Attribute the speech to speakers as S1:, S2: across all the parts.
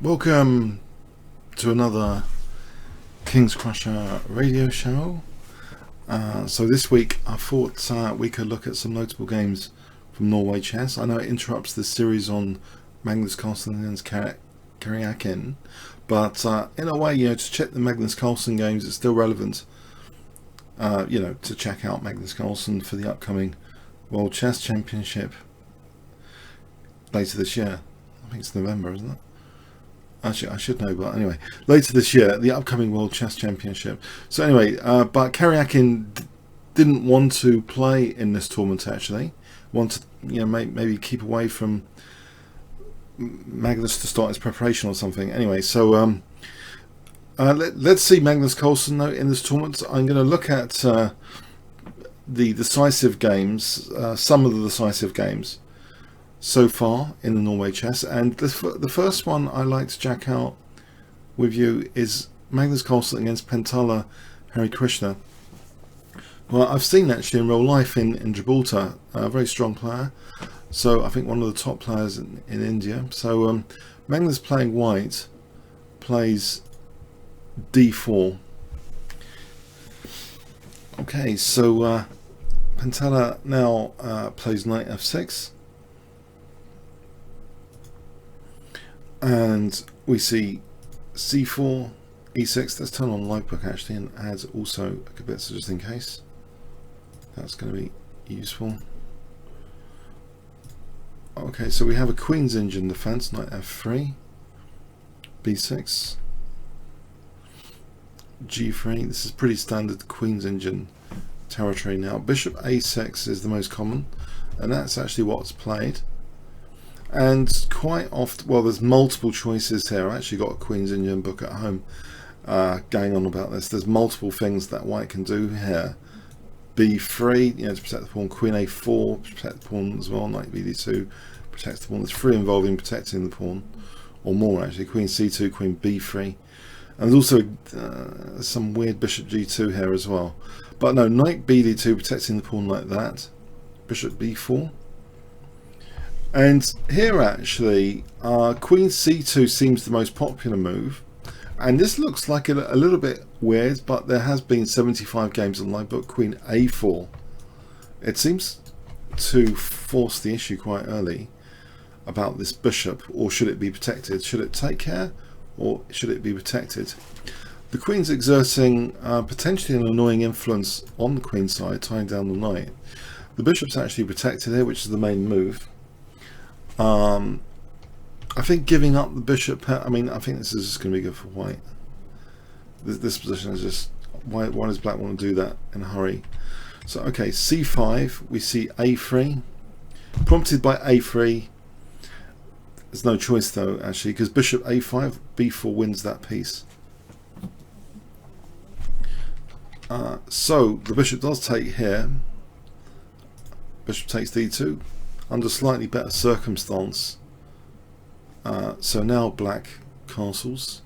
S1: Welcome to another Kingscrusher radio show. So this week I thought we could look at some notable games from Norway Chess. I know it interrupts the series on Magnus Carlsen and Kariakin, but in a way, to check the Magnus Carlsen games, it's still relevant. To check out Magnus Carlsen for the upcoming World Chess Championship later this year. I think it's November, isn't it? Actually, I should know, but anyway, later this year, the upcoming World Chess Championship. So anyway, but Kariakin didn't want to play in this tournament. Actually, wanted maybe keep away from Magnus to start his preparation or something. Anyway, so let's see Magnus Carlsen though in this tournament. I'm going to look at the decisive games, some of the decisive games so far in the Norway Chess, and the first one I like to jack out with you is Magnus Carlsen against Pentala Harikrishna. Well, I've seen actually in real life in Gibraltar, a very strong player, so I think one of the top players in India. So Magnus playing white plays d4. Okay, so Pentala now plays knight f6. And we see c4, e6. Let's turn on live book actually and add also a bit just in case. That's going to be useful. Okay, so we have a queen's engine defense, knight f3, b6, g3. This is pretty standard queen's engine territory now. Bishop a6 is the most common, and that's actually what's played. And quite often, well, there's multiple choices here. I actually got a Queen's Engine book at home going on about this. There's multiple things that white can do here. b3, to protect the pawn. Queen a4, protect the pawn as well. Knight bd2, protects the pawn. There's three involving protecting the pawn, or more actually. Queen c2, queen b3. And there's also some weird bishop g2 here as well. But no, knight bd2, protecting the pawn like that. Bishop b4. And here actually, Queen c2 seems the most popular move, and this looks like a little bit weird, but there has been 75 games on live book. Queen a4. It seems to force the issue quite early about this bishop, or should it be protected? Should it take care, or should it be protected? The queen's exerting potentially an annoying influence on the queen side, tying down the knight. The bishop's actually protected here, which is the main move. I think giving up the bishop, I think this is just going to be good for white. This position is just, why does black want to do that in a hurry? So okay, c5, we see a3, prompted by a3. There's no choice though actually, because bishop a5, b4 wins that piece. So the bishop does take here, bishop takes d2, under slightly better circumstance. So now black castles.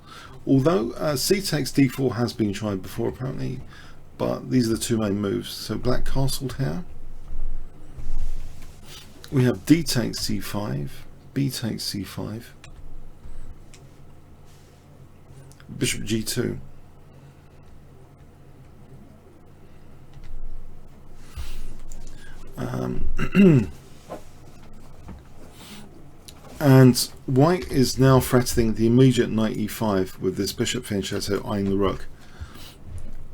S1: Although c takes d4 has been tried before apparently, but these are the two main moves. So black castled here. We have d takes c5, b takes c5, bishop g2. And white is now threatening the immediate knight e5 with this bishop fianchetto eyeing the rook.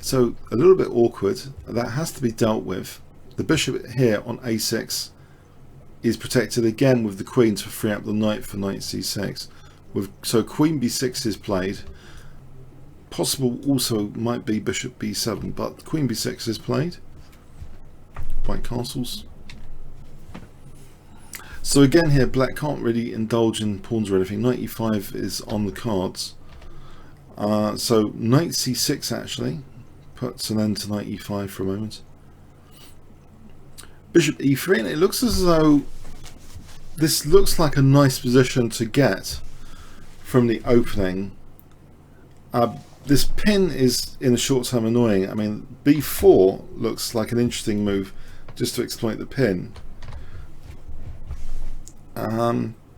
S1: So a little bit awkward. That has to be dealt with. The bishop here on a6 is protected again with the queen to free up the knight for knight c6. So queen b6 is played. Possible also might be bishop b7, but queen b6 is played. White castles. So again here, black can't really indulge in pawns or anything. Knight e5 is on the cards. So knight c6 actually puts an end to knight e5 for a moment. Bishop e3, and it looks as though this looks like a nice position to get from the opening. This pin is in the short term annoying. b4 looks like an interesting move just to exploit the pin.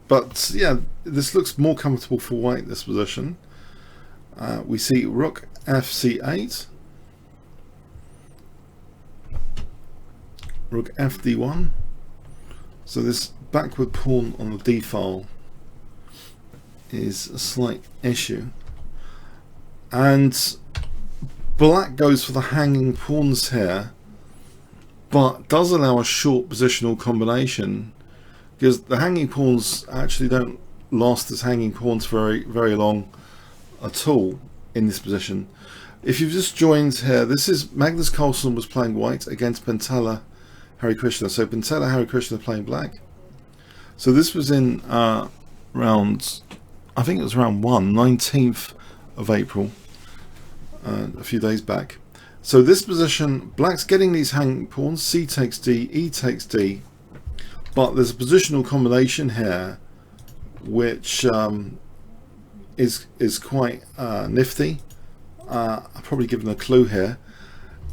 S1: But yeah, this looks more comfortable for white, this position. We see rook fc8, rook fd1. So this backward pawn on the d file is a slight issue, and black goes for the hanging pawns here, but does allow a short positional combination, because the hanging pawns actually don't last as hanging pawns very long at all in this position. If you've just joined here, this is Magnus Carlsen was playing white against Pentala Harikrishna. So Pentala Harikrishna playing black. So this was in round, I think it was round 1, 19th of April, a few days back. So this position, black's getting these hanging pawns, c takes d, e takes d, but there's a positional combination here which is quite nifty. I'll probably give them a clue here,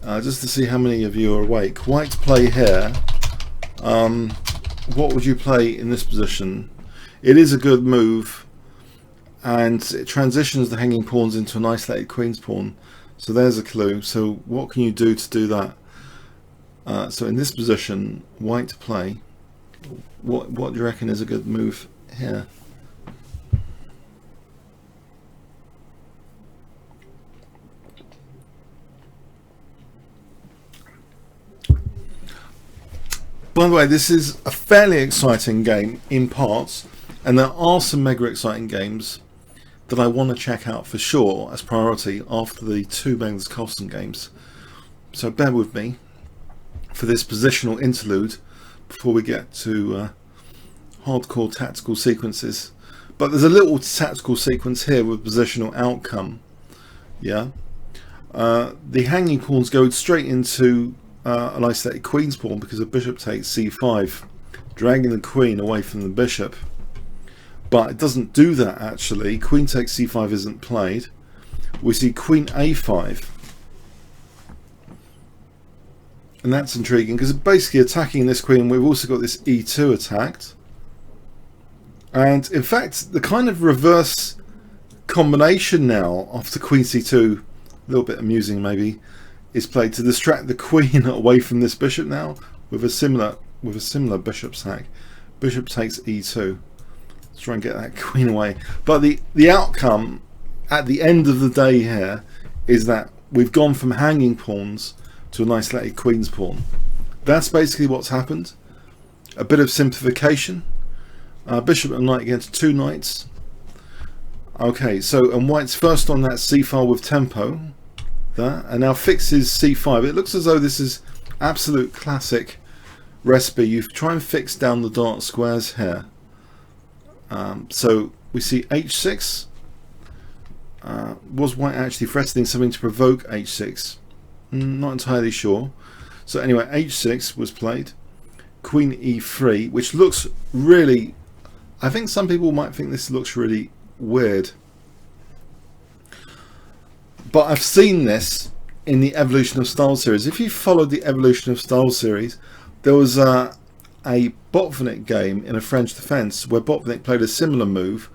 S1: just to see how many of you are awake. White play here. What would you play in this position? It is a good move, and it transitions the hanging pawns into an isolated queen's pawn. So there's a clue. So what can you do to do that? So in this position, white to play. What do you reckon is a good move here? By the way, this is a fairly exciting game in parts, and there are some mega exciting games that I want to check out for sure as priority after the 2 Magnus Carlsen games. So bear with me for this positional interlude before we get to hardcore tactical sequences. But there's a little tactical sequence here with positional outcome. Yeah, the hanging pawns go straight into an isolated queen's pawn because the bishop takes c5, dragging the queen away from the bishop. But it doesn't do that actually. Queen takes c5 isn't played. We see queen a5, and that's intriguing because basically attacking this queen. We've also got this e2 attacked, and in fact the kind of reverse combination now after queen c2, a little bit amusing maybe, is played to distract the queen away from this bishop now with a similar bishop sack. Bishop takes e2. Let's try and get that queen away. But the outcome at the end of the day here is that we've gone from hanging pawns to an isolated queen's pawn. That's basically what's happened. A bit of simplification. Bishop and knight against 2 knights. Okay, so and white's first on that c file with tempo. That, and now fixes c5. It looks as though this is absolute classic recipe. You try and fix down the dark squares here. So we see h6. Was white actually threatening something to provoke h6? Not entirely sure. So anyway, h6 was played. Queen e3, which looks really, I think some people might think this looks really weird. But I've seen this in the Evolution of Style series. If you followed the Evolution of Style series, there was a Botvinnik game in a French defense where Botvinnik played a similar move,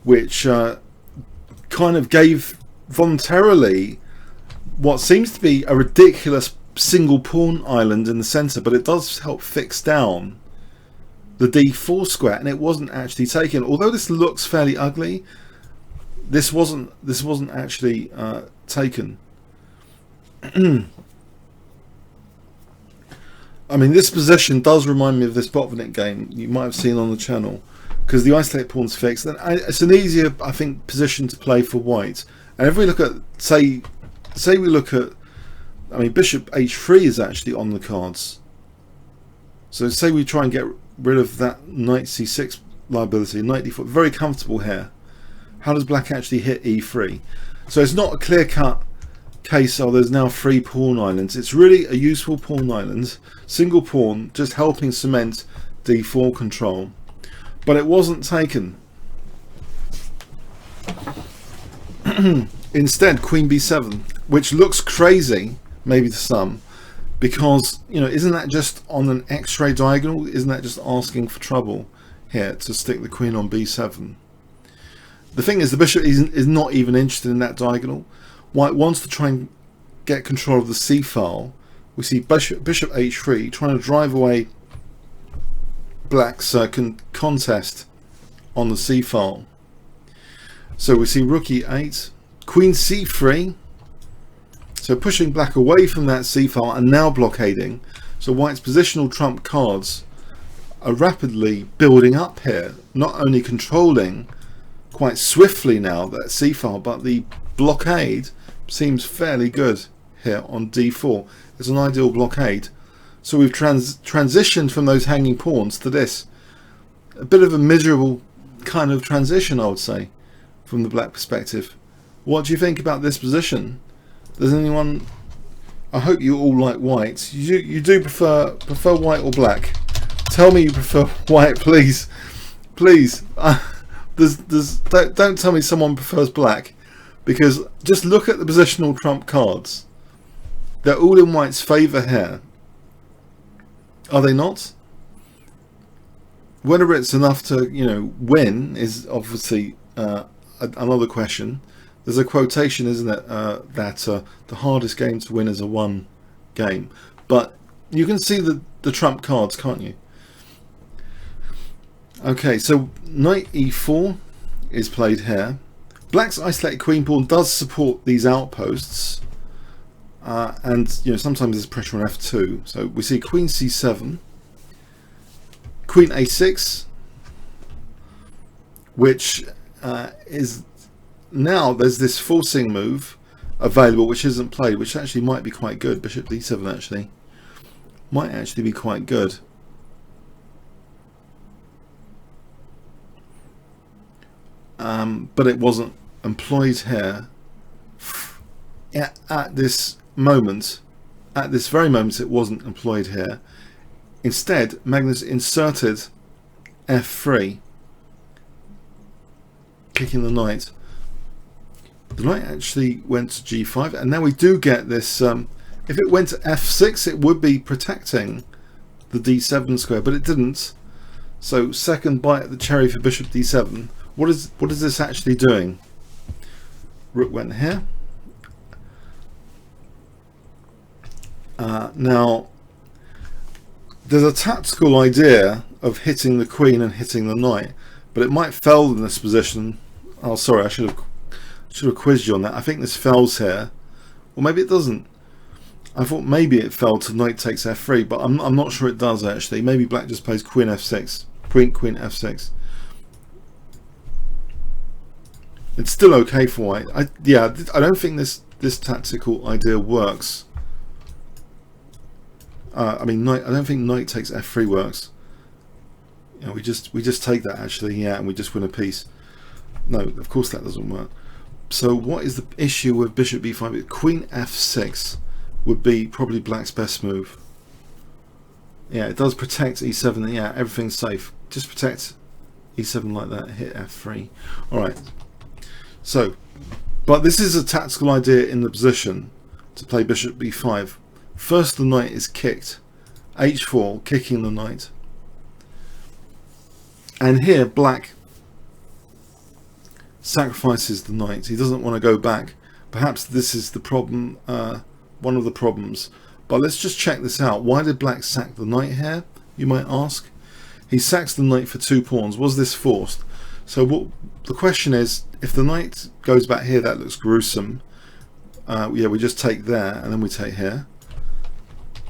S1: which kind of gave voluntarily what seems to be a ridiculous single pawn island in the center, but it does help fix down the d4 square, and it wasn't actually taken. Although this looks fairly ugly, this wasn't actually taken. I mean, this position does remind me of this Botvinnik game you might have seen on the channel, because the isolated pawn's fixed, and it's an easier, I think, position to play for white. And if we look at, say we look at, I mean, bishop h3 is actually on the cards. So say we try and get rid of that knight c6 liability, knight d4, very comfortable here. How does black actually hit e3? So it's not a clear-cut case, oh, there's now 3 pawn islands. It's really a useful pawn island, single pawn, just helping cement d4 control. But it wasn't taken. Instead, queen b7, which looks crazy, maybe to some, because, you know, isn't that just on an x-ray diagonal? Isn't that just asking for trouble here to stick the queen on b7? The thing is, the bishop is not even interested in that diagonal. White wants to try and get control of the c file. We see bishop h3 trying to drive away black's contest on the c file. So we see rook e8, queen c3, so pushing black away from that c file and now blockading. So white's positional trump cards are rapidly building up here, not only controlling quite swiftly now that c file, but the blockade seems fairly good here on d4. It's an ideal blockade. So we've transitioned from those hanging pawns to this. A bit of a miserable kind of transition, I would say, from the black perspective. What do you think about this position? Does anyone... I hope you all like white. You do prefer white or black? Tell me you prefer white, please. Please. Don't tell me someone prefers black, because just look at the positional trump cards. They're all in white's favour here. Are they not? Whether it's enough to, win is obviously another question. There's a quotation, isn't it, that the hardest game to win is a one game. But you can see the trump cards, can't you? Okay, so knight e4 is played here. Black's isolated queen pawn does support these outposts. And sometimes there's pressure on f2. So we see queen c7, queen a6, which is now there's this forcing move available which isn't played, which actually might be quite good. Bishop d7 actually might actually be quite good. But it wasn't employed here at this moment. At this very moment it wasn't employed here. Instead, Magnus inserted f3, kicking the knight. The knight actually went to g5, and now we do get this. If it went to f6, it would be protecting the d7 square, but it didn't. So second bite at the cherry for bishop d7. What is this actually doing? Rook went here. Now there's a tactical idea of hitting the queen and hitting the knight, but it might fail in this position. Oh, sorry, I should have quizzed you on that. I think this fails here, or maybe it doesn't. I thought maybe it fell to knight takes f3, but I'm not sure it does actually. Maybe black just plays queen f6, queen f6. It's still okay for white. I don't think this tactical idea works. I don't think knight takes f3 works. We just take that actually, and we just win a piece. No, of course that doesn't work. So what is the issue with bishop b5? Queen f6 would be probably black's best move. Yeah, it does protect e7. Yeah, everything's safe. Just protect e7 like that. Hit f3. All right. So, but this is a tactical idea in the position to play bishop b5. First the knight is kicked, h4, kicking the knight. And here black sacrifices the knight. He doesn't want to go back. Perhaps this is the problem, one of the problems. But let's just check this out. Why did black sack the knight here, you might ask? He sacks the knight for 2 pawns. Was this forced? So the question is, if the knight goes back here, that looks gruesome. Yeah, we just take there and then we take here.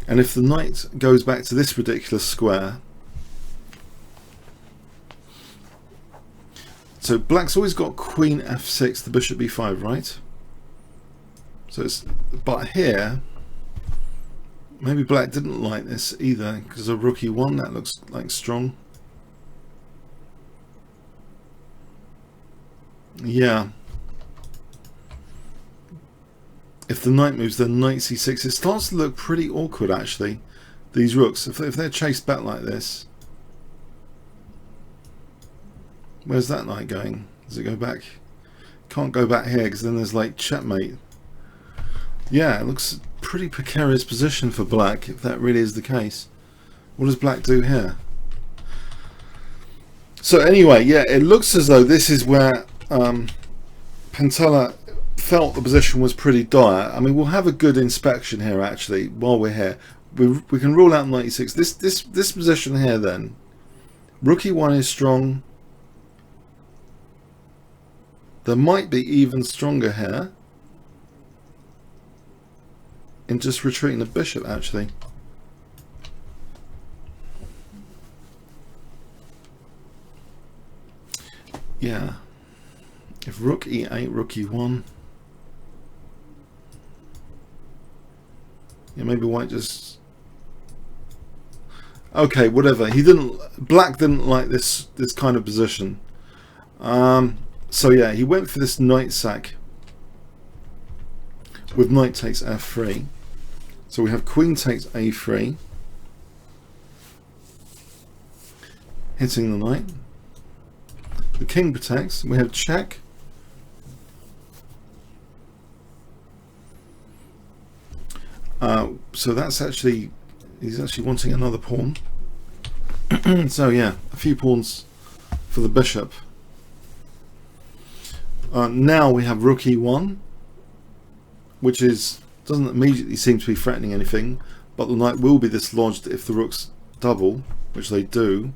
S1: And if the knight goes back to this ridiculous square, so black's always got queen f6 to bishop b5, right? So it's, but here maybe black didn't like this either, because of rook e1. That looks like strong. Yeah. If the knight moves, then knight c6. It starts to look pretty awkward actually. These rooks, if they're chased back like this, where's that knight going? Does it go back? Can't go back here because then there's like checkmate. Yeah, it looks pretty precarious position for black if that really is the case. What does black do here? So anyway, yeah, it looks as though this is where Pentella felt the position was pretty dire. I mean, we'll have a good inspection here actually while we're here. We can rule out 96. This position here then. Rook e1 is strong. There might be even stronger here in just retreating the bishop actually. Yeah. If rook e8, rook e1. Yeah, maybe white just... Okay, whatever. Black didn't like this kind of position. So yeah, he went for this knight sack with knight takes f3. So we have queen takes a3, hitting the knight. The king protects. We have check. So that's actually, he's actually wanting another pawn. So yeah, a few pawns for the bishop. Now we have rook e1, which doesn't immediately seem to be threatening anything, but the knight will be dislodged if the rooks double, which they do.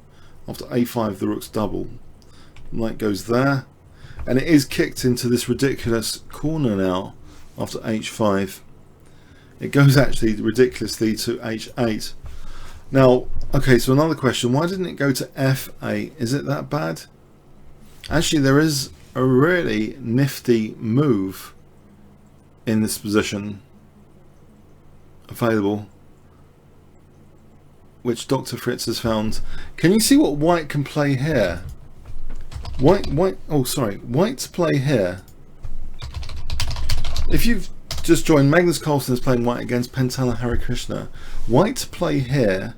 S1: After a5 the rooks double. The knight goes there, and it is kicked into this ridiculous corner now after h5. It goes actually ridiculously to h8. Now, okay, so another question, why didn't it go to f8? Is it that bad? Actually, there is a really nifty move in this position available, which Dr. Fritz has found. Can you see what white can play here? White's play here. If you've just joined, Magnus Carlsen is playing white against Pentella Harikrishna. White play here.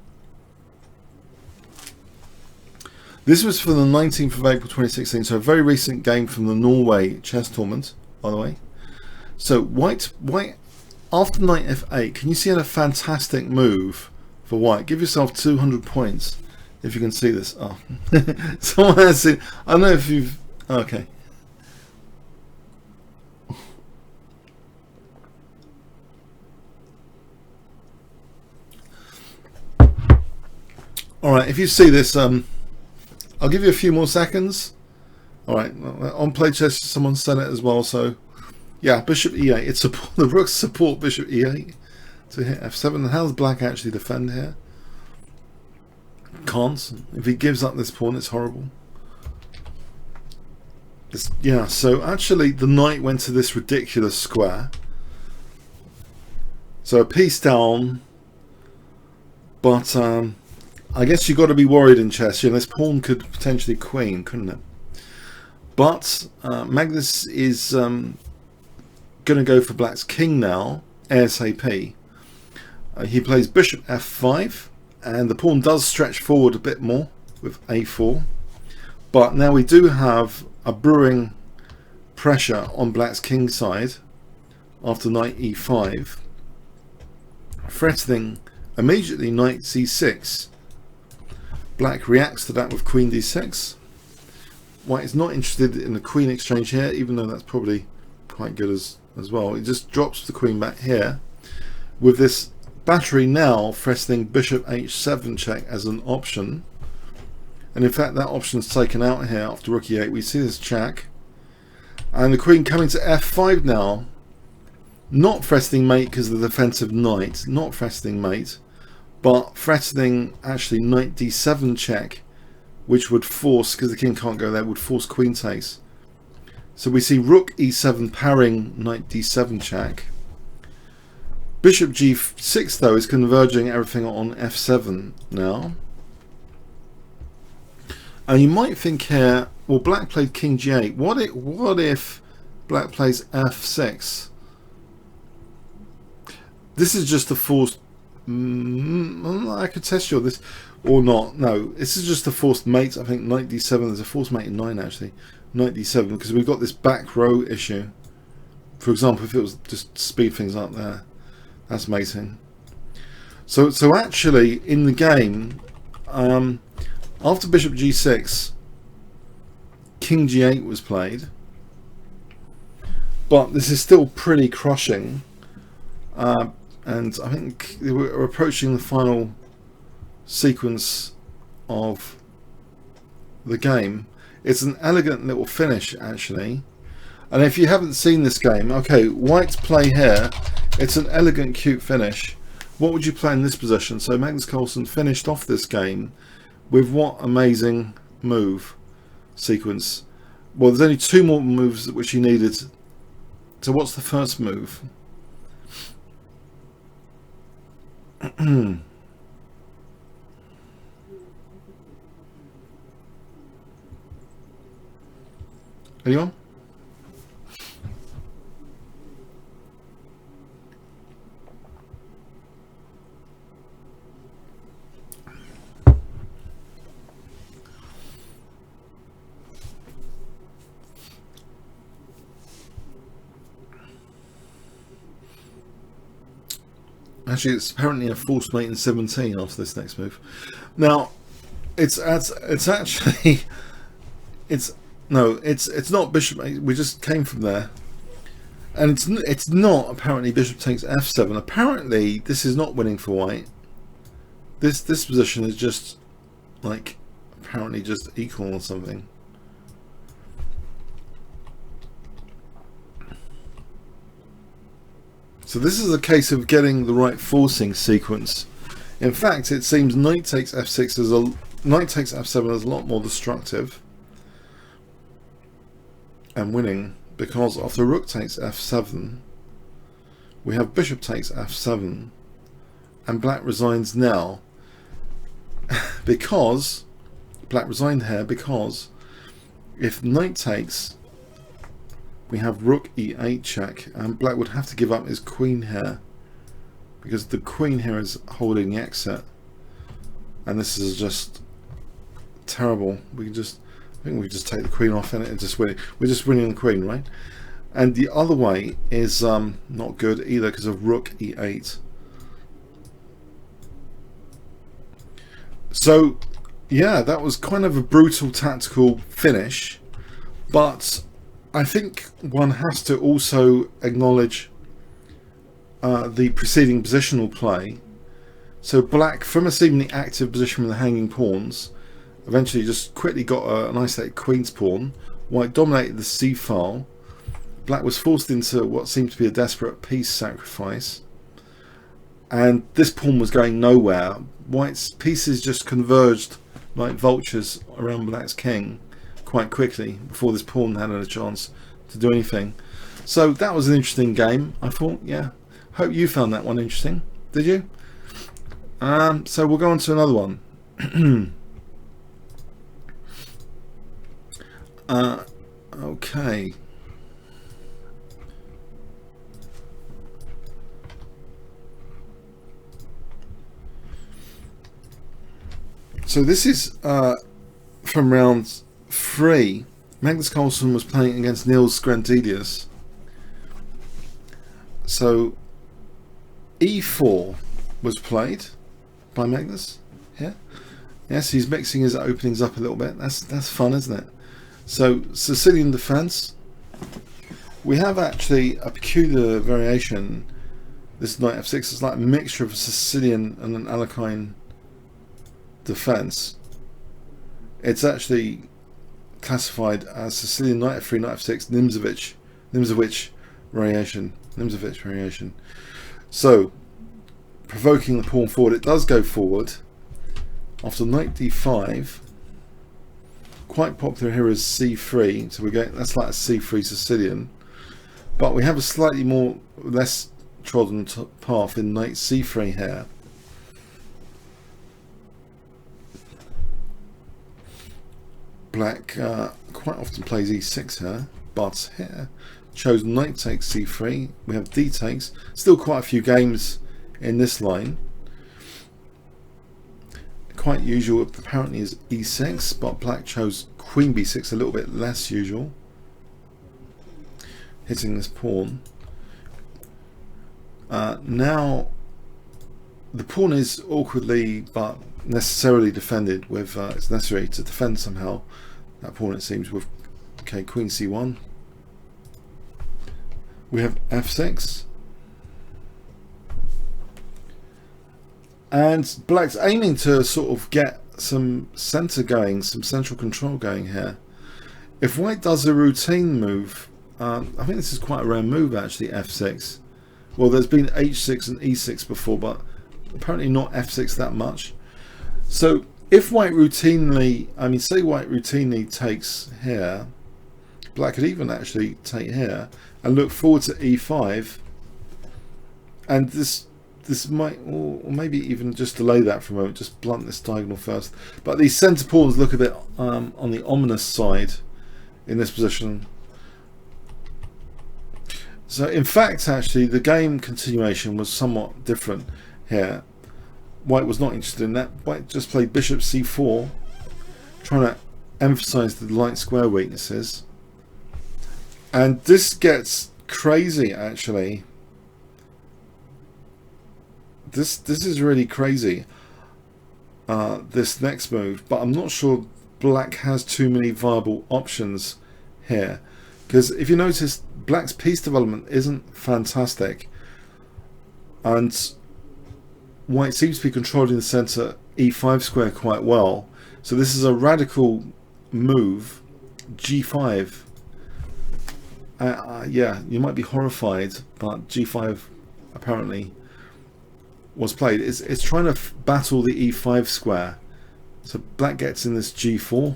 S1: This was for the 19th of April 2016, so a very recent game from the Norway Chess tournament, by the way. So white after knight f8, can you see a fantastic move for white? Give yourself 200 points if you can see this. Oh, someone has seen. I don't know if you've. Okay. All right, if you see this, I'll give you a few more seconds. All right, on Play Chess, someone said it as well. So, yeah, bishop e8. The rooks support bishop e8 to hit f7. How does black actually defend here? Can't. If he gives up this pawn, it's horrible. Yeah, so actually the knight went to this ridiculous square. So a piece down, but I guess you've got to be worried in chess. You know, this pawn could potentially queen, couldn't it? But Magnus is going to go for black's king now, ASAP. He plays bishop f5, and the pawn does stretch forward a bit more with a4. But now we do have a brewing pressure on black's king side after knight e5, threatening immediately knight c6. Black reacts to that with queen d6. White is not interested in the queen exchange here, even though that's probably quite good as well. It just drops the queen back here with this battery now threatening bishop h7 check as an option. And in fact that option is taken out here after rook e8. We see this check, and the queen coming to f5 now, not threatening mate because of the defensive knight, not threatening mate, but threatening actually knight d7 check, which would force, because the king can't go there, would force queen takes. So we see rook e7 parrying knight d7 check. Bishop g6 though is converging everything on f7 now. And you might think here, well, black played king g8. What if black plays f6? This is just a forced. I could test you on this or not. No, this is just a forced mate. I think knight d7. There's a forced mate in 9 actually. Knight d7 because we've got this back row issue. For example, if it was just speed things up there, that's mating. So actually in the game, after bishop g6, king g8 was played. but this is still pretty crushing, and I think we're approaching the final sequence of the game. It's an elegant little finish actually, and if you haven't seen this game, okay, white's play here, it's an elegant, cute finish. What would you play in this position? So Magnus Carlsen finished off this game with what amazing move sequence. Well, there's only 2 more moves which he needed. So what's the first move? Anyone? Actually, it's apparently a false mate in 17 after this next move. Now, it's actually it's not bishop 8. We just came from there, and it's not apparently bishop takes f7. Apparently, this is not winning for white. This position is just like apparently just equal or something. So this is a case of getting the right forcing sequence. In fact, it seems knight takes f6 knight takes f7 is a lot more destructive and winning, because after rook takes f7, we have bishop takes f7, and black resigns now because black resigned here because if knight takes, we have rook e8 check, and black would have to give up his queen here because the queen here is holding the exit, and this is just terrible. I think we just take the queen off and just win. We're just winning the queen, right? And the other way is not good either because of rook e8. So yeah, that was kind of a brutal tactical finish, but I think one has to also acknowledge the preceding positional play. So black, from a seemingly active position with the hanging pawns, eventually just quickly got an isolated queen's pawn. White dominated the c file. Black was forced into what seemed to be a desperate piece sacrifice, and this pawn was going nowhere. White's pieces just converged like vultures around black's king quite quickly before this pawn had a chance to do anything. So that was an interesting game, I thought. Yeah, hope you found that one interesting. Did you? So we'll go on to another one. Okay. So this is from round 3. Magnus Carlsen was playing against Niels Grandelius. So e4 was played by Magnus here. Yes, he's mixing his openings up a little bit. That's fun, isn't it? So Sicilian defense. We have actually a peculiar variation. This knight f6 is like a mixture of a Sicilian and an Alekhine defense. It's actually classified as Sicilian knight f3, knight f6, Nimzowitsch variation. So provoking the pawn forward, it does go forward after knight d5. Quite popular here is c3, so we get that's like a c3 Sicilian, but we have a slightly less trodden path in knight c3 here. Black quite often plays e6 here, but here chose knight takes c3. We have d takes. Still quite a few games in this line. Quite usual apparently is e6, but black chose queen b6, a little bit less usual, hitting this pawn. Now the pawn is awkwardly but necessarily defended with it's necessary to defend somehow that pawn, it seems, with queen c1, we have f6. And black's aiming to sort of get some center going, some central control going here. If white does a routine move, I think this is quite a rare move actually, f6. Well, there's been h6 and e6 before, but apparently not f6 that much. So if white routinely, say white routinely takes here, black could even actually take here and look forward to e5, and this might, or maybe even just delay that for a moment, just blunt this diagonal first. But these center pawns look a bit on the ominous side in this position. So in fact, actually, the game continuation was somewhat different here. White was not interested in that. White just played bishop c4, trying to emphasize the light square weaknesses. And this gets crazy, actually. This is really crazy, this next move, but I'm not sure black has too many viable options here, because if you notice, black's piece development isn't fantastic, and white seems to be controlling the center e5 square quite well. So this is a radical move, g5. Yeah, you might be horrified, but g5 apparently was played. It's trying to battle the e5 square. So black gets in this g4,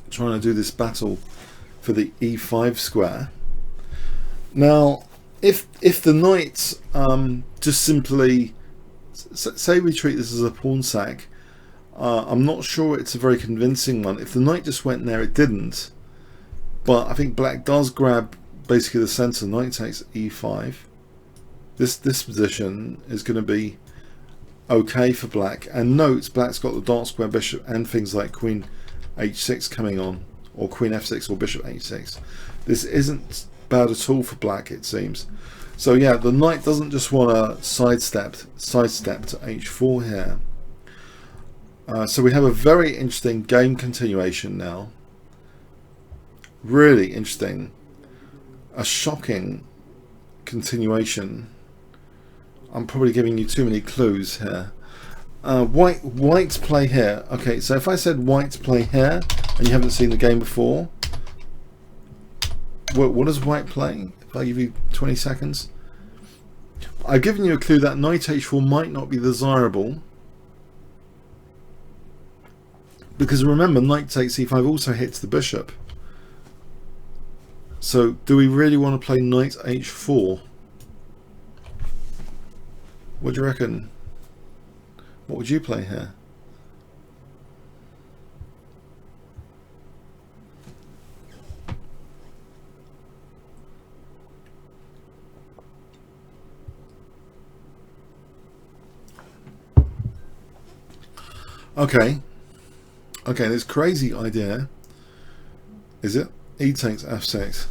S1: trying to do this battle for the e5 square. Now, if the knight just simply, say we treat this as a pawn sack, I'm not sure it's a very convincing one. If the knight just went there, it didn't. But I think black does grab basically the center. Knight takes e5. This position is going to be okay for black. And note, black's got the dark square bishop and things like queen h6 coming on, or queen f6 or bishop h6. This isn't bad at all for black, it seems. So yeah, the knight doesn't just want to sidestep to h4 here. So we have a very interesting game continuation now. Really interesting. A shocking continuation. I'm probably giving you too many clues here. White play here. Okay, so if I said white play here and you haven't seen the game before, what does white play? If I give you 20 seconds. I've given you a clue that knight h4 might not be desirable, because remember, knight takes e5 also hits the bishop. So do we really want to play knight h4? What do you reckon? What would you play here? Okay, this crazy idea, is it? E takes f6.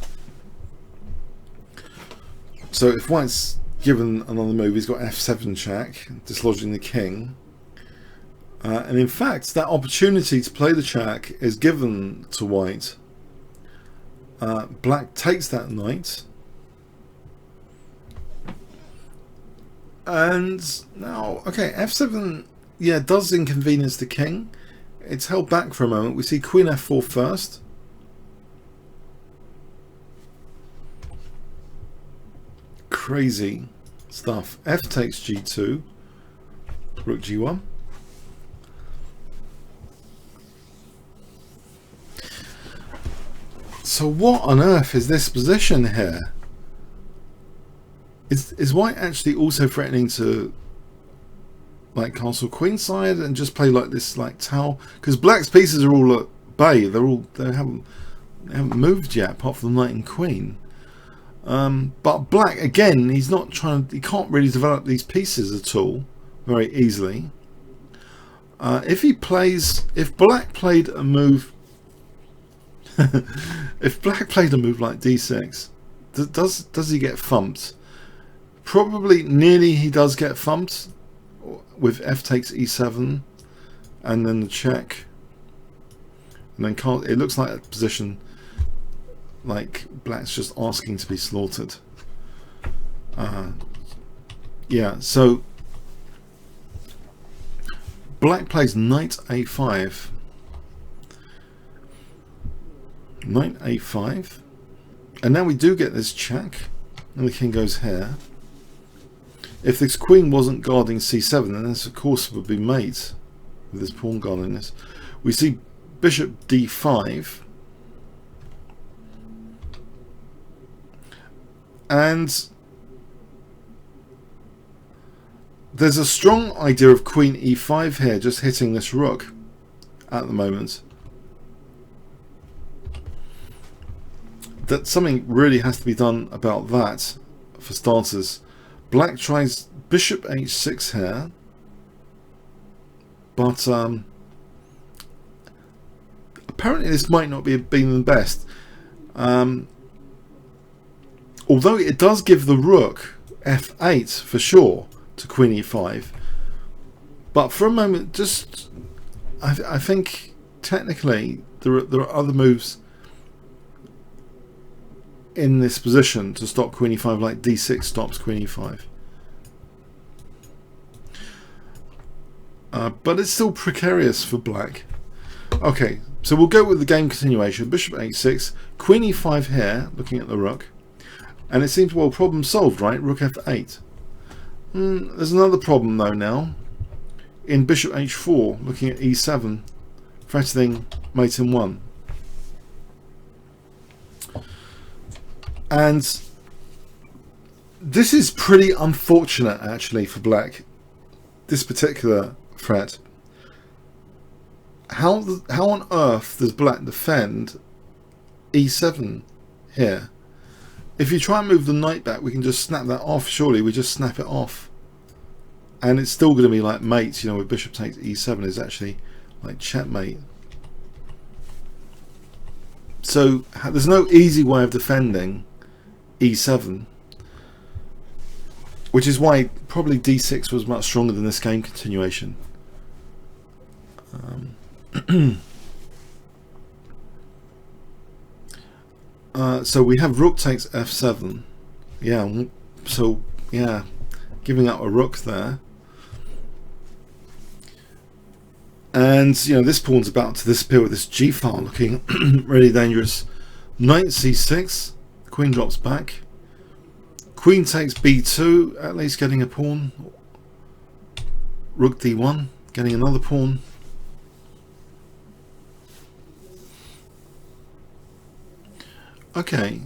S1: So if white's given another move, he's got f7 check, dislodging the king. And in fact, that opportunity to play the check is given to white. Black takes that knight. And now, okay, f7, yeah, does inconvenience the king. It's held back for a moment. We see queen f4 first. Crazy stuff. F takes g2, rook g1. So what on earth is this position here? Is white actually also threatening to like castle queenside and just play like this, like tower? Because black's pieces are all at bay. They haven't moved yet, apart from the knight and queen. But black, again, he can't really develop these pieces at all very easily. If black played a move if black played a move like d6, does he get thumped? Probably nearly he does get thumped with f takes e7 and then the check, and then it looks like a position like black's just asking to be slaughtered. Yeah, so black plays knight a5. Knight a5. And now we do get this check. And the king goes here. If this queen wasn't guarding c7, then this of course would be mate with this pawn guarding this. We see bishop d5. And there's a strong idea of queen e5 here, just hitting this rook at the moment. That something really has to be done about that for starters. Black tries bishop h6 here, but apparently this might not be being the best. Although it does give the rook f8 for sure to queen e5, but for a moment, just I think technically there are other moves in this position to stop queen e5, like d6 stops queen e5. But it's still precarious for black. Okay, so we'll go with the game continuation. Bishop h6, queen e5 here, looking at the rook. And it seems, well, problem solved, right? Rook f8. There's another problem though now. In bishop h4, looking at e7, threatening mate in 1. And this is pretty unfortunate actually for black, this particular threat. How on earth does black defend e7 here? If you try and move the knight back, we can just snap that off. Surely we just snap it off, and it's still going to be like mate, you know, with bishop takes e7 is actually like checkmate. So there's no easy way of defending e7, which is why probably d6 was much stronger than this game continuation. So we have rook takes f7. Yeah, so yeah, giving up a rook there. And you know, this pawn's about to disappear with this g file looking really dangerous. Knight c6, queen drops back. Queen takes b2, at least getting a pawn. Rook d1, getting another pawn. Okay,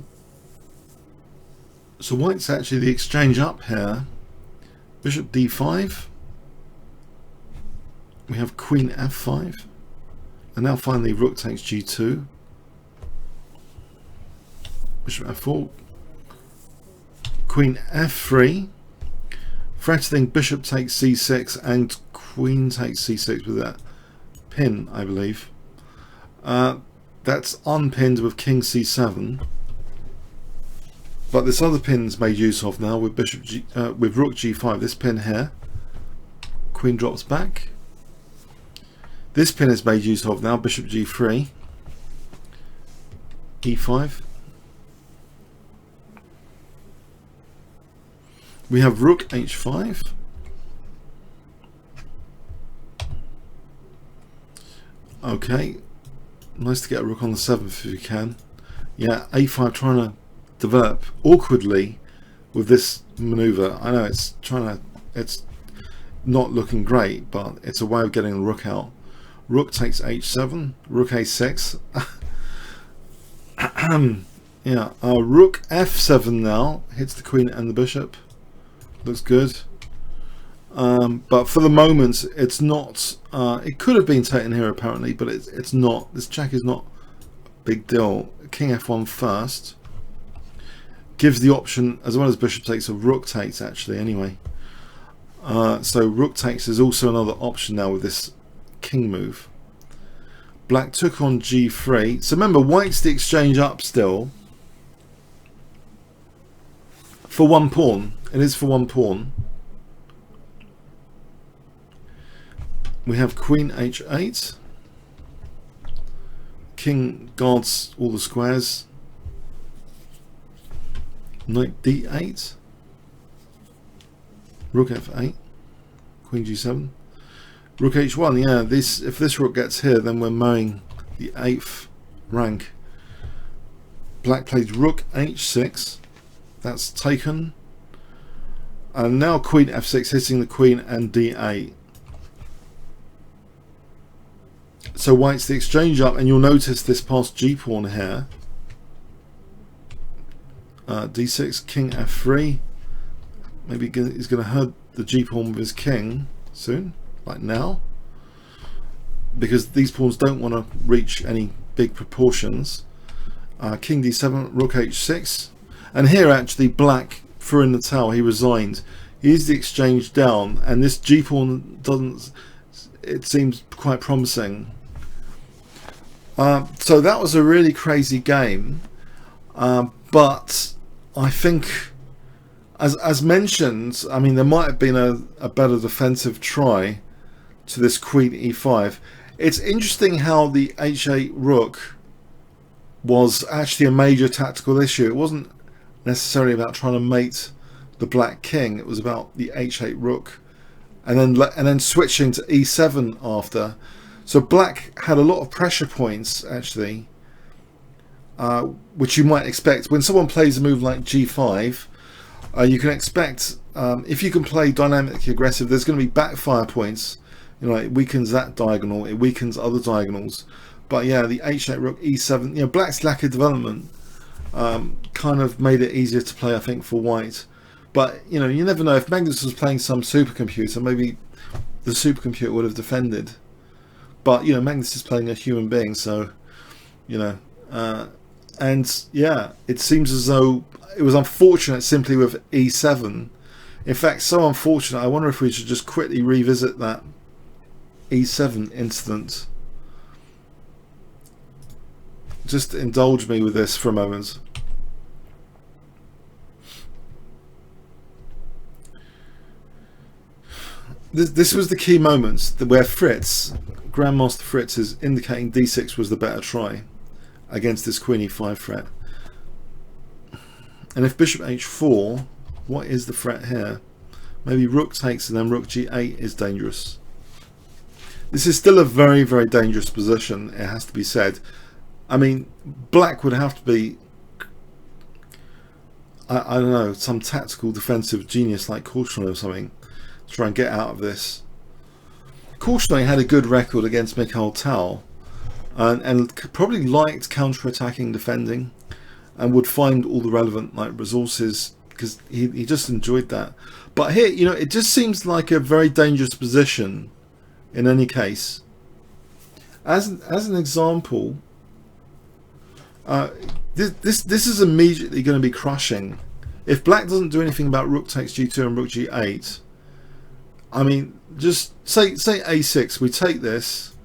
S1: so white's actually the exchange up here. Bishop d5. We have queen f5. And now finally rook takes g2. Bishop f4. Queen f3. Threatening bishop takes c6 and queen takes c6 with that pin, I believe. That's unpinned with king c7, but this other pin's made use of now with bishop with rook g5. This pin here, queen drops back. This pin is made use of now, bishop g3, e5. We have rook h5. Okay. Nice to get a rook on the 7th if you can. Yeah, a5 trying to develop awkwardly with this maneuver. I know it's not looking great, but it's a way of getting the rook out. Rook takes h7, rook a6. Yeah, rook f7 now hits the queen and the bishop. Looks good. But for the moment it's not, it could have been taken here apparently, but it's not. This check is not a big deal. King f1 first gives the option, as well as bishop takes, of rook takes actually anyway. So rook takes is also another option now with this king move. Black took on g3. So remember, white's the exchange up still for one pawn. It is for one pawn. We have queen h8. King guards all the squares. Knight d8, rook f8, queen g7, rook h1. Yeah, this, if this rook gets here, then we're mowing the 8th rank. Black plays rook h6, that's taken, and now queen f6 hitting the queen and d8. So white's the exchange up, and you'll notice this past g pawn here. D6, king f3. Maybe he's going to hurt the g pawn with his king soon, like now, because these pawns don't want to reach any big proportions. King d7, rook h6, and here actually black threw in the towel. He resigned. He's the exchange down, and this g pawn doesn't. It seems quite promising. So that was a really crazy game, but I think, as mentioned, I mean, there might have been a better defensive try to this queen e5. It's interesting how the h8 rook was actually a major tactical issue. It wasn't necessarily about trying to mate the black king. It was about the h8 rook, and then switching to e7 after. So black had a lot of pressure points actually, which you might expect when someone plays a move like g5. You can expect, if you can play dynamically aggressive, there's going to be backfire points. You know, it weakens that diagonal, it weakens other diagonals. But yeah, the h8 rook e7, you know, black's lack of development kind of made it easier to play, I think, for white. But you know, you never know. If Magnus was playing some supercomputer, maybe the supercomputer would have defended. But you know, Magnus is playing a human being, so you know, and yeah, it seems as though it was unfortunate simply with e7. In fact, so unfortunate, I wonder if we should just quickly revisit that e7 incident. Just indulge me with this for a moment. This was the key moment where Fritz, Grandmaster Fritz, is indicating d6 was the better try against this queen e5 threat. And if bishop h4, what is the threat here? Maybe rook takes and then rook g8 is dangerous. This is still a very, very dangerous position, it has to be said. I mean, black would have to be, I don't know, some tactical defensive genius like Korchnoi or something to try and get out of this. Korchnoi had a good record against Mikhail Tal, and probably liked counter-attacking, defending, and would find all the relevant resources, because he just enjoyed that. But here, you know, it just seems like a very dangerous position in any case. As an example, this is immediately going to be crushing. If black doesn't do anything about rook takes g2 and rook g8, I mean, just say a6, we take this,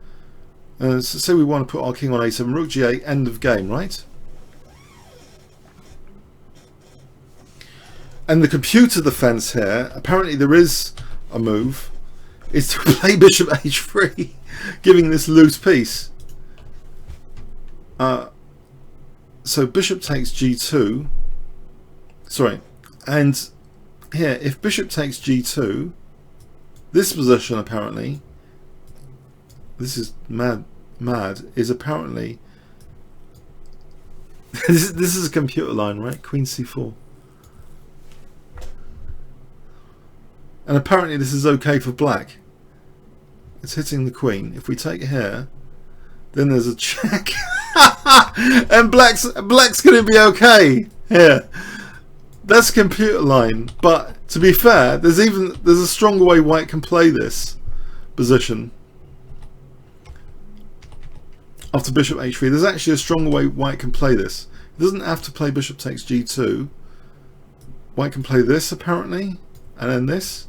S1: so say we want to put our king on a7, rook g8, end of game, right? And the computer defense here, apparently there is a move, is to play bishop h3, giving this loose piece. So bishop takes g2, sorry, and here, if bishop takes g2, this position apparently, this is mad, is apparently, this is a computer line, right? Queen c4. And apparently this is okay for black. It's hitting the queen. If we take here, then there's a check. And black's going to be okay here. That's computer line. But to be fair, there's a stronger way white can play this position. After bishop h3, there's actually a stronger way white can play this. It doesn't have to play bishop takes g2. White can play this apparently, and then this.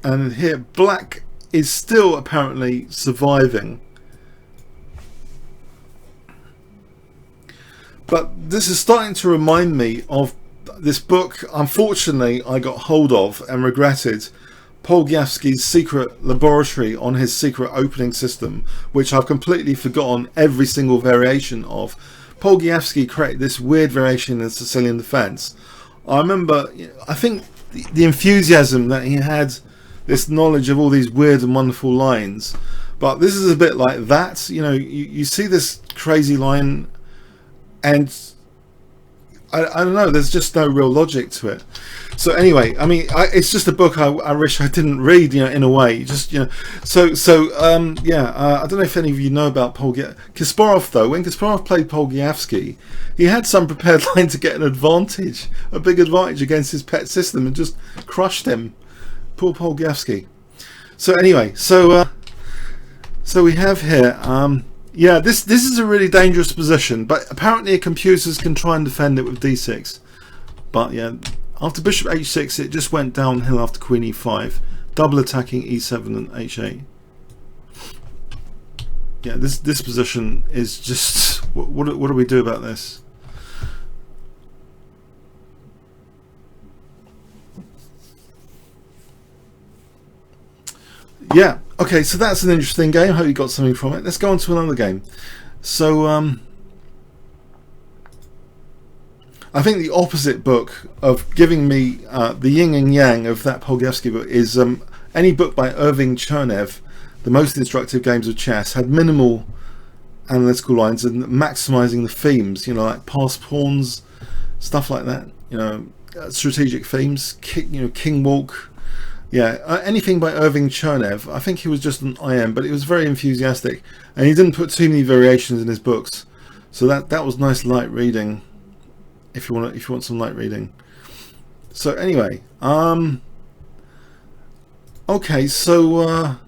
S1: And here black is still apparently surviving. But this is starting to remind me of this book, unfortunately, I got hold of and regretted, Polgievsky's secret laboratory on his secret opening system, which I've completely forgotten every single variation of. Polgievsky created this weird variation in the Sicilian defense. I remember, I think the enthusiasm that he had, this knowledge of all these weird and wonderful lines, but this is a bit like that. You know, you see this crazy line and I don't know, there's just no real logic to it. So anyway, I mean, it's just a book I wish I didn't read, you know, in a way. Just, you know, I don't know if any of you know about Kasparov, though. When Kasparov played Polgievsky, he had some prepared line to get an advantage, a big advantage against his pet system, and just crushed him. Poor Polgievsky. So anyway, so we have here, yeah, this is a really dangerous position, but apparently computers can try and defend it with d6. But yeah, after bishop h6, it just went downhill after queen e5, double attacking e7 and h8. Yeah, this position is just, what do we do about this? Yeah, okay, so that's an interesting game. Hope you got something from it. Let's go on to another game. So I think the opposite book of giving me the yin and yang of that Polgievsky book is any book by Irving Chernev, The Most Instructive Games of Chess, had minimal analytical lines and maximizing the themes, you know, like pass pawns, stuff like that, you know, strategic themes, king walk. Yeah, anything by Irving Chernev. I think he was just an IM, but he was very enthusiastic, and he didn't put too many variations in his books, so that was nice light reading. If you want some light reading. So anyway, okay, so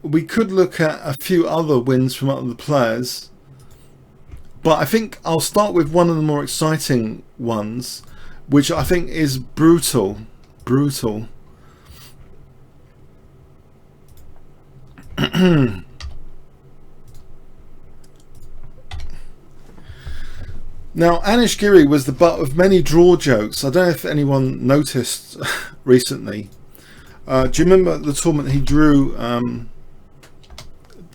S1: we could look at a few other wins from other players, but I think I'll start with one of the more exciting ones, which I think is brutal. Now, Anish Giri was the butt of many draw jokes. I don't know if anyone noticed recently. Do you remember the tournament he drew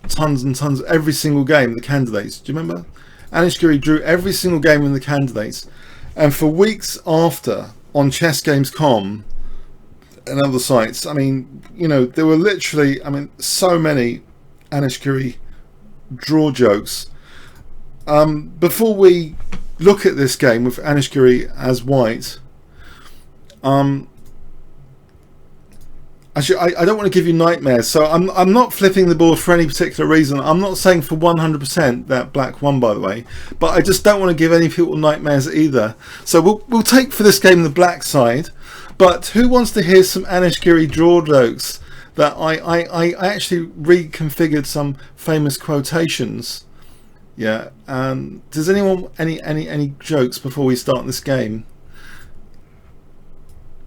S1: tons and tons every single game, the candidates? Do you remember? Anish Giri drew every single game in the candidates, and for weeks after on ChessGames.com and other sites, I mean, you know, there were literally, I mean, so many Anish Giri draw jokes. Before we look at this game with Anish Giri as white, actually, I don't want to give you nightmares, so I'm not flipping the board for any particular reason. I'm not saying for 100% that black won, by the way, but I just don't want to give any people nightmares either. So we'll take for this game the black side. But who wants to hear some Anish Giri draw jokes? That I actually reconfigured some famous quotations. Yeah. Does anyone any jokes before we start this game?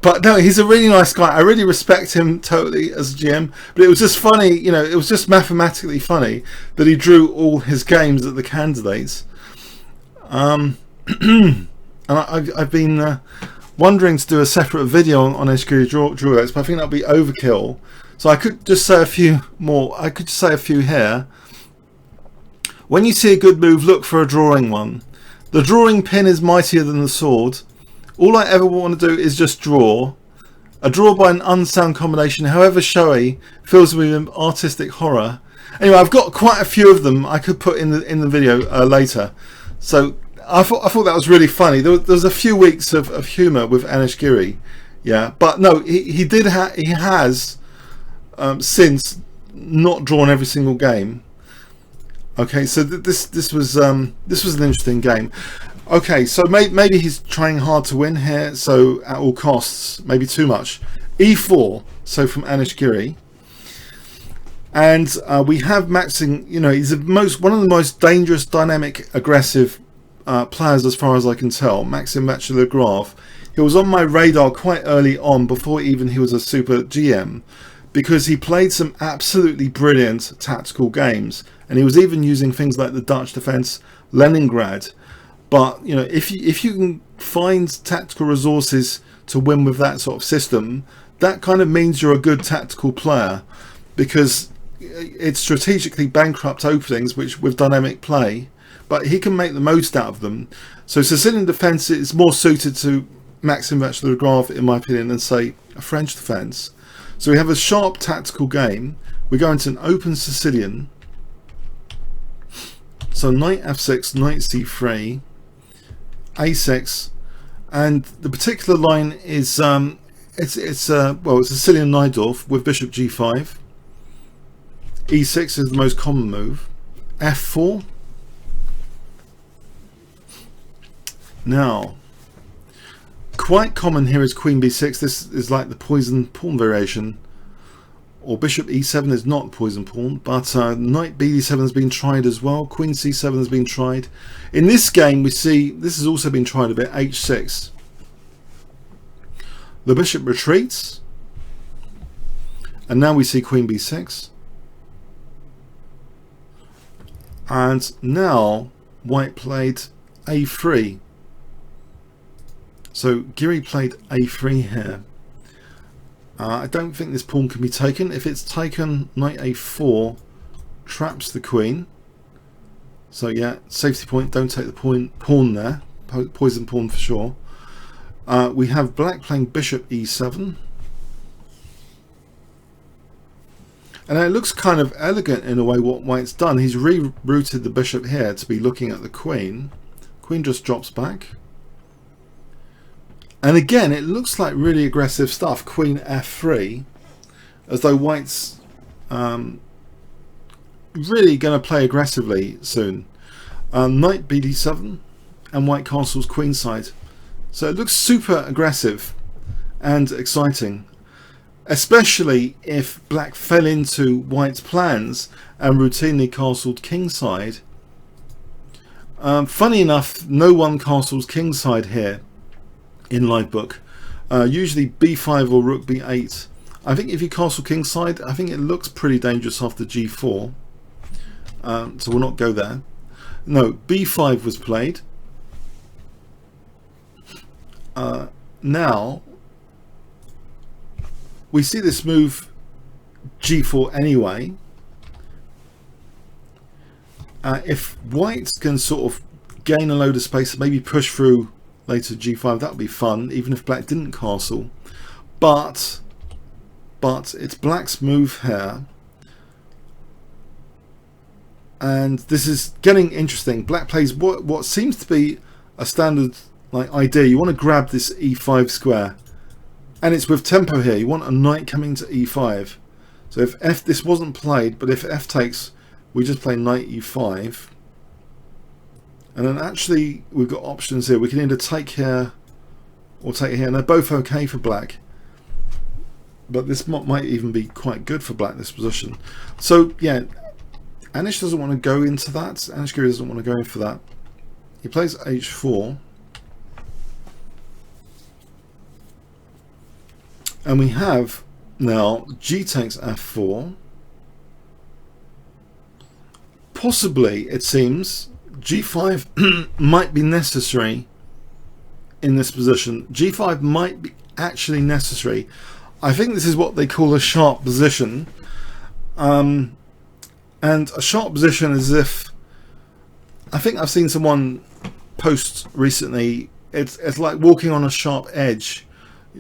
S1: But no, he's a really nice guy. I really respect him totally as a GM. But it was just funny, you know, it was just mathematically funny that he drew all his games at the candidates. And I've been wondering to do a separate video on Anish Giri draw jokes, but I think that'll be overkill. So I could just say a few more. I could just say a few here. When you see a good move, look for a drawing one. The drawing pin is mightier than the sword. All I ever want to do is just draw. A draw by an unsound combination, however showy, fills me with artistic horror. Anyway, I've got quite a few of them I could put in the video later. So I thought that was really funny. There was a few weeks of humour with Anish Giri, yeah. But no, he has since not drawn every single game. Okay, so this was an interesting game. Okay, so maybe he's trying hard to win here, so at all costs, maybe too much. E4, so from Anish Giri. And we have maxing, you know, he's one of the most dangerous, dynamic, aggressive players as far as I can tell, Maxim Match-Le-Grave. He was on my radar quite early on, before even he was a super GM, because he played some absolutely brilliant tactical games, and he was even using things like the Dutch defense Leningrad. But you know, if you can find tactical resources to win with that sort of system, that kind of means you're a good tactical player, because it's strategically bankrupt openings which with dynamic play, but he can make the most out of them. So Sicilian defence is more suited to Maxime Vachier-Lagrave, in my opinion, than say a French defence. So we have a sharp tactical game. We go into an open Sicilian. So knight f6, knight c3, a6, and the particular line is it's a Sicilian Najdorf with bishop g5. e6 is the most common move. f4. Now, quite common here is queen b6. This is like the poison pawn variation. Or bishop e7 is not poison pawn, but knight bd7 has been tried as well. Queen c7 has been tried. In this game, we see this has also been tried a bit. h6. The bishop retreats, and now we see queen b6. And now white played a3. So Giri played a3 here. I don't think this pawn can be taken. If it's taken, knight a4 traps the queen. So yeah, safety point, don't take the pawn there. Poison pawn for sure. We have black playing bishop e7. And it looks kind of elegant in a way what white's done. He's rerouted the bishop here to be looking at the queen. Queen just drops back. And again, it looks like really aggressive stuff. Queen f3, as though white's really going to play aggressively soon. Knight bd7, and white castles queenside. So it looks super aggressive and exciting, especially if black fell into white's plans and routinely castled kingside. Funny enough, no one castles kingside here in live book. Usually b5 or rook b8. I think if you castle kingside, I think it looks pretty dangerous after g4. So we'll not go there. No, b5 was played. Now we see this move g4 anyway. If white can sort of gain a load of space, maybe push through later g5, that would be fun, even if black didn't castle. But it's black's move here, and this is getting interesting. Black plays what seems to be a standard like idea. You want to grab this e5 square, and it's with tempo here. You want a knight coming to e5. So if this wasn't played, but if f takes, we just play knight e5. And then actually we've got options here. We can either take here or take here, and they're both okay for black. But this might even be quite good for black, this position. So yeah, Anish doesn't want to go into that. Anish Giri doesn't want to go in for that. He plays h4. And we have now g takes f4. Possibly, it seems, g5 might be necessary in this position. g5 might be actually necessary. I think this is what they call a sharp position. And a sharp position is if, I think I've seen someone post recently, it's like walking on a sharp edge.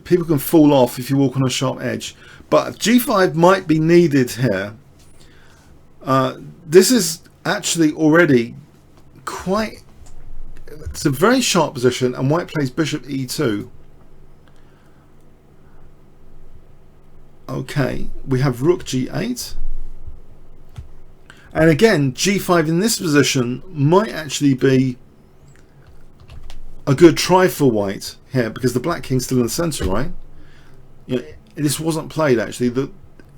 S1: People can fall off if you walk on a sharp edge. But g5 might be needed here. This is actually already quite, it's a very sharp position, and white plays bishop e2. Okay, we have rook g8. And again, g5 in this position might actually be a good try for white here, because the black king's still in the center, right? You know, this wasn't played actually. The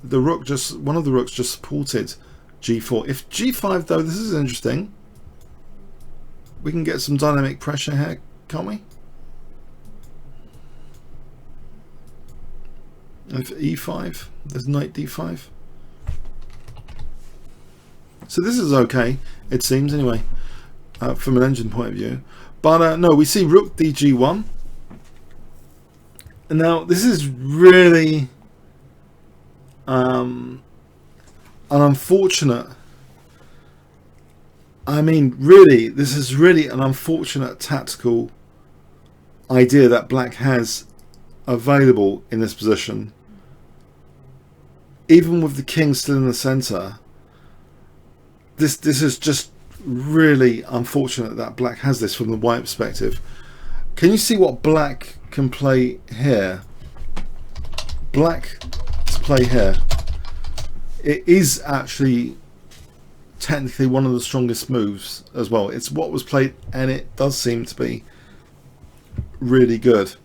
S1: rook just, one of the rooks just supported g4. If g5 though, this is interesting. We can get some dynamic pressure here, can't we? And for e5, there's knight d5. So this is okay, it seems anyway, from an engine point of view. But no, we see rook dg1. And now this is really an unfortunate, I mean really, this is really an unfortunate tactical idea that black has available in this position. Even with the king still in the center, this is just really unfortunate that black has this from the white perspective. Can you see what black can play here? Black to play here. It is actually technically one of the strongest moves as well. It's what was played, and it does seem to be really good.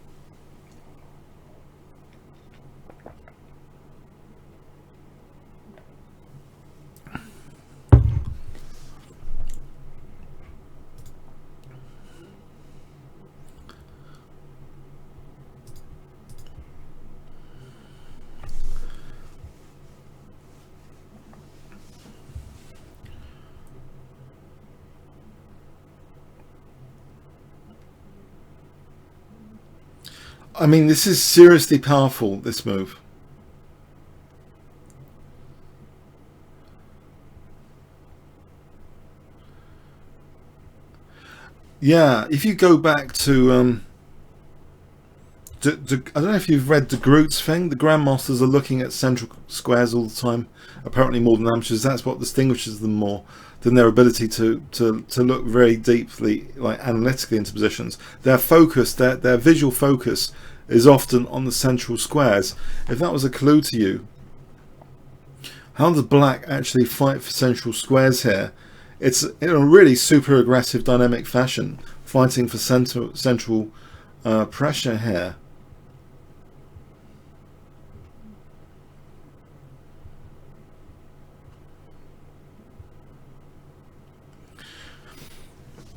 S1: I mean, this is seriously powerful, this move. Yeah, if you go back to, I don't know if you've read De Groot's thing. The Grandmasters are looking at central squares all the time, apparently more than amateurs. That's what distinguishes them more than their ability to look very deeply, like analytically, into positions. Their focus, their visual focus, is often on the central squares. If that was a clue to you, how does black actually fight for central squares here? It's in a really super aggressive dynamic fashion, fighting for central pressure here.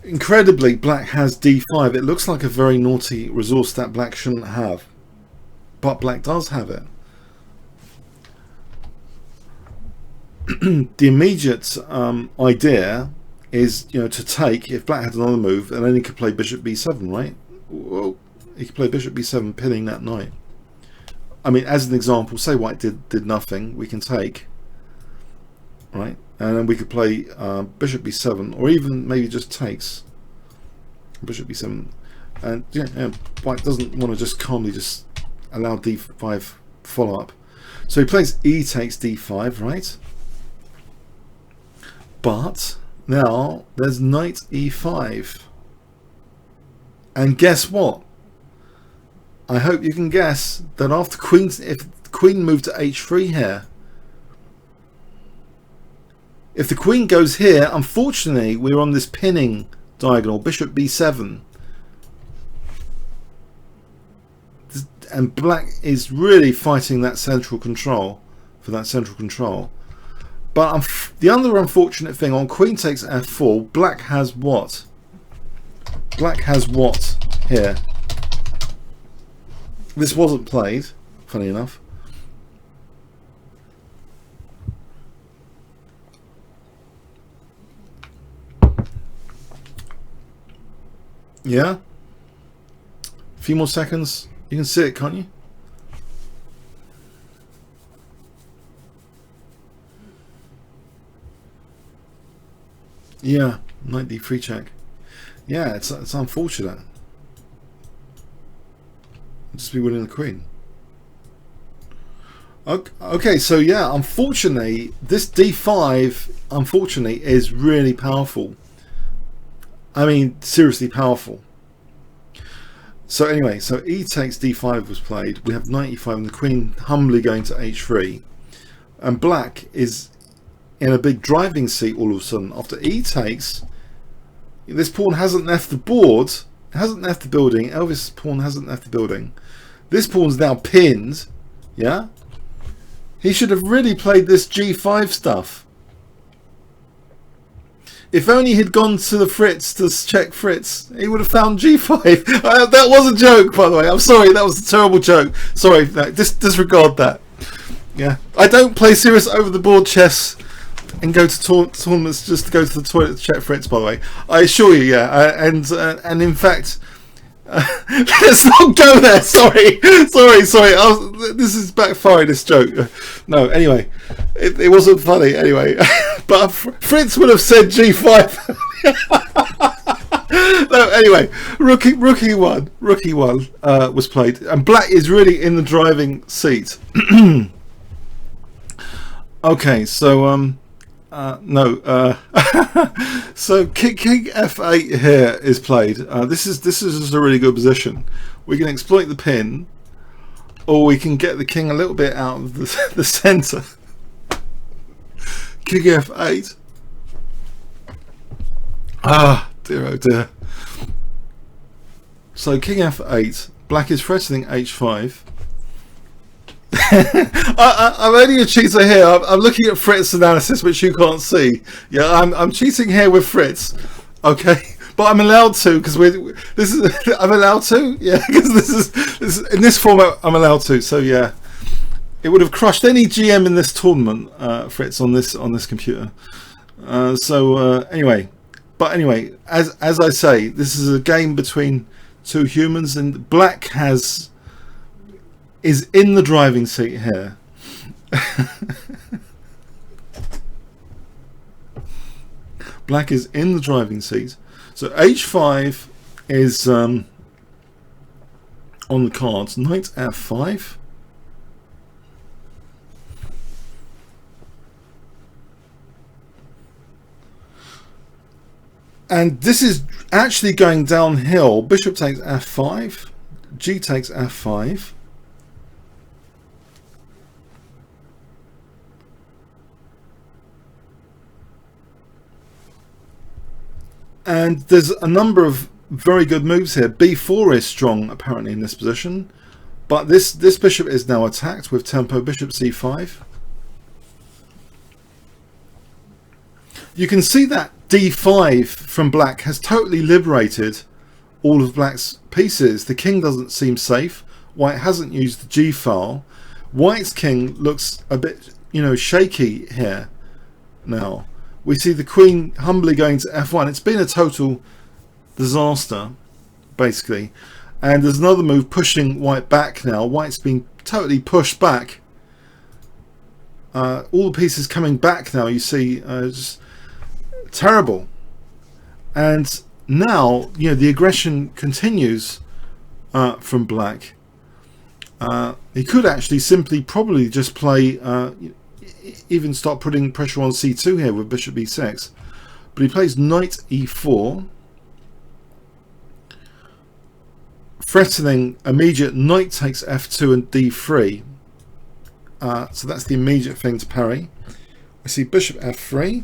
S1: Incredibly, black has d5. It looks like a very naughty resource that black shouldn't have, but black does have it. The immediate idea is, you know, to take. If black had another move, and then he could play bishop b7, right? Well, he could play bishop b7, pinning that knight. I mean, as an example, say white did nothing, we can take, right? And then we could play bishop b7, or even maybe just takes bishop b7. And yeah, white doesn't want to just calmly just allow d5 follow up. So he plays e takes d5, right? But now there's knight e5. And guess what? I hope you can guess that after if queen moved to h3 here, if the queen goes here, unfortunately we're on this pinning diagonal, bishop b7, and black is really fighting that central control, for that central control. But the other unfortunate thing, on queen takes f4, black has what? Black has what here? This wasn't played, funny enough. Yeah? A few more seconds. You can see it, can't you? Yeah, knight d3 check. Yeah, it's unfortunate. Just be winning the queen. Okay, so yeah, unfortunately, this d5, unfortunately, is really powerful. I mean, seriously powerful. So anyway, so e takes d5 was played. We have knight e5 and the queen humbly going to h3. And black is in a big driving seat all of a sudden. After e takes, this pawn hasn't left the board, hasn't left the building. Elvis' pawn hasn't left the building. This pawn's now pinned. Yeah? He should have really played this g5 stuff. If only he'd gone to the Fritz to check Fritz, he would have found g5. That was a joke, by the way. I'm sorry, that was a terrible joke. Sorry, no, disregard that. Yeah, I don't play serious over the board chess. and go to tournaments just to go to the toilet to check Fritz, by the way. I assure you, yeah. And in fact, let's not go there. Sorry. This is backfiring, this joke. No, anyway, it wasn't funny anyway. But Fritz would have said G5. No, anyway, rookie one was played, and black is really in the driving seat. Okay, so so king f8 here is played. This is just a really good position. We can exploit the pin, or we can get the king a little bit out of the center. King f8. Ah, dear oh dear. So king f8, black is threatening h5. I'm only a cheater here. I'm looking at Fritz's analysis, which you can't see. Yeah, I'm cheating here with Fritz. Okay, but I'm allowed to because I'm allowed to. Yeah, because this is in this format I'm allowed to. So yeah, it would have crushed any GM in this tournament, Fritz, on this computer. Anyway, as I say, this is a game between two humans, and black is in the driving seat here. Black is in the driving seat. So h5 is on the cards. Knight f5. And this is actually going downhill. Bishop takes f5. G takes f5. And there's a number of very good moves here. b4 is strong apparently in this position, but this bishop is now attacked with tempo. Bishop c5. You can see that d5 from black has totally liberated all of black's pieces. The king doesn't seem safe. White hasn't used the g file. White's king looks a bit, shaky here now. We see the queen humbly going to f1. It's been a total disaster, basically. And there's another move pushing white back now. White's been totally pushed back. All the pieces coming back now, you see, just terrible. And now, the aggression continues from black. He could actually probably just play... even start putting pressure on c2 here with bishop e6, but he plays knight e4, threatening immediate knight takes f2 and d3. So that's the immediate thing to parry. We see bishop f3.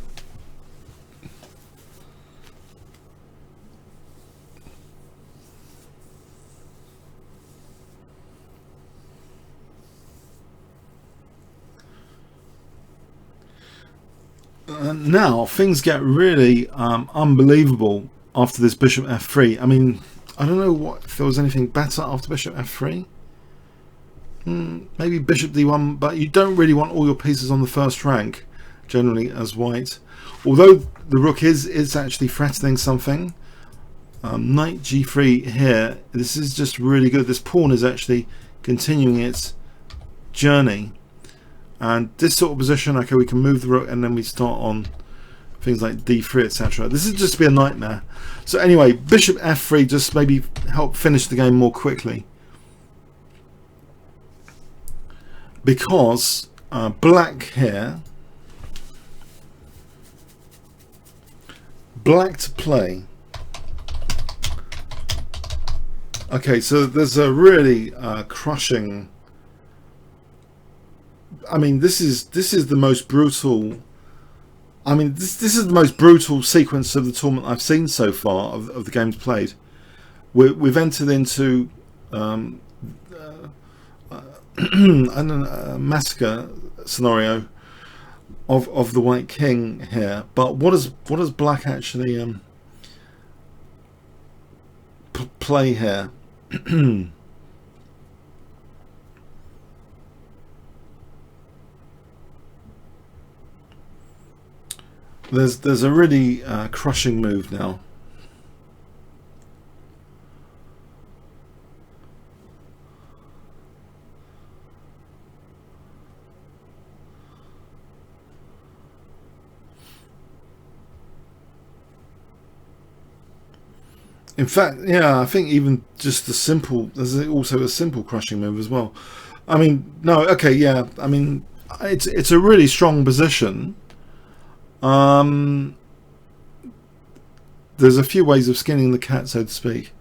S1: Now things get really unbelievable after this bishop f3. I mean, I don't know if there was anything better after bishop f3. Maybe bishop d1, but you don't really want all your pieces on the first rank generally as white, although the rook is actually threatening something. Knight g3 here. This is just really good. This pawn is actually continuing its journey. And this sort of position, okay, we can move the rook and then we start on things like d3, etc. This is just to be a nightmare. So anyway, bishop f3 just maybe help finish the game more quickly, because black here, black to play. Okay, so there's a really crushing. I mean, this is the most brutal. I mean, this is the most brutal sequence of the tournament I've seen so far of the games played. We've entered into a massacre scenario of the white king here. But what does black actually play here? There's a really crushing move now. In fact, yeah, I think even just the simple, there's also a simple crushing move as well. I mean, no, okay, yeah, I mean, it's a really strong position. There's a few ways of skinning the cat, so to speak.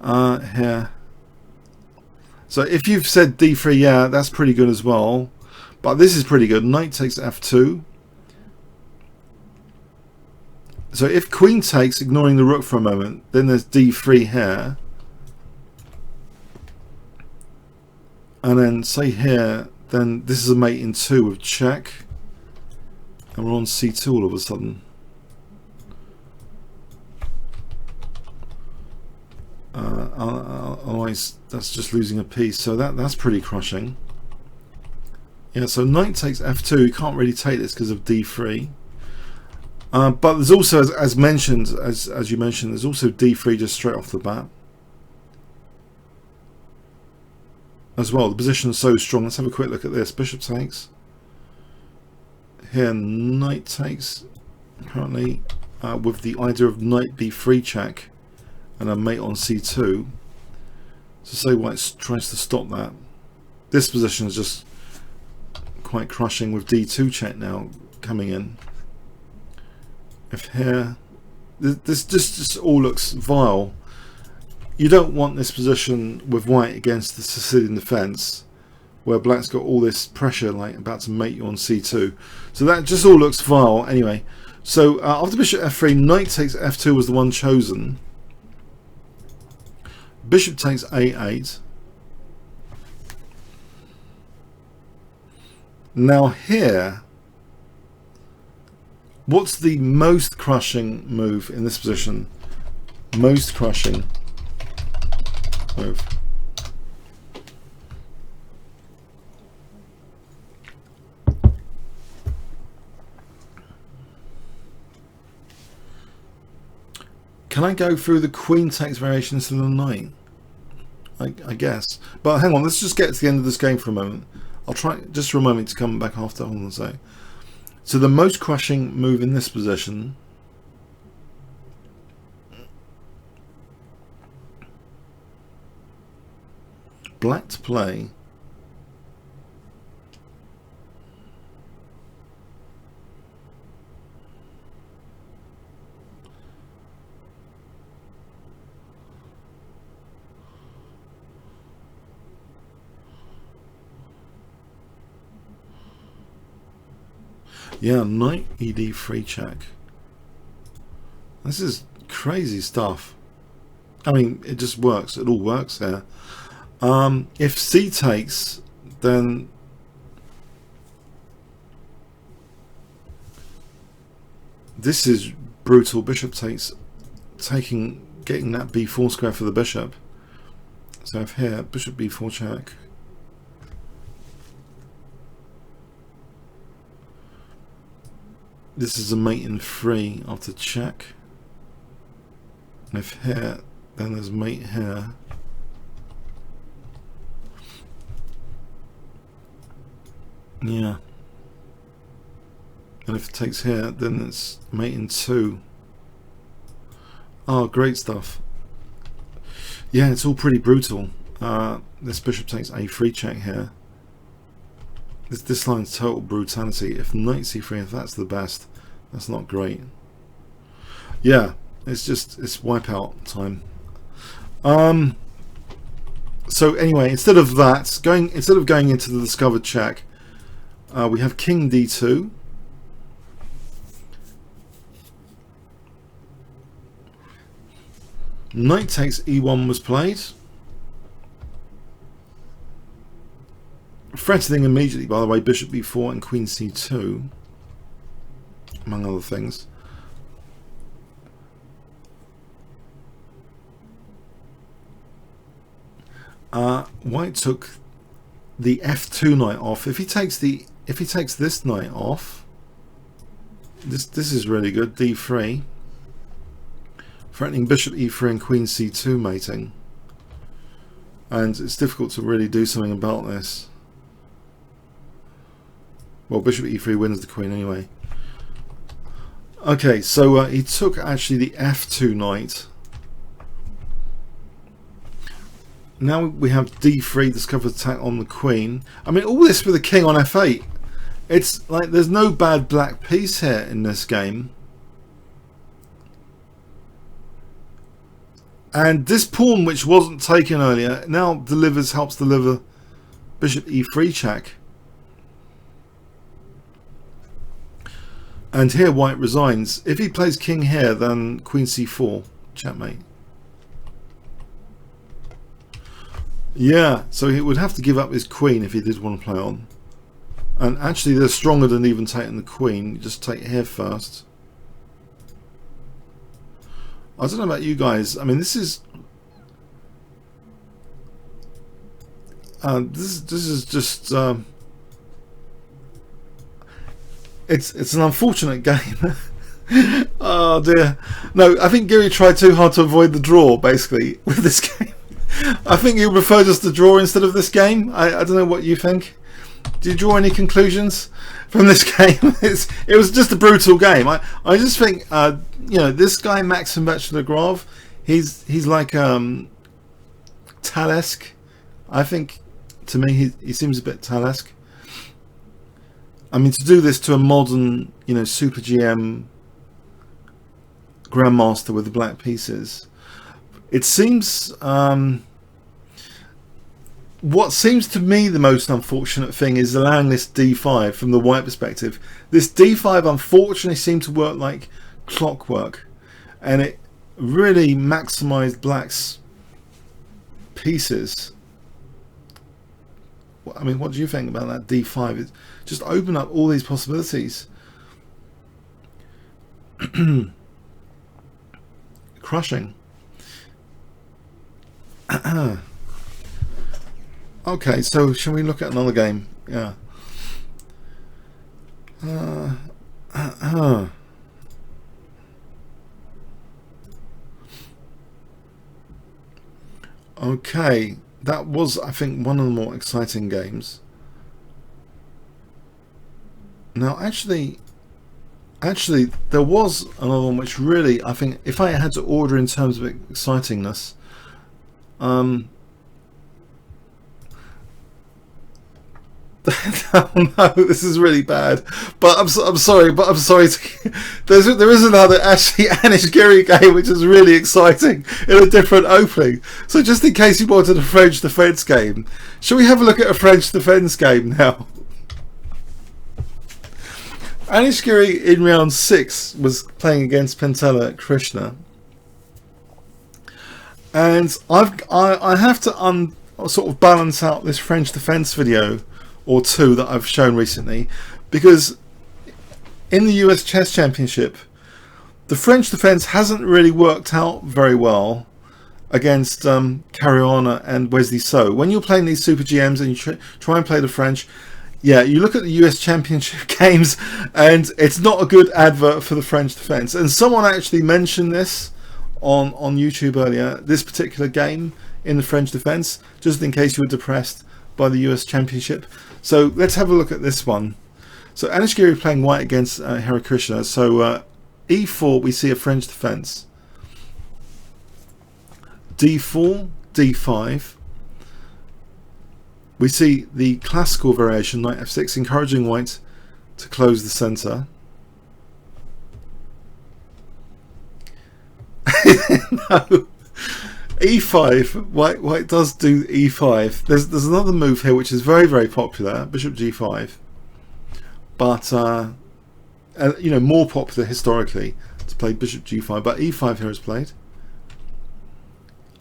S1: Here. So if you've said d3, yeah, that's pretty good as well. But this is pretty good. Knight takes f2. So if queen takes, ignoring the rook for a moment, then there's d3 here. And then say here, then this is a mate in 2 with check. And we're on c2 all of a sudden. Otherwise, that's just losing a piece. So that's pretty crushing. Yeah, so knight takes f2. You can't really take this because of d3. But there's also, as mentioned, as you mentioned, there's also d3 just straight off the bat as well. The position is so strong. Let's have a quick look at this. Bishop takes. Here, knight takes. Currently, with the idea of knight b3 check and a mate on c2. So say white tries to stop that. This position is just quite crushing with d2 check now coming in. If here, this just all looks vile. You don't want this position with white against the Sicilian defense, where black's got all this pressure, like about to mate you on c2. So that just all looks vile. Anyway, so after bishop f3, knight takes f2 was the one chosen. Bishop takes a8. Now here, what's the most crushing move in this position? Most crushing move. Can I go through the queen takes variations to the knight? I guess. But hang on, let's just get to the end of this game for a moment. I'll try, just remind me to come back after. Hold on a sec. So the most crushing move in this position, black to play. Yeah, knight ed3 check. This is crazy stuff. I mean, it just works. It all works here. If c takes, then this is brutal. Bishop takes, getting that b4 square for the bishop. So if here, bishop b4 check. This is a mate in 3 after check. And if here, then there's mate here. Yeah. And if it takes here, then it's mate in 2. Oh, great stuff. Yeah, it's all pretty brutal. This bishop takes a3 check here. This line's total brutality. If knight c3, if that's the best, that's not great. Yeah, it's wipeout time. So anyway, instead of going into the discovered check, we have king d2. Knight takes e1 was played. Threatening immediately, by the way, bishop b4 and queen c2, among other things. White took the f2 knight off. If he takes this knight off, This is really good. D3. Threatening bishop e3 and queen c2 mating. And it's difficult to really do something about this. Well, bishop e3 wins the queen anyway. Okay, so he took actually the f2 knight. Now we have d3, discovered attack on the queen. I mean, all this with the king on f8. It's like there's no bad black piece here in this game. And this pawn, which wasn't taken earlier, now helps deliver bishop e3 check. And here white resigns. If he plays king here, then queen c4, checkmate. Yeah, so he would have to give up his queen if he did want to play on. And actually they're stronger than even taking the queen. Just take here first. I don't know about you guys. I mean, this is just it's an unfortunate game. Oh dear. No, I think Giri tried too hard to avoid the draw basically with this game. I think you prefer just the draw instead of this game. I don't know what you think. Do you draw any conclusions from this game? It was just a brutal game. I just think you know, this guy Maxim Bachelor-Grave, he's like Talesque. I think to me he seems a bit Talesque. I mean, to do this to a modern, you know, Super GM Grandmaster with the black pieces, it seems what seems to me the most unfortunate thing is allowing this d5 from the white perspective. This d5 unfortunately seemed to work like clockwork, and it really maximized black's pieces. I mean, what do you think about that d5? It just opened up all these possibilities. Crushing. Okay, so shall we look at another game? Yeah. Okay, that was, I think, one of the more exciting games. Now, actually, there was another one which really, I think, if I had to order in terms of excitingness, oh no, this is really bad. But I'm sorry. But I'm sorry. There is another actually Anish Giri game which is really exciting in a different opening. So just in case you wanted a French defence game, shall we have a look at a French defence game now? Anish Giri in round 6 was playing against Pentela Krishna, and I have to sort of balance out this French defence video or two that I've shown recently, because in the US Chess Championship the French defence hasn't really worked out very well against Caruana and Wesley So. When you're playing these Super GMs and you try and play the French, yeah, you look at the US Championship games and it's not a good advert for the French defence. And someone actually mentioned this on YouTube earlier, this particular game in the French defence, just in case you were depressed by the US Championship. So let's have a look at this one. So Anish Giri playing white against Hare Krishna. So e4, we see a French defence. d4, d5. We see the classical variation, knight f6, encouraging white to close the centre. No. e5, white does do e5. There's another move here which is very, very popular, bishop g5, but you know, more popular historically to play bishop g5, but e5 here is played.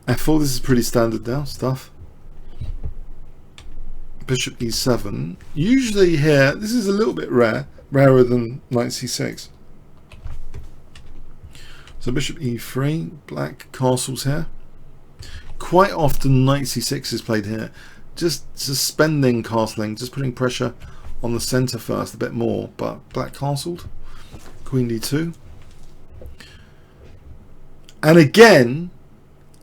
S1: f4, this is pretty standard now stuff. Bishop e7. Usually here, this is a little bit rarer than knight c6. So bishop e3, black castles here. Quite often knight c6 is played here, just suspending castling, just putting pressure on the centre first a bit more, but black castled. Queen d2. And again,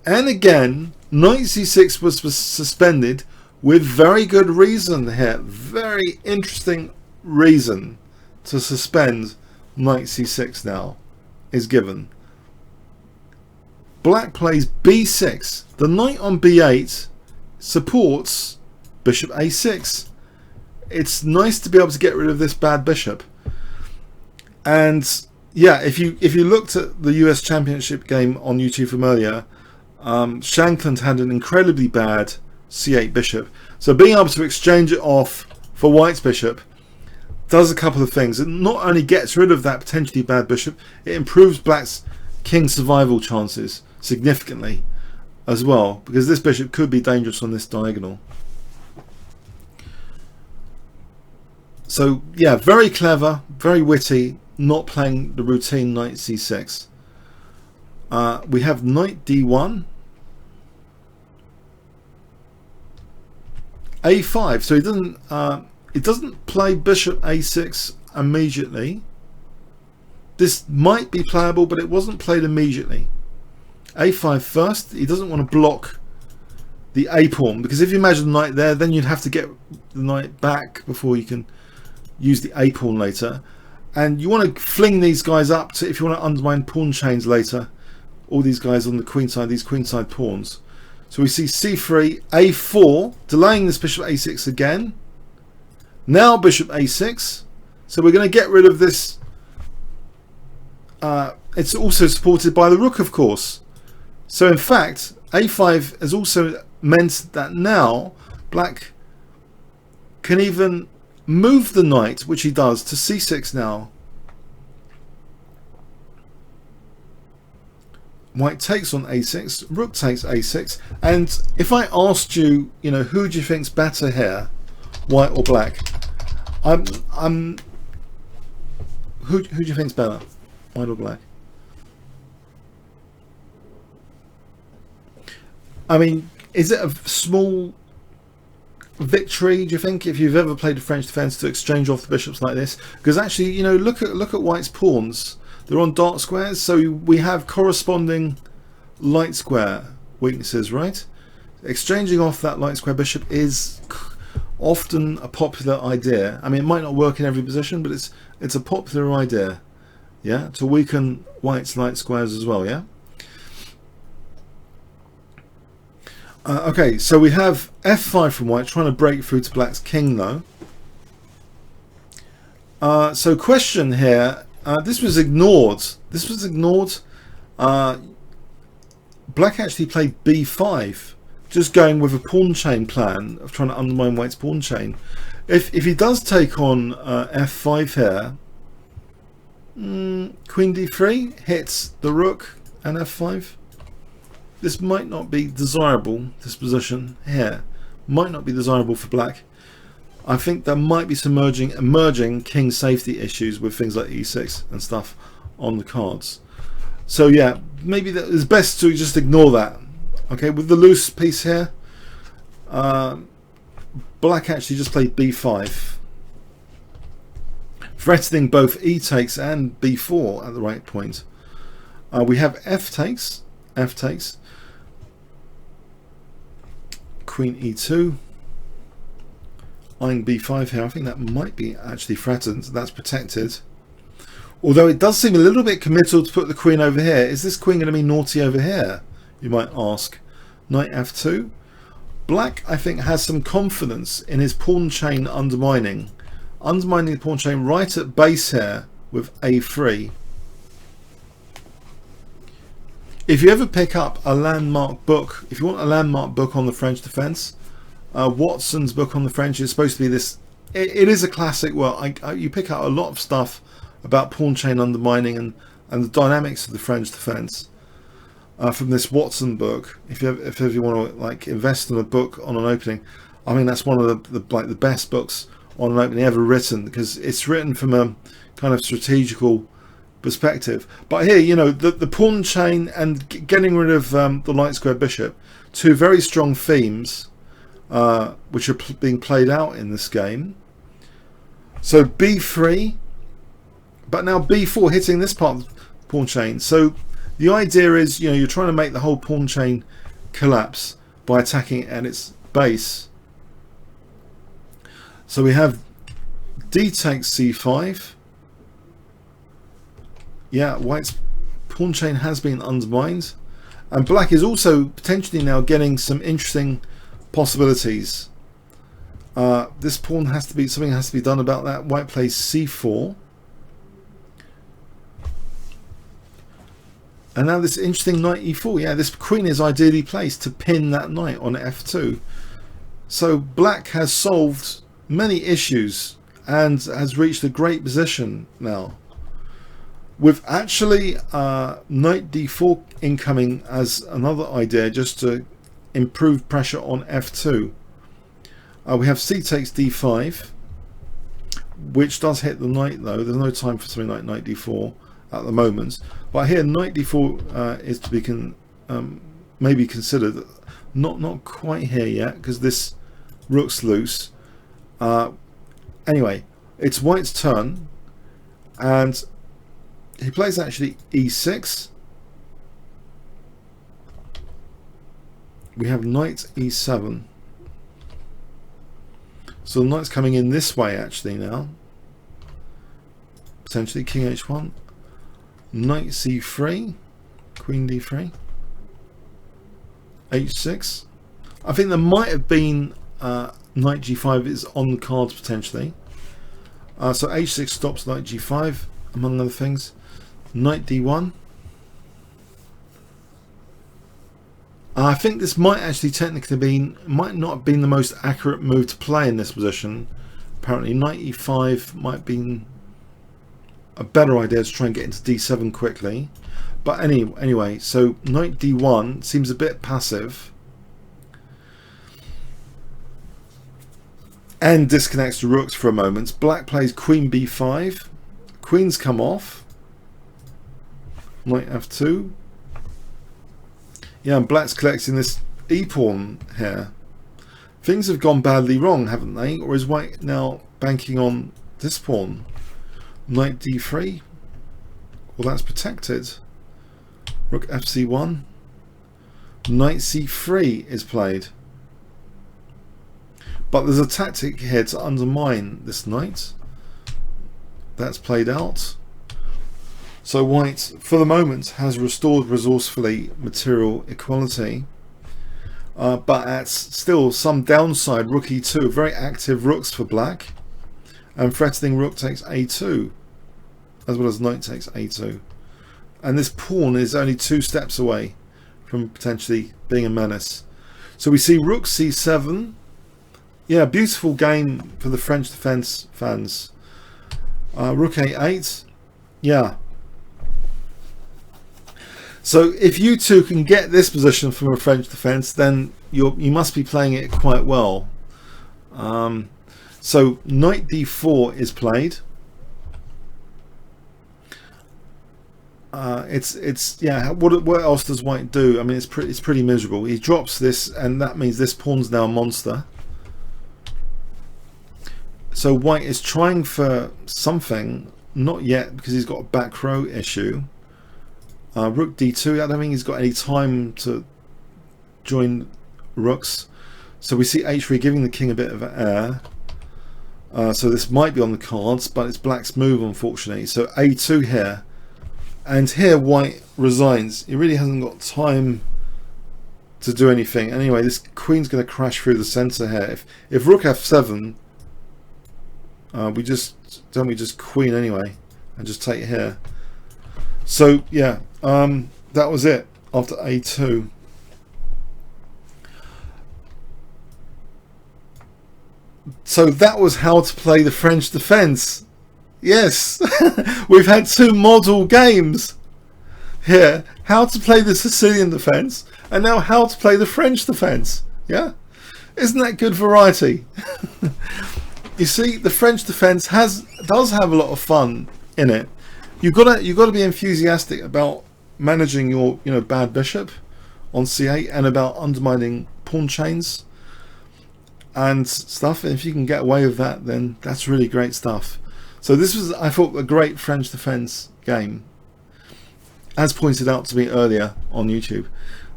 S1: knight c6 was suspended with very good reason here. Very interesting reason to suspend knight c6 now is given. Black plays b6. The knight on b8 supports bishop a6. It's nice to be able to get rid of this bad bishop. And yeah, if you looked at the US Championship game on YouTube from earlier, Shankland had an incredibly bad c8 bishop. So being able to exchange it off for white's bishop does a couple of things. It not only gets rid of that potentially bad bishop, it improves black's king survival chances significantly as well, because this bishop could be dangerous on this diagonal. So yeah, very clever, very witty, not playing the routine knight c6. We have knight d1, a5. So he doesn't play bishop a6 immediately. This might be playable, but it wasn't played immediately. a5 first. He doesn't want to block the a pawn, because if you imagine the knight there, then you'd have to get the knight back before you can use the a pawn later. And you want to fling these guys up to, if you want to undermine pawn chains later, all these guys on the queen side, these queenside pawns. So we see c3, a4, delaying this bishop a6 again. Now bishop a6. So we're going to get rid of this. It's also supported by the rook, of course. So in fact, a5 has also meant that now black can even move the knight, which he does, to c6 now. White takes on a6, rook takes a6, and if I asked you, who do you think's better here, white or black? Who do you think's better, white or black? I mean, is it a small victory, do you think, if you've ever played a French defense, to exchange off the bishops like this? Because actually, look at white's pawns. They're on dark squares, so we have corresponding light square weaknesses, right? Exchanging off that light square bishop is often a popular idea. I mean, it might not work in every position, but it's a popular idea, yeah, to weaken white's light squares as well, yeah. Okay, so we have f5 from white, trying to break through to black's king though. So question here, this was ignored. Black actually played b5, just going with a pawn chain plan of trying to undermine white's pawn chain. If he does take on f5 here, queen d3 hits the rook and f5. This might not be desirable, this position here. Might not be desirable for black. I think there might be some emerging king safety issues with things like e6 and stuff on the cards. So yeah, maybe it's best to just ignore that. Okay, with the loose piece here, black actually just played b5, threatening both e takes and b4 at the right point. We have f takes, queen e2, eyeing b5 here. I think that might be actually threatened. That's protected. Although it does seem a little bit committal to put the queen over here. Is this queen going to be naughty over here, you might ask? Knight f2. Black, I think, has some confidence in his pawn chain undermining the pawn chain right at base here with a3. If you ever pick up a landmark book, if you want a landmark book on the French defense, Watson's book on the French is supposed to be this. It is a classic. Well, you pick out a lot of stuff about pawn chain undermining and the dynamics of the French defense from this Watson book. If you want to like invest in a book on an opening, I mean that's one of the best books on an opening ever written, because it's written from a kind of strategical perspective. But here, the pawn chain and getting rid of the light square bishop, two very strong themes which are being played out in this game. So b3, but now b4 hitting this part of the pawn chain. So the idea is, you know, you're trying to make the whole pawn chain collapse by attacking it at its base. So we have d takes c5. Yeah, white's pawn chain has been undermined, and black is also potentially now getting some interesting possibilities. This pawn has to be, something has to be done about that. White plays c4, and now this interesting knight e4. Yeah, this queen is ideally placed to pin that knight on f2. So black has solved many issues and has reached a great position now, with actually knight d4 incoming as another idea, just to improve pressure on f2. We have c takes d5, which does hit the knight though. There's no time for something like knight d4 at the moment. But here knight d4 is to be maybe considered. Not quite here yet, because this rook's loose. Anyway, it's white's turn, and he plays actually e6. We have knight e7. So the knight's coming in this way actually now. Potentially king h1. Knight c3. Queen d3. h6. I think there might have been knight g5 is on the cards potentially. So h6 stops knight g5 among other things. Knight d1. I think this might actually technically might not have been the most accurate move to play in this position. Apparently knight e5 might have been a better idea to try and get into d7 quickly. But anyway, so knight d1 seems a bit passive and disconnects the rooks for a moment. Black plays queen b5. Queen's come off. Knight f2. Yeah, and black's collecting this e-pawn here. Things have gone badly wrong, haven't they? Or is white now banking on this pawn? Knight d3. Well, that's protected. Rook fc1. Knight c3 is played. But there's a tactic here to undermine this knight. That's played out. So white, for the moment, has restored resourcefully material equality, but at still some downside. Rook e2, very active rooks for black, and threatening rook takes a2, as well as knight takes a2. And this pawn is only 2 steps away from potentially being a menace. So we see rook c7. Yeah, beautiful game for the French defense fans. Rook a8. Yeah. So if you two can get this position from a French defense, then you must be playing it quite well. So knight d4 is played. Yeah. What else does white do? I mean, it's pretty miserable. He drops this, and that means this pawn's now a monster. So white is trying for something, not yet, because he's got a back row issue. Rook d2, I don't think he's got any time to join rooks. So we see h3 giving the king a bit of an air. So this might be on the cards, but it's black's move, unfortunately. So a2 here. And here white resigns. He really hasn't got time to do anything. Anyway, this queen's going to crash through the center here. If rook f7, we just queen anyway and just take here. So yeah, that was it after a2. So that was how to play the French defense. Yes, we've had 2 model games here. How to play the Sicilian defense, and now how to play the French defense. Yeah, isn't that good variety? You see, the French defense does have a lot of fun in it. You've got to be enthusiastic about managing your bad bishop on c8 and about undermining pawn chains and stuff. And if you can get away with that, then that's really great stuff. So this was, I thought, a great French defense game, as pointed out to me earlier on YouTube.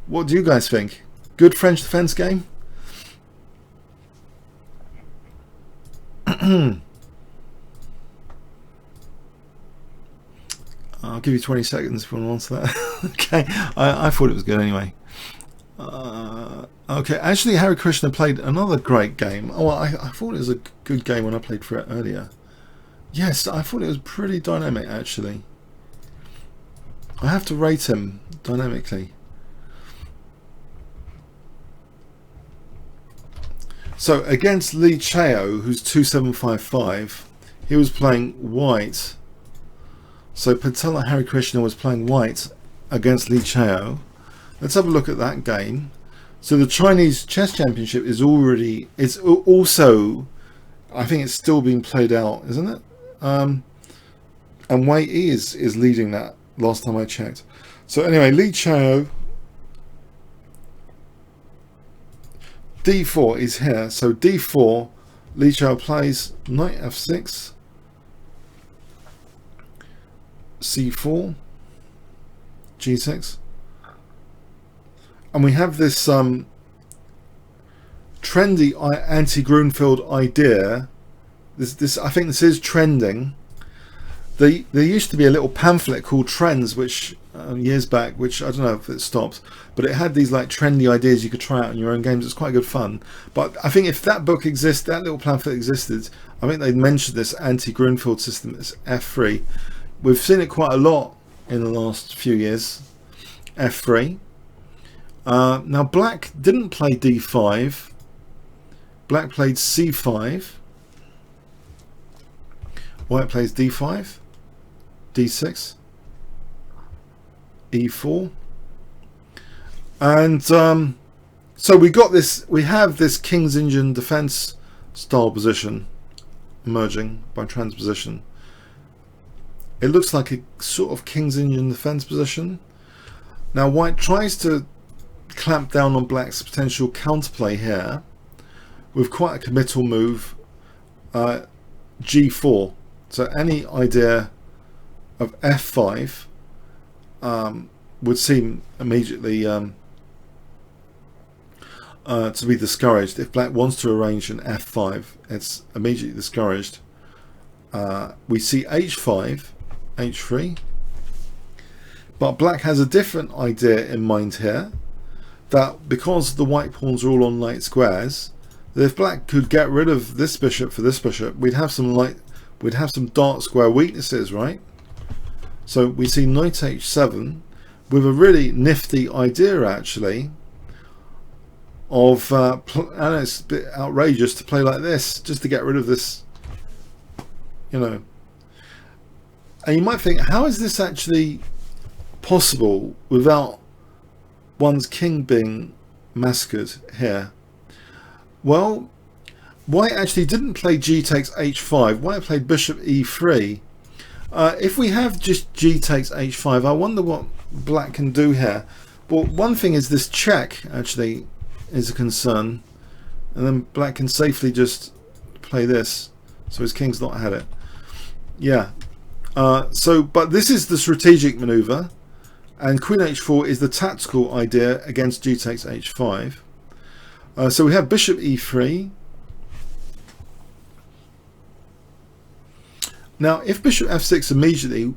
S1: What do you guys think? Good French defense game? I'll give you 20 seconds if you want to answer that. Okay, I thought it was good anyway. Okay, actually Harry Krishna played another great game. Oh, well, I thought it was a good game when I played for it earlier. Yes, I thought it was pretty dynamic actually. I have to rate him dynamically. So against Li Chao, who's 2755, he was playing white. So Patella Harry Krishna was playing white against Li Chao. Let's have a look at that game. So the Chinese Chess Championship is already, it's also, I think it's still being played out, isn't it? And Wei Yi is leading that last time I checked. So anyway, Li Chao, d4 is here. So d4, Li Chao plays knight f6, c4, g6, and we have this trendy anti-Grunfeld idea. This I think this is trending. There used to be a little pamphlet called Trends, which years back, which I don't know if it stopped, but it had these like trendy ideas you could try out in your own games. It's quite good fun. But I think if that book exists, that little pamphlet existed, I think they mentioned this anti-Grunfeld system. It's f3. We've seen it quite a lot in the last few years. f3. Now black didn't play d5. Black played c5. White plays d5, d6, e4, and so we got this. We have this King's Indian defense style position emerging by transposition. It looks like a sort of King's Indian defense position. Now white tries to clamp down on black's potential counterplay here with quite a committal move, g4. So any idea of f5 would seem immediately to be discouraged. If black wants to arrange an f5, it's immediately discouraged. We see h5, h3, but black has a different idea in mind here, that because the white pawns are all on light squares, that if black could get rid of this bishop for this bishop, we'd have some dark square weaknesses, right? So we see knight h7 with a really nifty idea actually of and it's a bit outrageous to play like this just to get rid of this, you know. And you might think, how is this actually possible without one's king being massacred here? Well, white actually didn't play g takes h5. White played bishop e3. If we have just g takes h5, I wonder what black can do here. Well, one thing is this check actually is a concern, and then black can safely just play this, so his king's not had it. Yeah. But this is the strategic maneuver, and queen h4 is the tactical idea against g takes h5. So we have bishop e3. Now, if bishop f6 immediately,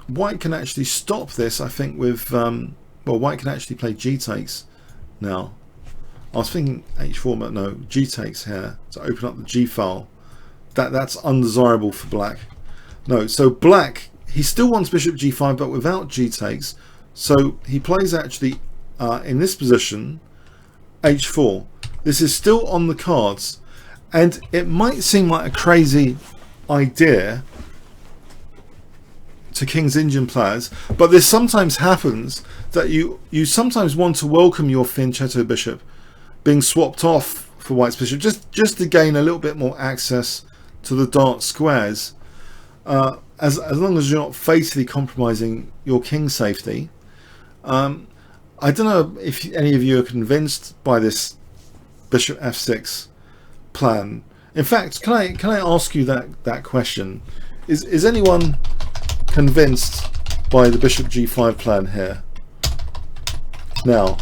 S1: white can actually stop this, I think, with, well, white can actually play g takes now. I was thinking h4, but no, g takes here to open up the g file. That's undesirable for black. No, so black, he still wants bishop g5, but without g takes. So he plays actually, in this position, h4. This is still on the cards, and it might seem like a crazy idea to King's Indian players, but this sometimes happens, that you sometimes want to welcome your fianchetto bishop being swapped off for white's bishop, just to gain a little bit more access to the dark squares, as long as you're not fatally compromising your king's safety. I don't know if any of you are convinced by this bishop f6 plan. In fact, can I ask you that question? Is anyone convinced by the bishop g5 plan here? Now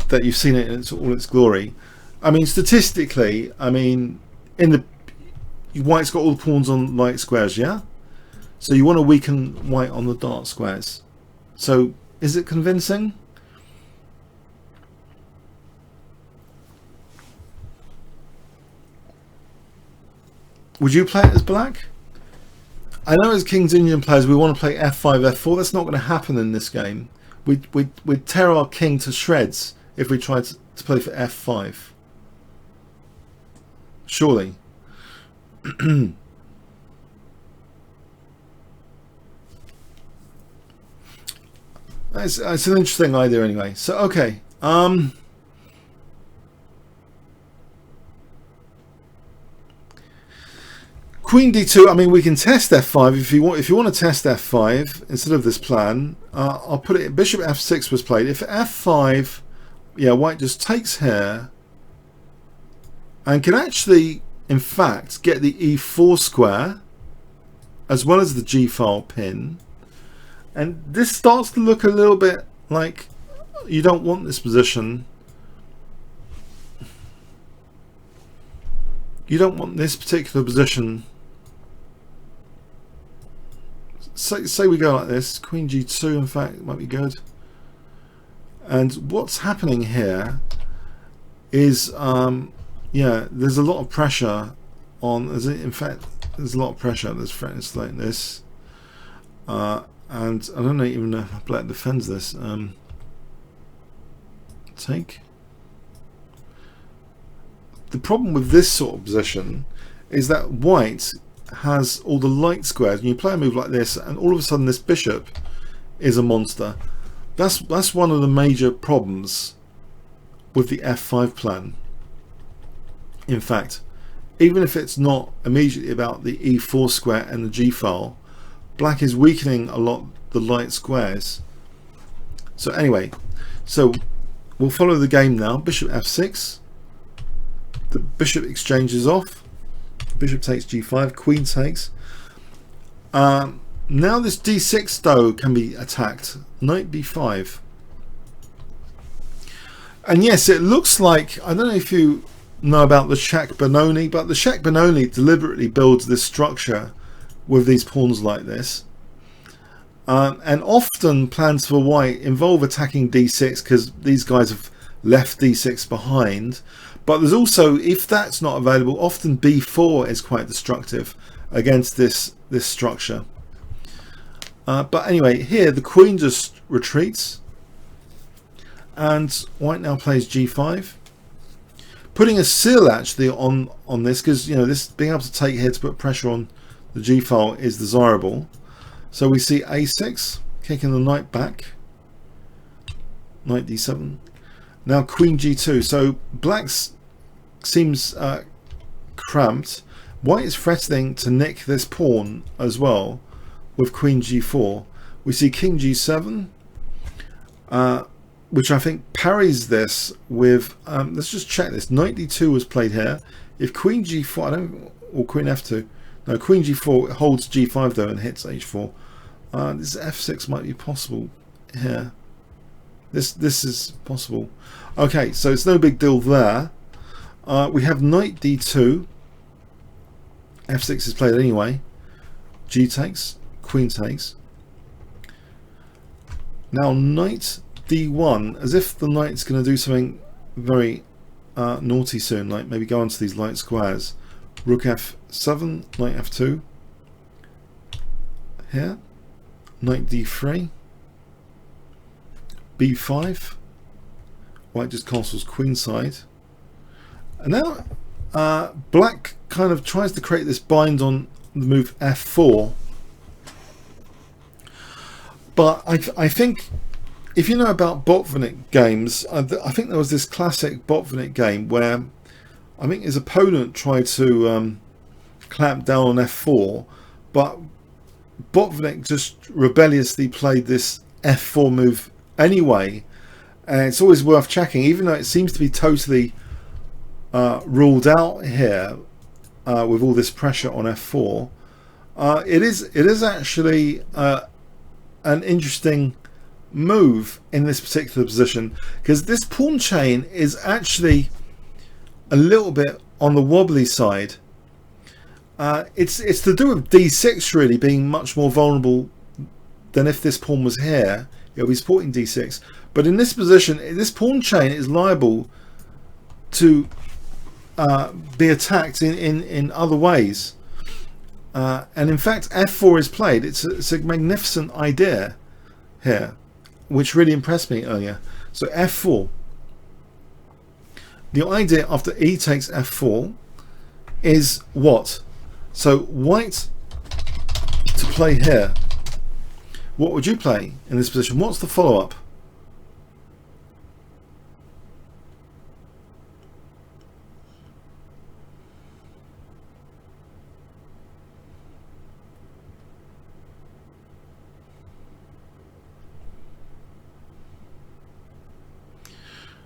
S1: that you've seen it in all its glory. I mean, statistically, I mean, in the white's got all the pawns on light squares, yeah? So you want to weaken white on the dark squares. So is it convincing? Would you play it as black? I know as King's Indian players we want to play f5, f4. That's not going to happen in this game. We'd tear our king to shreds if we tried to play for f5. Surely. It's an interesting idea anyway. So okay. Queen d2. I mean, we can test f5 if you want. If you want to test f5 instead of this plan, I'll put it. Bishop f6 was played. If f5, yeah, white just takes here, and can actually, in fact, get the e4 square as well as the g file pin, and this starts to look a little bit like you don't want this position. You don't want this particular position. Say we go like this, Queen g2 in fact might be good. And what's happening here is yeah, there's a lot of pressure on, in fact there's a lot of pressure. There's threats like this, and I don't even know if black defends this. Take. The problem with this sort of position is that white has all the light squares, and you play a move like this and all of a sudden this bishop is a monster. That's one of the major problems with the f5 plan. In fact, even if it's not immediately about the e4 square and the g file, black is weakening a lot the light squares. So anyway, so we'll follow the game now. Bishop f6, the bishop exchanges off, bishop takes g5, queen takes. Now this d6 though can be attacked. Knight b5, and yes, it looks like, I don't know if you know about the Shack-Benoni, but the Shack-Benoni deliberately builds this structure with these pawns like this, and often plans for white involve attacking d6 because these guys have left d6 behind. But there's also, if that's not available, often b4 is quite destructive against this structure. But anyway, here the queen just retreats, and white now plays g5, putting a seal actually on this, because you know, this being able to take here to put pressure on the g file is desirable. So we see a6, kicking the knight back, knight d7. Now queen g2. So black seems cramped. White is threatening to nick this pawn as well with queen g4. We see king g7, which I think parries this with, let's just check this. Knight d2 was played here. If queen g4, or queen f2. No, queen g4 holds g5 though and hits h4. This f6 might be possible here. This is possible. Okay, so it's no big deal there. We have knight d2. f6 is played anyway. G takes, queen takes. Now knight d1, as if the knight's going to do something very naughty soon, like maybe go onto these light squares. Rook f7, knight f2. Here, knight d3. b5. White just castles queenside. And now black kind of tries to create this bind on the move f4. But I think, if you know about Botvinnik games, I think there was this classic Botvinnik game where I think his opponent tried to clamp down on f4, but Botvinnik just rebelliously played this f4 move anyway. And it's always worth checking, even though it seems to be totally ruled out here with all this pressure on f4. It is actually an interesting move in this particular position, because this pawn chain is actually a little bit on the wobbly side. It's to do with d6 really being much more vulnerable than if this pawn was here. It'll be supporting d6, but in this position, this pawn chain is liable to be attacked in other ways. And in fact, f4 is played. It's a magnificent idea here, which really impressed me earlier. So f4. The idea after e takes f4 is what? So white to play here. What would you play in this position? What's the follow-up?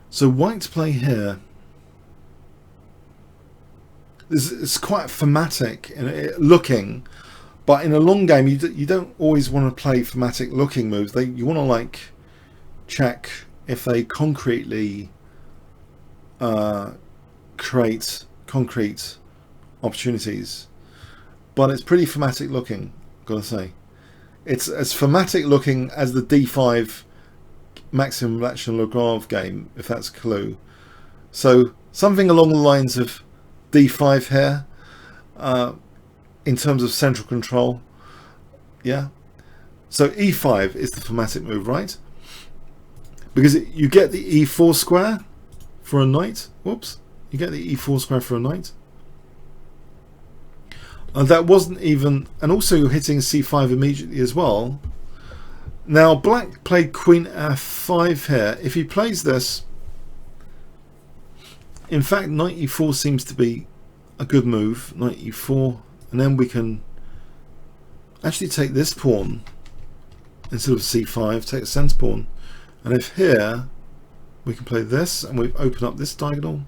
S1: So white to play here. It's quite thematic looking, but in a long game you don't always want to play thematic looking moves. You want to like check if they concretely create concrete opportunities. But it's pretty thematic looking, gotta say. It's as thematic looking as the d5 maximum action Lagrange game, if that's a clue. So something along the lines of d5 here, in terms of central control. Yeah. So e5 is the thematic move, right? Because you get the e4 square for a knight. Whoops. You get the e4 square for a knight. And that wasn't even, and also you're hitting c5 immediately as well. Now black played queen f5 here. If he plays this, in fact knight e4 seems to be a good move. Knight e4, and then we can actually take this pawn instead of c5, take the centre pawn, and if here we can play this and we open up this diagonal,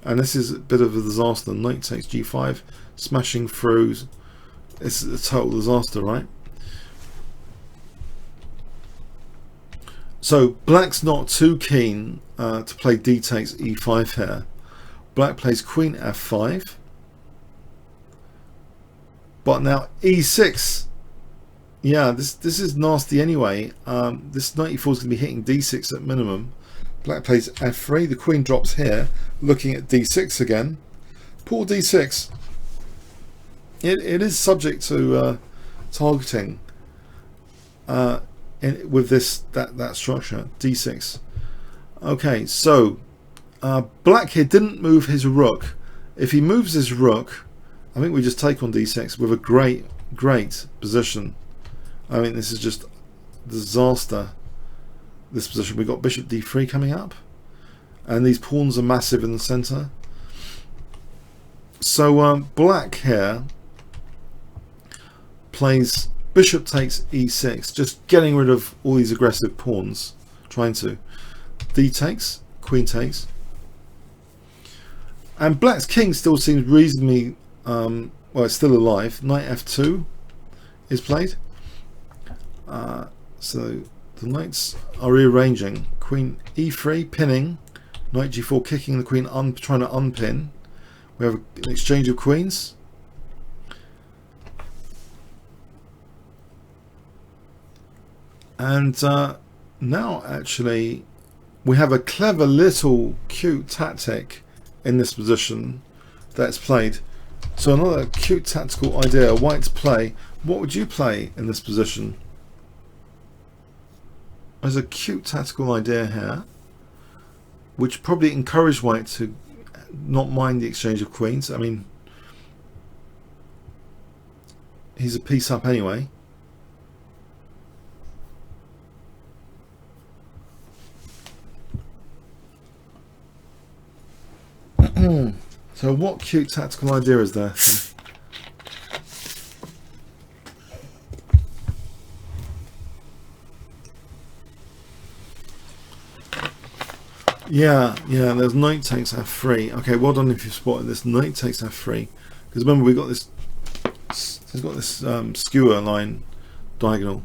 S1: and this is a bit of a disaster. Knight takes g5, smashing through. It's a total disaster, right? So black's not too keen to play d takes e5 here. Black plays queen f5, but now e6. Yeah, this is nasty anyway. This knight e4 is going to be hitting d6 at minimum. Black plays f3. The queen drops here, looking at d6 again. Poor d6. It is subject to targeting with that structure, d6. Okay, so black here didn't move his rook. If he moves his rook, I think we just take on d6 with a great position. I mean, this is just disaster. This position, we've got bishop d3 coming up, and these pawns are massive in the center. So black here plays bishop takes e6, just getting rid of all these aggressive pawns, trying to. D takes, queen takes, and black's king still seems reasonably well, it's still alive. Knight f2 is played, so the knights are rearranging. Queen e3 pinning, knight g4 kicking the queen, trying to unpin. We have an exchange of queens. And now actually we have a clever little cute tactic in this position that's played. So another cute tactical idea, white to play. What would you play in this position? There's a cute tactical idea here, which probably encouraged white to not mind the exchange of queens. I mean, he's a piece up anyway. So what cute tactical idea is there? Yeah, there's knight takes f3. Okay, well done if you spotted this. Knight takes f3. Because remember, we got this He's got this skewer line diagonal.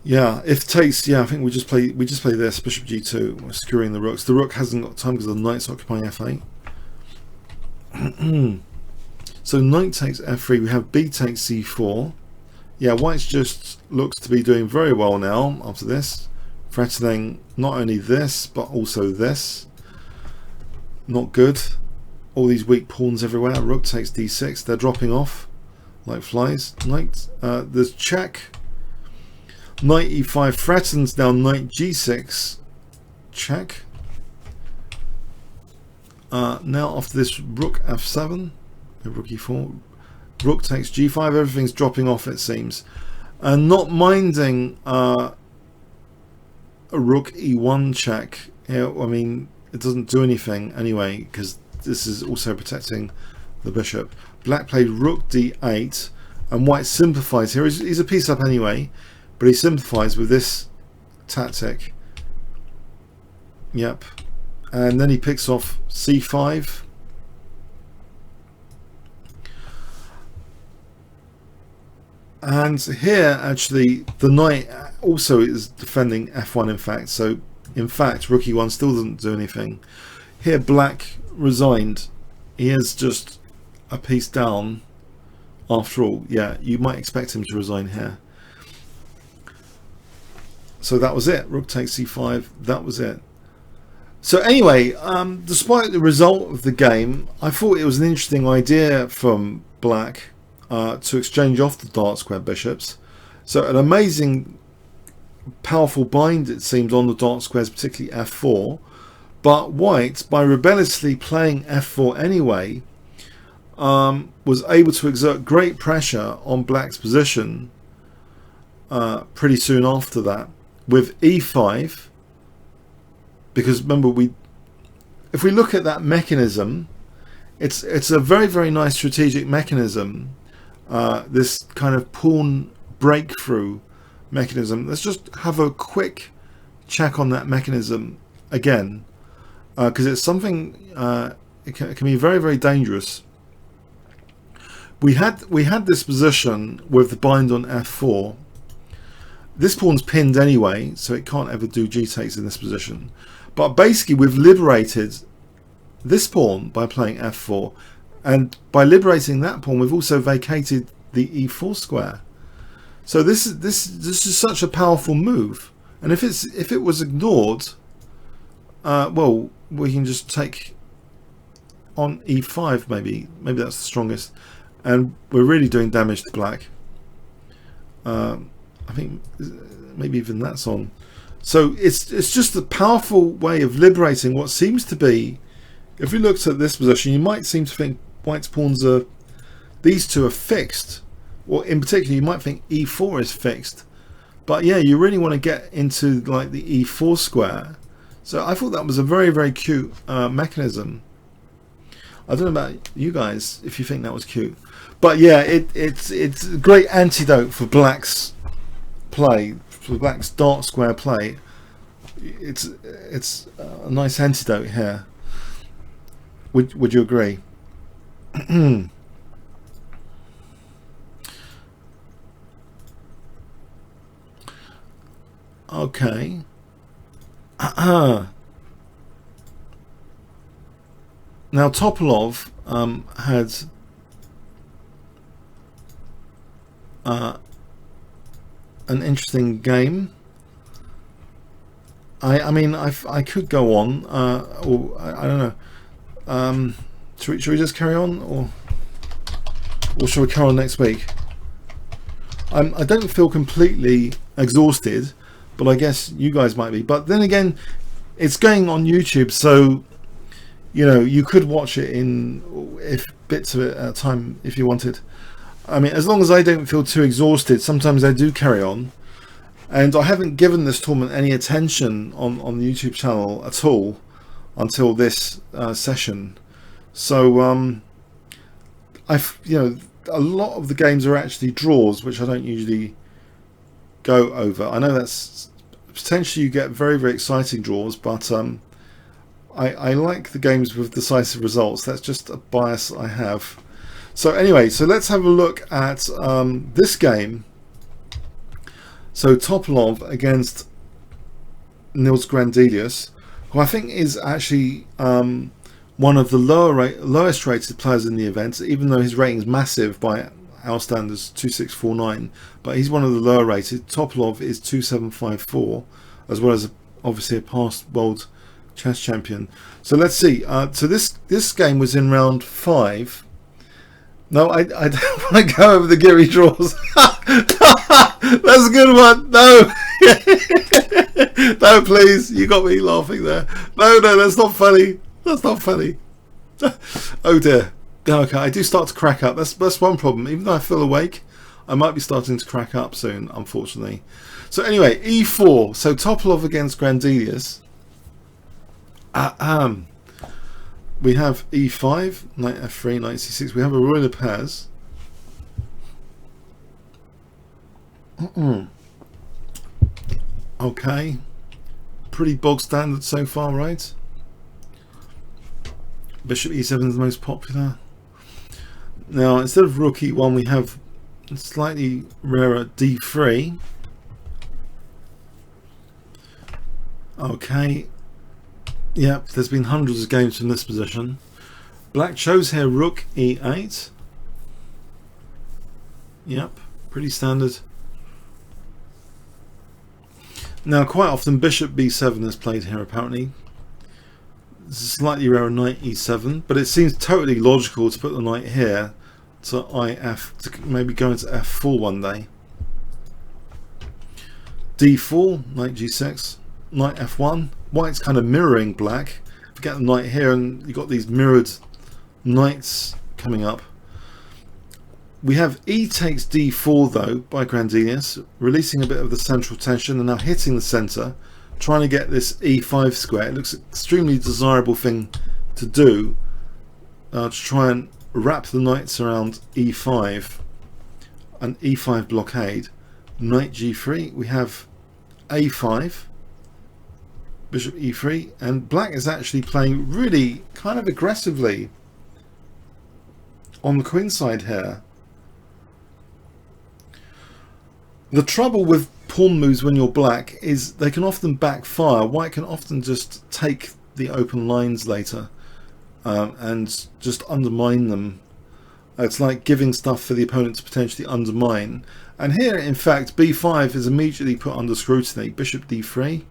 S1: Yeah, if takes, yeah, I think we just play this bishop g2. We're skewering the rooks. The rook hasn't got time because the knight's occupying f8. So knight takes f3. We have b takes c4. Yeah, white's just looks to be doing very well now after this, threatening not only this but also this. Not good. All these weak pawns everywhere. Rook takes d6. They're dropping off like flies. Knight. There's check. Knight e5 threatens now. Knight g6. Check. Now after this, rook f7. Rook e4. Rook takes g5. Everything's dropping off, it seems. And not minding a rook e1 check. Here, I mean, it doesn't do anything anyway because this is also protecting the bishop. Black played rook d8, and white simplifies here. He's a piece up anyway, but he simplifies with this tactic. Yep. And then he picks off c5. And here, actually, the knight also is defending f1, in fact. So, in fact, rook e1 still doesn't do anything. Here, black resigned. He is just a piece down. After all, yeah, you might expect him to resign here. So that was it. Rook takes c5. That was it. So anyway, despite the result of the game, I thought it was an interesting idea from black to exchange off the dark square bishops. So an amazing, powerful bind, it seems, on the dark squares, particularly f4. But white, by rebelliously playing f4 anyway, was able to exert great pressure on black's position pretty soon after that with e5. Because remember, if we look at that mechanism, it's a very, very nice strategic mechanism. This kind of pawn breakthrough mechanism. Let's just have a quick check on that mechanism again, because it's something it can be very, very dangerous. We had this position with the bind on f4. This pawn's pinned anyway, so it can't ever do g takes in this position. But basically, we've liberated this pawn by playing f4, and by liberating that pawn, we've also vacated the e4 square. So this is such a powerful move. And if it was ignored, well, we can just take on e5. Maybe that's the strongest, and we're really doing damage to black. I think maybe even that's on. So it's just a powerful way of liberating what seems to be, if we looked at this position, you might seem to think white's pawns are, these two are fixed, or in particular you might think e4 is fixed, but yeah, you really want to get into like the e4 square. So I thought that was a very, very cute mechanism. I don't know about you guys if you think that was cute, but yeah, it's a great antidote for black's play, for black's dark square play. It's a nice antidote here. Would you agree? Okay. Now Topalov had an interesting game. I mean, I could go on, or I don't know. Should we just carry on, or should we carry on next week? I don't feel completely exhausted, but I guess you guys might be. But then again, it's going on YouTube, so you know you could watch it in bits of it at a time if you wanted. I mean, as long as I don't feel too exhausted, sometimes I do carry on. And I haven't given this tournament any attention on the YouTube channel at all until this session. So a lot of the games are actually draws, which I don't usually go over. I know that's potentially you get very, very exciting draws, but I like the games with decisive results. That's just a bias I have. So anyway, so let's have a look at this game. So Topalov against Nils Grandelius, who I think is actually one of the lowest rated players in the event, even though his rating is massive by our standards, 2649, but he's one of the lower rated. Topalov is 2754, as well as obviously a past world chess champion. So let's see. So this game was in round 5. No, I don't want to go over the Geary draws. That's a good one. No. No, please. You got me laughing there. No, that's not funny. That's not funny. Oh dear. Okay, I do start to crack up. That's one problem. Even though I feel awake, I might be starting to crack up soon, unfortunately. So anyway, e4. So Topalov against Grandelius. We have e5, knight f3, knight c6. We have a royal pairs. Okay, pretty bog standard so far, right? Bishop e7 is the most popular. Now, instead of rook e1, we have a slightly rarer d3. Okay. Yep, there's been hundreds of games from this position. Black chose here rook e8. Yep, pretty standard. Now, quite often bishop b7 is played here apparently. This is slightly rarer knight e7, but it seems totally logical to put the knight here to if, to maybe go into f4 one day. d4, knight g6, knight f1. White's kind of mirroring black. If you get the knight here and you've got these mirrored knights coming up. We have e takes d4 though by Grandelius, releasing a bit of the central tension and now hitting the center, trying to get this e5 square. It looks an extremely desirable thing to do, to try and wrap the knights around e5, an e5 blockade. Knight g3, we have a5, bishop e3, and black is actually playing really kind of aggressively on the queen side here. The trouble with pawn moves when you're black is they can often backfire. White can often just take the open lines later and just undermine them. It's like giving stuff for the opponent to potentially undermine. And here, in fact, b5 is immediately put under scrutiny. Bishop d3.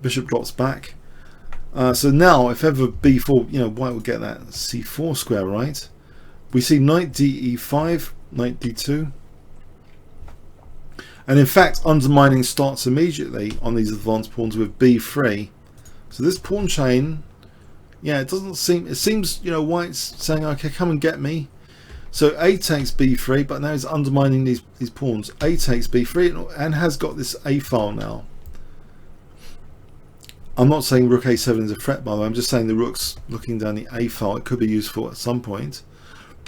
S1: Bishop drops back. So now, if ever b4, white will get that c4 square, right? We see knight de5, knight d2. And in fact, undermining starts immediately on these advanced pawns with b3. So this pawn chain, yeah, it seems, white's saying, okay, come and get me. So a takes b3, but now he's undermining these pawns. A takes b3 and has got this a file now. I'm not saying rook a7 is a threat, by the way. I'm just saying the rook's looking down the a file. It could be useful at some point.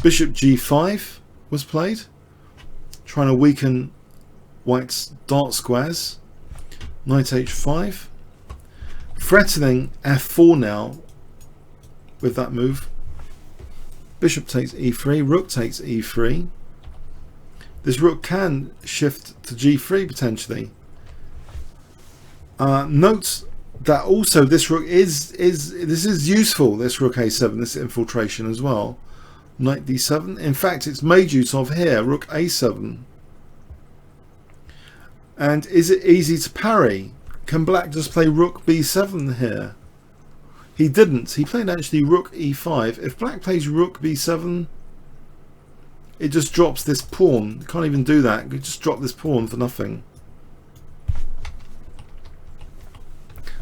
S1: Bishop g5 was played, trying to weaken White's dart squares. Knight h5, threatening f4 now with that move. Bishop takes e3, rook takes e3. This rook can shift to g3 potentially. Note that also this rook is useful. This rook a7, this infiltration as well. Knight d7. In fact, it's made use of here. Rook a7. And is it easy to parry? Can black just play rook b7 here? He didn't. He played actually rook e5. If black plays rook b7, it just drops this pawn. You can't even do that. You just drop this pawn for nothing.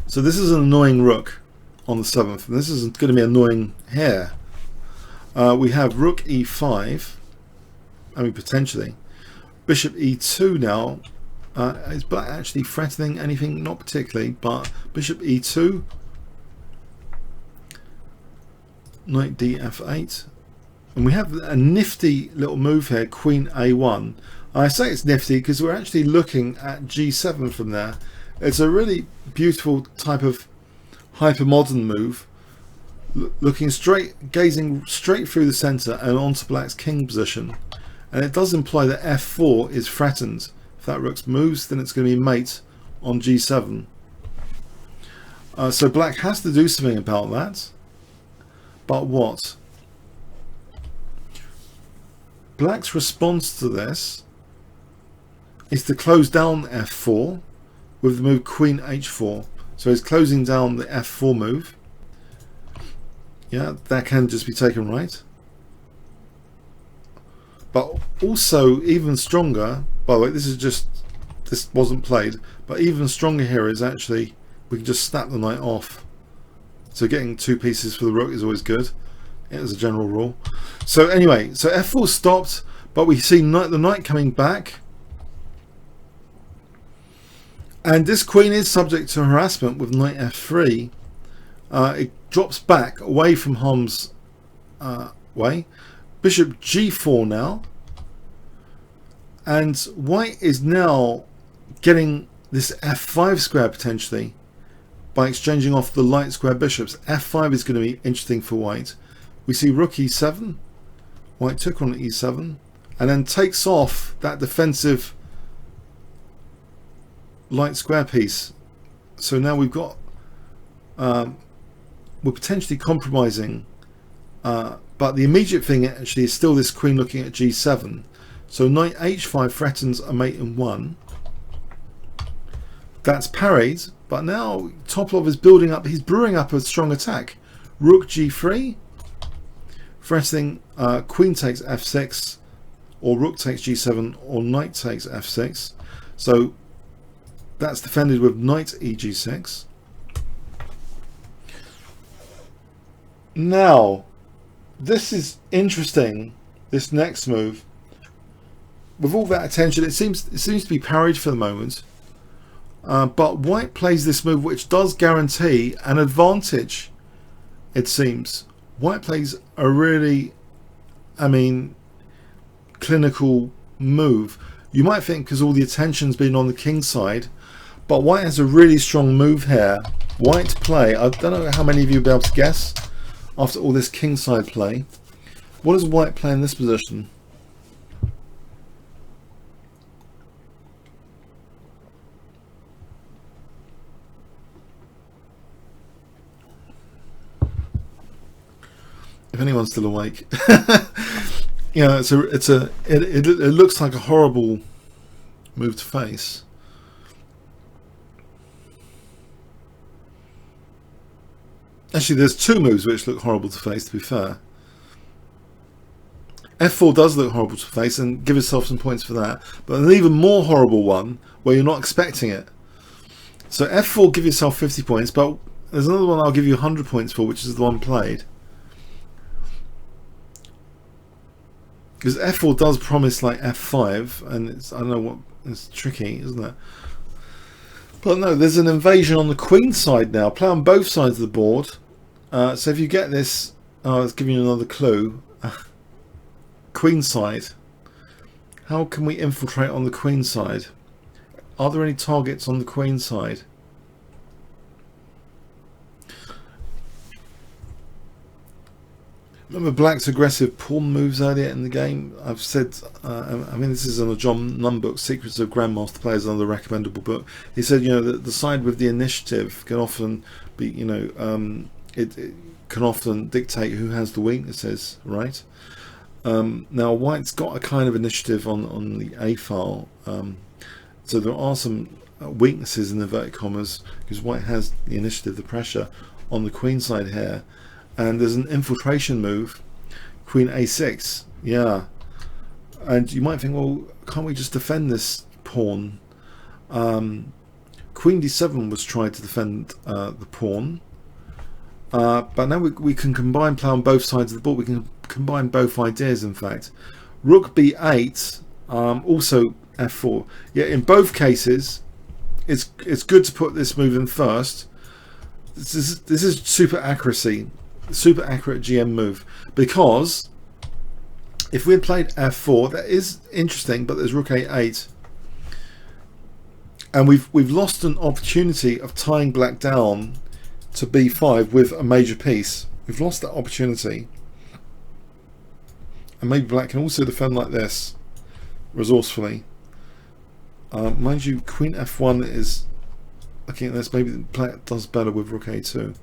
S1: So this is an annoying rook on the 7th, and this is going to be annoying here. We have rook e5. I mean, potentially. Bishop e2 now. Is black actually threatening anything? Not particularly, but bishop e2, knight df8, and we have a nifty little move here, queen a1. I say it's nifty because we're actually looking at g7 from there. It's a really beautiful type of hyper-modern move. gazing straight through the center and onto black's king position, and it does imply that f4 is threatened. If that rook moves, then it's going to be mate on g7. So black has to do something about that. But what? Black's response to this is to close down f4 with the move queen h4. So he's closing down the f4 move. Yeah, that can just be taken right. But also even stronger, by the way, this wasn't played, but even stronger here is actually we can just snap the knight off. So getting 2 pieces for the rook is always good, as a general rule. So anyway, so f4 stopped, but we see the knight coming back. And this queen is subject to harassment with knight f3. It drops back away from harm's way. Bishop g4 now. And white is now getting this f5 square potentially by exchanging off the light square bishops. f5 is going to be interesting for white. We see rook e7. White took on e7 and then takes off that defensive light square piece. So now we've got we're potentially compromising, but the immediate thing actually is still this queen looking at g7. So knight h5 threatens a mate in 1. That's parried, but now Topalov is building up, he's brewing up a strong attack. Rook g3 threatening queen takes f6, or rook takes g7, or knight takes f6. So that's defended with knight eg6. Now this is interesting, this next move. With all that attention, it seems to be parried for the moment, but white plays this move which does guarantee an advantage. It seems white plays a really, clinical move. You might think because all the attention's been on the king side, but white has a really strong move here. White play, I don't know how many of you will be able to guess after all this king side play. What does white play in this position? If anyone's still awake. Yeah, it looks like a horrible move to face. Actually, there's 2 moves which look horrible to face, to be fair. f4 does look horrible to face, and give yourself some points for that. But an even more horrible one where you're not expecting it. So f4, give yourself 50 points, but there's another one I'll give you 100 points for, which is the one played. Because f4 does promise like f5, and it's, I don't know what, it's tricky, isn't it? But no, there's an invasion on the queen side now. Play on both sides of the board. So if you get this, let's give you another clue. Queen side. How can we infiltrate on the queen side? Are there any targets on the queen side? Remember black's aggressive pawn moves earlier in the game? I've said, this is on a John Nunn book, Secrets of Grandmaster Players, another recommendable book. He said, that the side with the initiative can often be, it can often dictate who has the weaknesses, right? Now white's got a kind of initiative on the A file, so there are some weaknesses in inverted commas because white has the initiative, the pressure on the queen side here. And there's an infiltration move, queen a6, yeah. And you might think, well, can't we just defend this pawn? Queen d7 was trying to defend the pawn, but now we can combine, play on both sides of the board. We can combine both ideas, in fact. Rook b8, also f4. Yeah, in both cases, it's good to put this move in first. This is super accuracy. Super accurate GM move, because if we had played f4, that is interesting, but there's rook a8, and we've lost an opportunity of tying black down to b5 with a major piece. We've lost that opportunity. And maybe black can also defend like this, resourcefully. Mind you, queen f1 is looking at this. Maybe black does better with rook a2.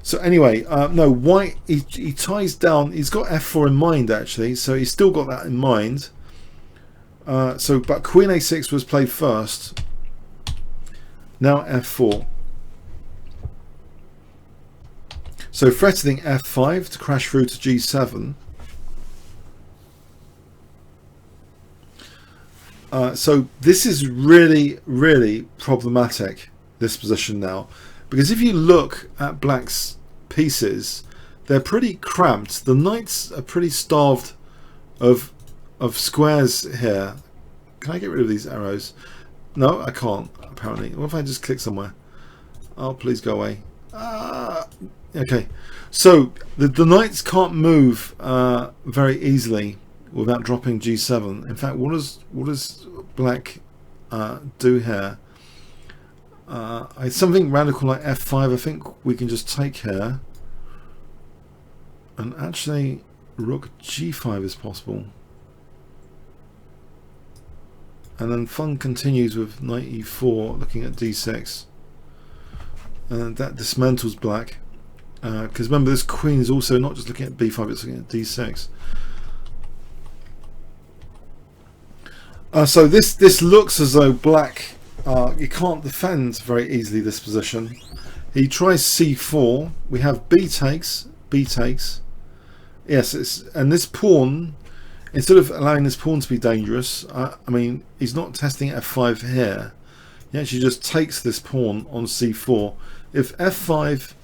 S1: So anyway, no, white, he ties down. He's got f4 in mind, actually, so he's still got that in mind. But queen a6 was played first. Now f4. So threatening f5 to crash through to g7. So this is really, really problematic, this position now. Because if you look at black's pieces, they're pretty cramped. The knights are pretty starved of squares here. Can I get rid of these arrows? No, I can't, apparently. What if I just click somewhere? Oh, please go away. Okay, so the knights can't move very easily without dropping g7. In fact, what does black do here? Something radical like f5. I think we can just take here, and actually rook g5 is possible, and then fun continues with knight e4 looking at d6, and that dismantles black, because remember, this queen is also not just looking at b5, it's looking at d6. So this looks as though black, you can't defend very easily this position. He tries c4. We have b takes. Yes, and this pawn, instead of allowing this pawn to be dangerous, I mean, he's not testing f5 here. He actually just takes this pawn on c4. If f5,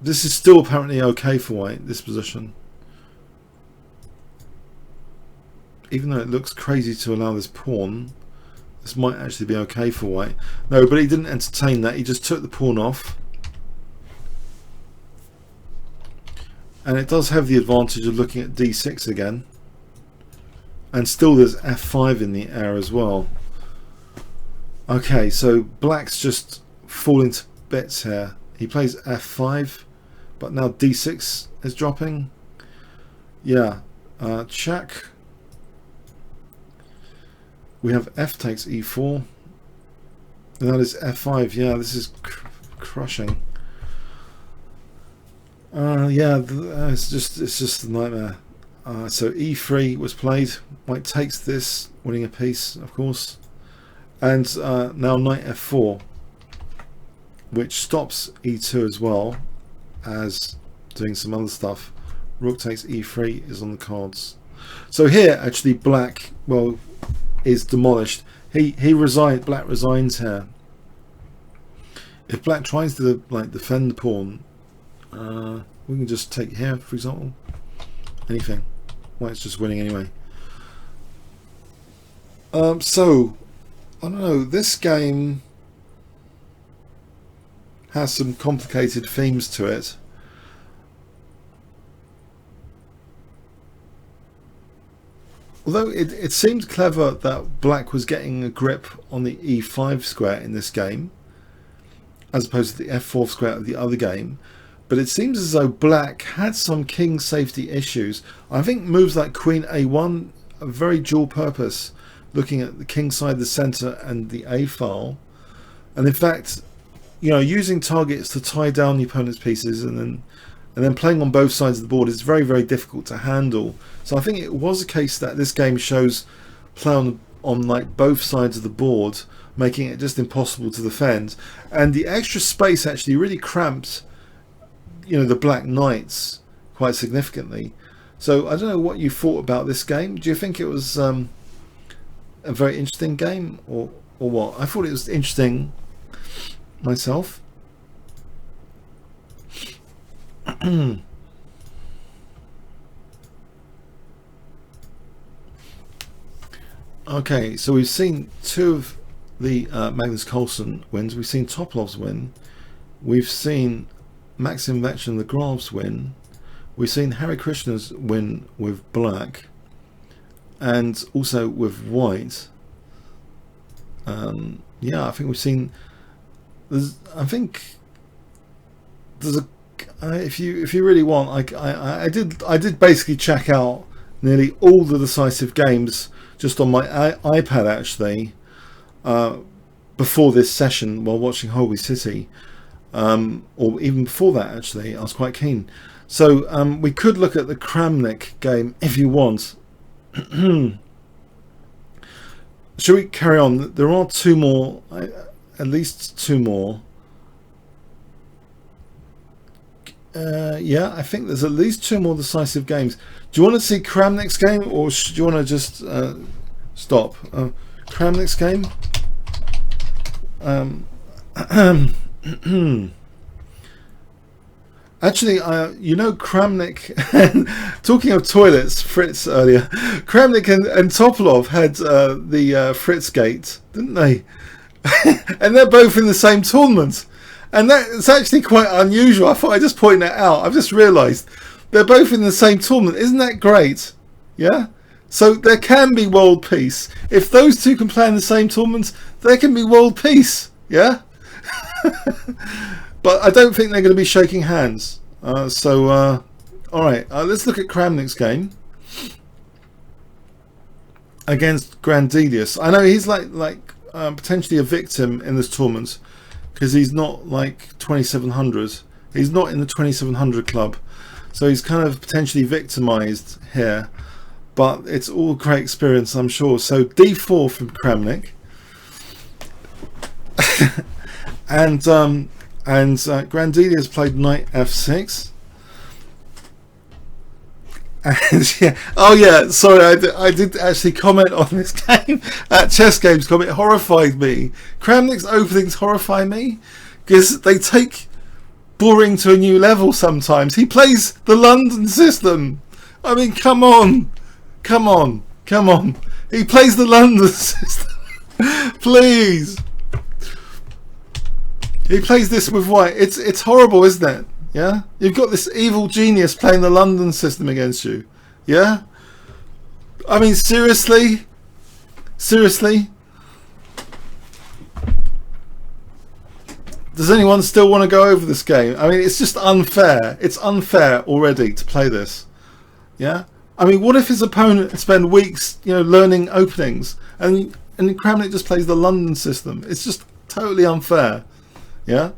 S1: this is still apparently okay for white, this position. Even though it looks crazy to allow this pawn, this might actually be okay for white. No, but he didn't entertain that. He just took the pawn off. And it does have the advantage of looking at d6 again. And still there's f5 in the air as well. Okay, so black's just falling to bits here. He plays f5, but now d6 is dropping. Yeah, check. We have f takes e4, and that is f5. Yeah, this is crushing. Yeah, it's just a nightmare. So e3 was played. White takes this, winning a piece, of course, and now knight f4, which stops e2 as well as doing some other stuff. Rook takes e3 is on the cards. So here, actually, black, well, is demolished. Black resigns here. If black tries to defend the pawn, we can just take here, for example. Anything. White's just winning anyway. So I don't know, this game has some complicated themes to it. Although it seemed clever that black was getting a grip on the e5 square in this game, as opposed to the f4 square of the other game, but it seems as though black had some king safety issues. I think moves like queen a1 are very dual purpose, looking at the king side, the center, and the a file, and in fact, you know, using targets to tie down the opponent's pieces and then playing on both sides of the board is very, very difficult to handle. So I think it was a case that this game shows play on like both sides of the board, making it just impossible to defend. And the extra space actually really cramped, you know, the black knights quite significantly. So I don't know what you thought about this game. Do you think it was a very interesting game, or what? I thought it was interesting myself. Okay, so we've seen two of the Magnus Carlsen wins. We've seen Toplov's win. We've seen Maxim Vechin the Graf's win. We've seen Hari Krishna's win with black, and also with white. Yeah, I think we've seen. I think there's if you really want, I did basically check out nearly all the decisive games just on my iPad actually before this session while watching Holby City, or even before that actually. I was quite keen. So we could look at the Kramnik game if you want. Shall we carry on? There are two more, at least two more. Yeah, I think there's at least two more decisive games. Do you want to see Kramnik's game, or do you want to just stop? Kramnik's game? Actually, you know, Kramnik, talking of toilets, Fritz earlier, Kramnik and Topalov had the Fritz Gate, didn't they? And they're both in the same tournament. And that's actually quite unusual. I thought I'd just point that out. I've just realised they're both in the same tournament. Isn't that great? Yeah? So there can be world peace. If those two can play in the same tournament, there can be world peace. Yeah? But I don't think they're going to be shaking hands. Alright, let's look at Kramnik's game against Grandelius. I know he's like potentially a victim in this tournament because he's not like 2700. He's not in the 2700 club. So he's kind of potentially victimized here. But it's all great experience, I'm sure. So d4 from Kramnik. and Grandelius played knight f6. And yeah, oh yeah, sorry, I did actually comment on this game at Chess Games.com. It horrified me. Kramnik's openings horrify me because they take boring to a new level sometimes. He plays the London system. I mean, come on. He plays the London system. Please. He plays this with white. It's horrible, isn't it? Yeah? You've got this evil genius playing the London system against you. Yeah? I mean, seriously? Seriously? Does anyone still want to go over this game? I mean, it's just unfair. It's unfair already to play this. Yeah? I mean, what if his opponent spend weeks, learning openings, and Kramnik just plays the London system? It's just totally unfair. Yeah?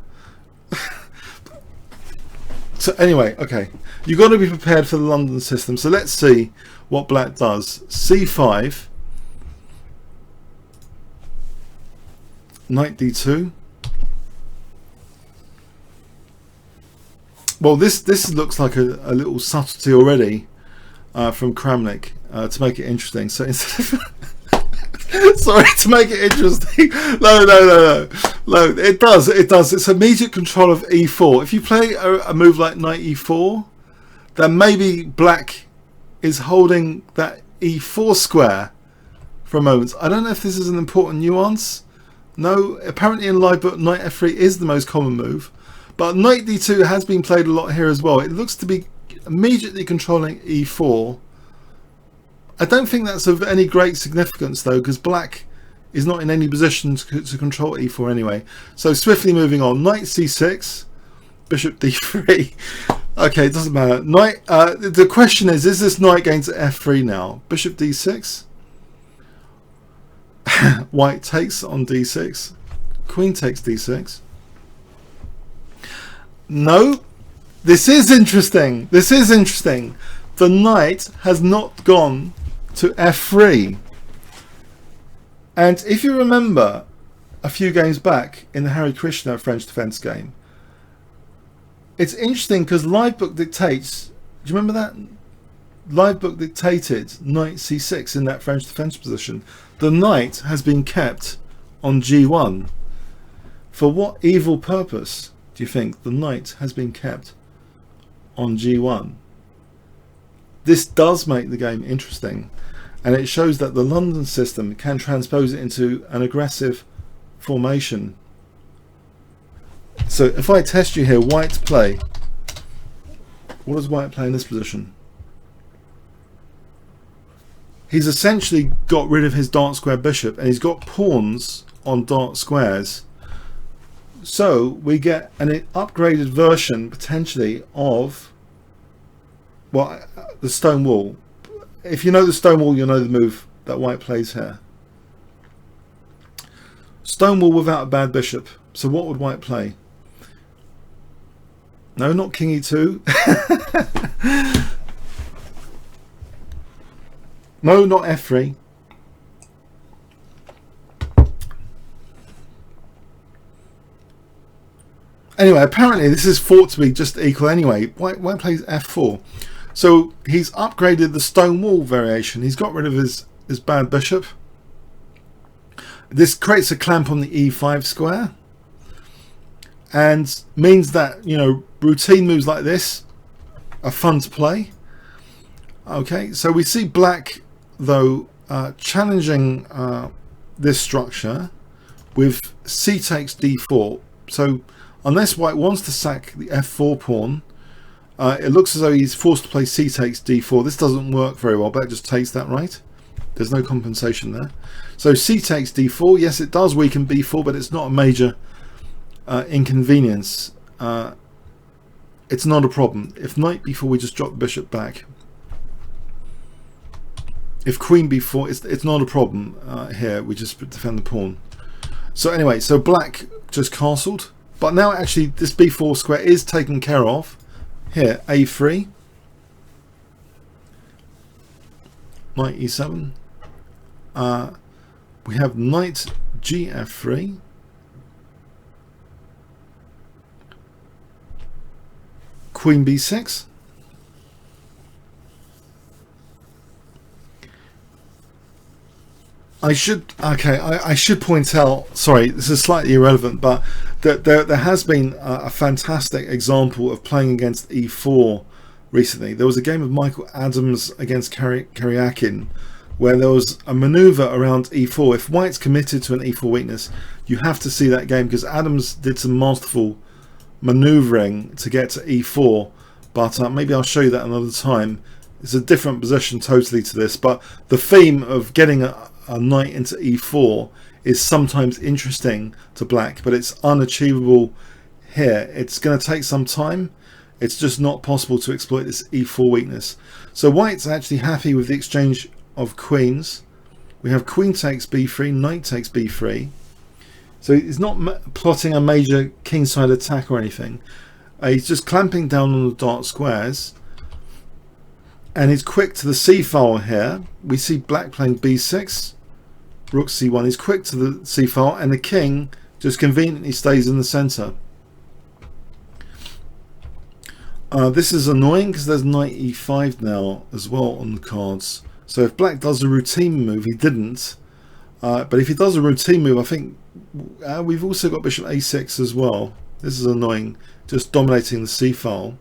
S1: So anyway, okay, you've got to be prepared for the London system. So let's see what black does. c5, knight d2. Well, this looks like a little subtlety already from Kramnik to make it interesting. So instead of sorry, to make it interesting. No. It does. It's immediate control of e4. If you play a move like knight e4, then maybe black is holding that e4 square for a moment. I don't know if this is an important nuance. No, apparently in live book, knight f3 is the most common move. But knight d2 has been played a lot here as well. It looks to be immediately controlling e4. I don't think that's of any great significance though, because black is not in any position to control e4 anyway. So swiftly moving on, knight c6, bishop d3. Okay, it doesn't matter. Knight. The question is this knight going to f3 now? Bishop d6. White takes on d6. Queen takes d6. No, this is interesting. The knight has not gone to f3. And if you remember a few games back in the Harry Krishna French defense game, it's interesting because live book dictates, do you remember that? Live book dictated knight c6 in that French defense position. The knight has been kept on g1. For what evil purpose do you think the knight has been kept on g1? This does make the game interesting, and it shows that the London system can transpose it into an aggressive formation. So if I test you here, white play. What does white play in this position? He's essentially got rid of his dark square bishop, and he's got pawns on dark squares. So we get an upgraded version potentially of, well, the stone wall. If you know the stone wall, you'll know the move that white plays here. Stone wall without a bad bishop. So what would white play? No, not king e2. No, not f3. Anyway, apparently this is thought to be just equal anyway. White plays f4. So he's upgraded the stone wall variation. He's got rid of his bad bishop. This creates a clamp on the e5 square and means that, you know, routine moves like this are fun to play. Okay, so we see black though challenging this structure with c takes d4. So unless white wants to sack the f4 pawn, it looks as though he's forced to play c takes d4. This doesn't work very well. Black just takes that, right? There's no compensation there. So c takes d4. Yes, it does weaken b4, but it's not a major inconvenience. It's not a problem. If knight b4, we just drop the bishop back. If queen b4, it's not a problem here. We just defend the pawn. So anyway, so black just castled. But now actually this b4 square is taken care of. Here, a3. Knight e7. We have knight gf3. Queen b6. I should point out, sorry, this is slightly irrelevant, but there has been a fantastic example of playing against e4 recently. There was a game of Michael Adams against Karyakin where there was a maneuver around e4. If white's committed to an e4 weakness, you have to see that game, because Adams did some masterful maneuvering to get to e4, but maybe I'll show you that another time. It's a different position totally to this, but the theme of getting a knight into e4 is sometimes interesting to black, but it's unachievable here. It's going to take some time. It's just not possible to exploit this e4 weakness. So white's actually happy with the exchange of queens. We have queen takes b3, knight takes b3. So he's not plotting a major kingside attack or anything. He's just clamping down on the dark squares. And he's quick to the c file here. We see black playing b6, rook c1. He's quick to the c file, and the king just conveniently stays in the center. This is annoying because there's knight e5 now as well on the cards. So if black does a routine move, he didn't. But if he does a routine move, I think we've also got bishop a6 as well. This is annoying, just dominating the c file.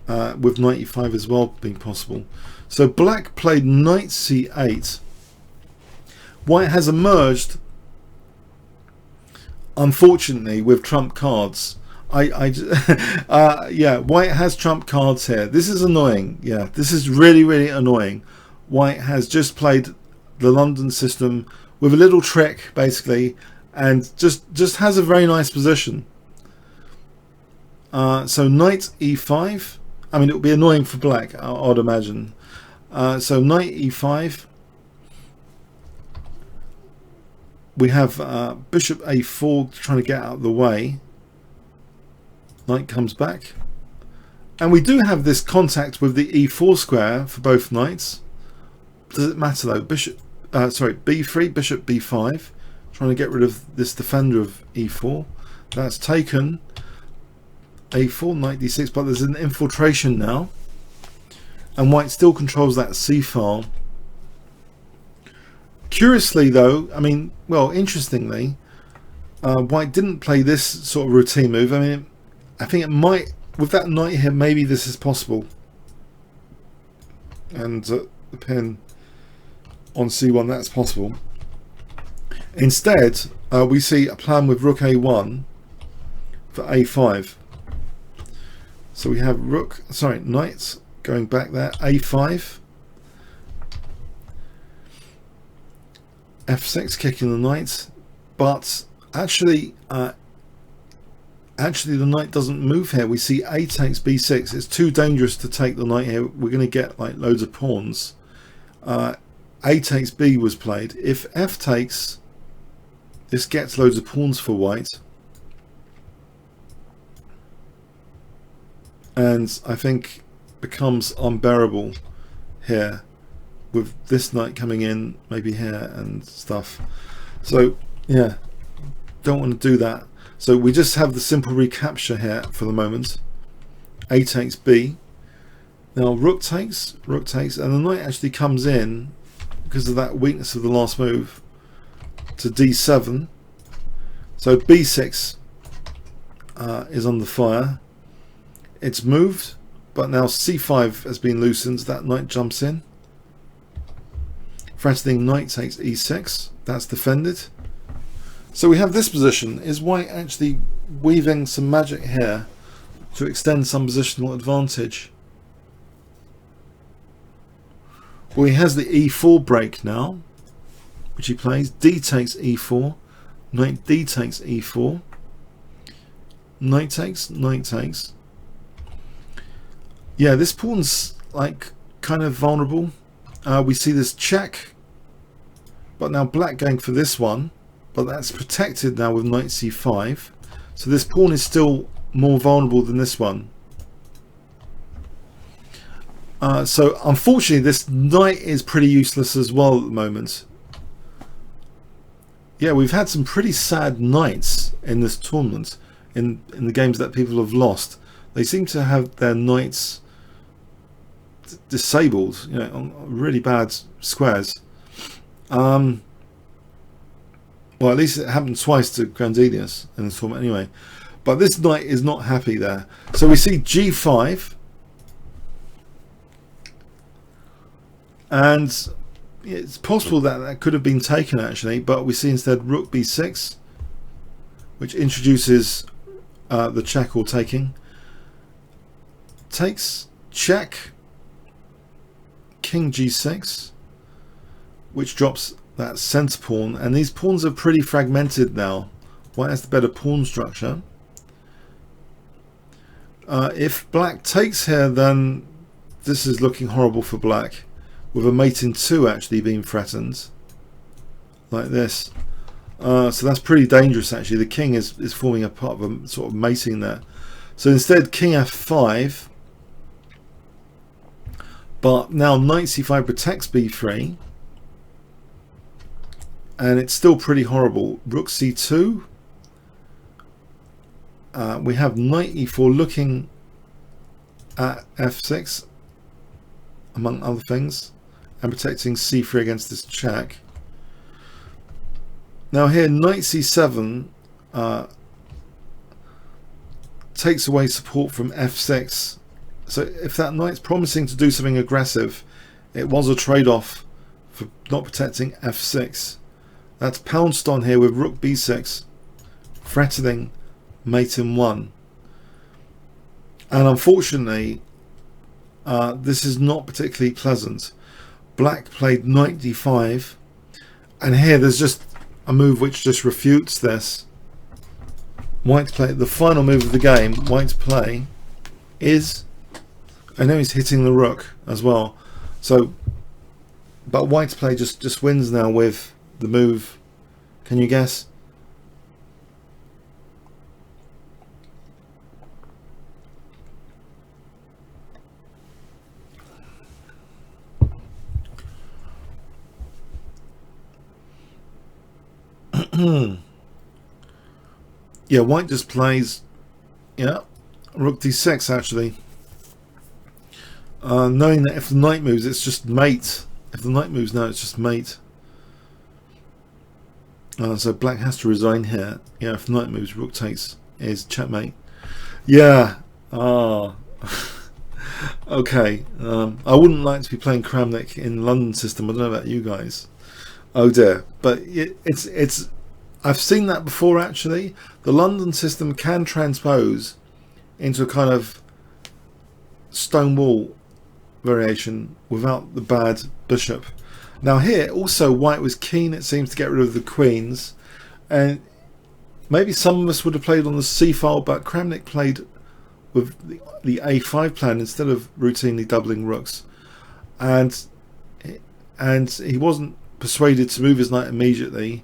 S1: With knight e5 as well being possible. So black played knight c8. White has emerged, unfortunately, with trump cards. Yeah, white has trump cards here. This is annoying. Yeah, this is really annoying. White has just played the London system with a little trick, basically, and just has a very nice position. So knight e5. I mean, it would be annoying for black, I'd imagine. So knight e5. We have bishop a4 trying to get out of the way. Knight comes back. And we do have this contact with the e4 square for both knights. Does it matter though? b3, bishop b5. Trying to get rid of this defender of e4. That's taken. a4, knight d6, but there's an infiltration now, and white still controls that c file. Curiously though, I mean, well, interestingly, white didn't play this sort of routine move. I mean, I think it might, with that knight here, maybe this is possible. And the pin on c1, that's possible. Instead, we see a plan with rook a1 for a5. So we have knight going back there, a5, f6 kicking the knight, but actually actually the knight doesn't move here. We see A takes B6. It's too dangerous to take the knight here. We're going to get like loads of pawns. A takes B was played. If F takes, this gets loads of pawns for white. And I think becomes unbearable here with this knight coming in, maybe here and stuff. So yeah, don't want to do that. So we just have the simple recapture here for the moment. A takes B. Now rook takes, and the knight actually comes in because of that weakness of the last move to D7. So B6 is under fire. It's moved, but now C5 has been loosened. That knight jumps in. Threatening knight takes E6. That's defended. So we have this position. Is white actually weaving some magic here to extend some positional advantage? Well, he has the E4 break now, which he plays. D takes E4. Knight D takes E4. Knight takes, knight takes. Yeah, this pawn's like kind of vulnerable. We see this check, but now black going for this one, but that's protected now with knight c5. So this pawn is still more vulnerable than this one. So unfortunately this knight is pretty useless as well at the moment. Yeah, we've had some pretty sad knights in this tournament, in the games that people have lost. They seem to have their knights disabled, you know, on really bad squares. Well, at least it happened twice to Grandelius in the tournament anyway. But this knight is not happy there. So we see G5. And it's possible that that could have been taken actually, but we see instead Rook B6, which introduces the check or taking. Takes, check, King G6, which drops that center pawn, and these pawns are pretty fragmented now. White has the better pawn structure. If black takes here, then this is looking horrible for black, with a mate in 2 actually being threatened, like this. So that's pretty dangerous actually. The king is forming a part of a sort of mating there. So instead King F5, but now knight C5 protects B3, and it's still pretty horrible. Rook C2. We have knight E4 looking at F6, among other things, and protecting C3 against this check. Now here knight C7 takes away support from F6. So if that knight's promising to do something aggressive, it was a trade-off for not protecting F6. That's pounced on here with Rook B6, threatening mate in 1. And unfortunately, this is not particularly pleasant. Black played knight D5, and here there's just a move which just refutes this. White's play, the final move of the game, White's play is, I know he's hitting the rook as well, so, but White's play just wins now with the move. Can you guess? Yeah, White just plays, yeah, Rook D6 actually, knowing that if the knight moves it's just mate. If the knight moves now it's just mate. So black has to resign here. Yeah, if the knight moves, Rook takes is checkmate. Yeah. Okay. I wouldn't like to be playing Kramnik in London system. I don't know about you guys. Oh dear. But it's I've seen that before actually. The London system can transpose into a kind of stone wall variation without the bad bishop. Now here also White was keen, it seems, to get rid of the queens, and maybe some of us would have played on the C file, but Kramnik played with the A5 plan instead of routinely doubling rooks, and he wasn't persuaded to move his knight immediately,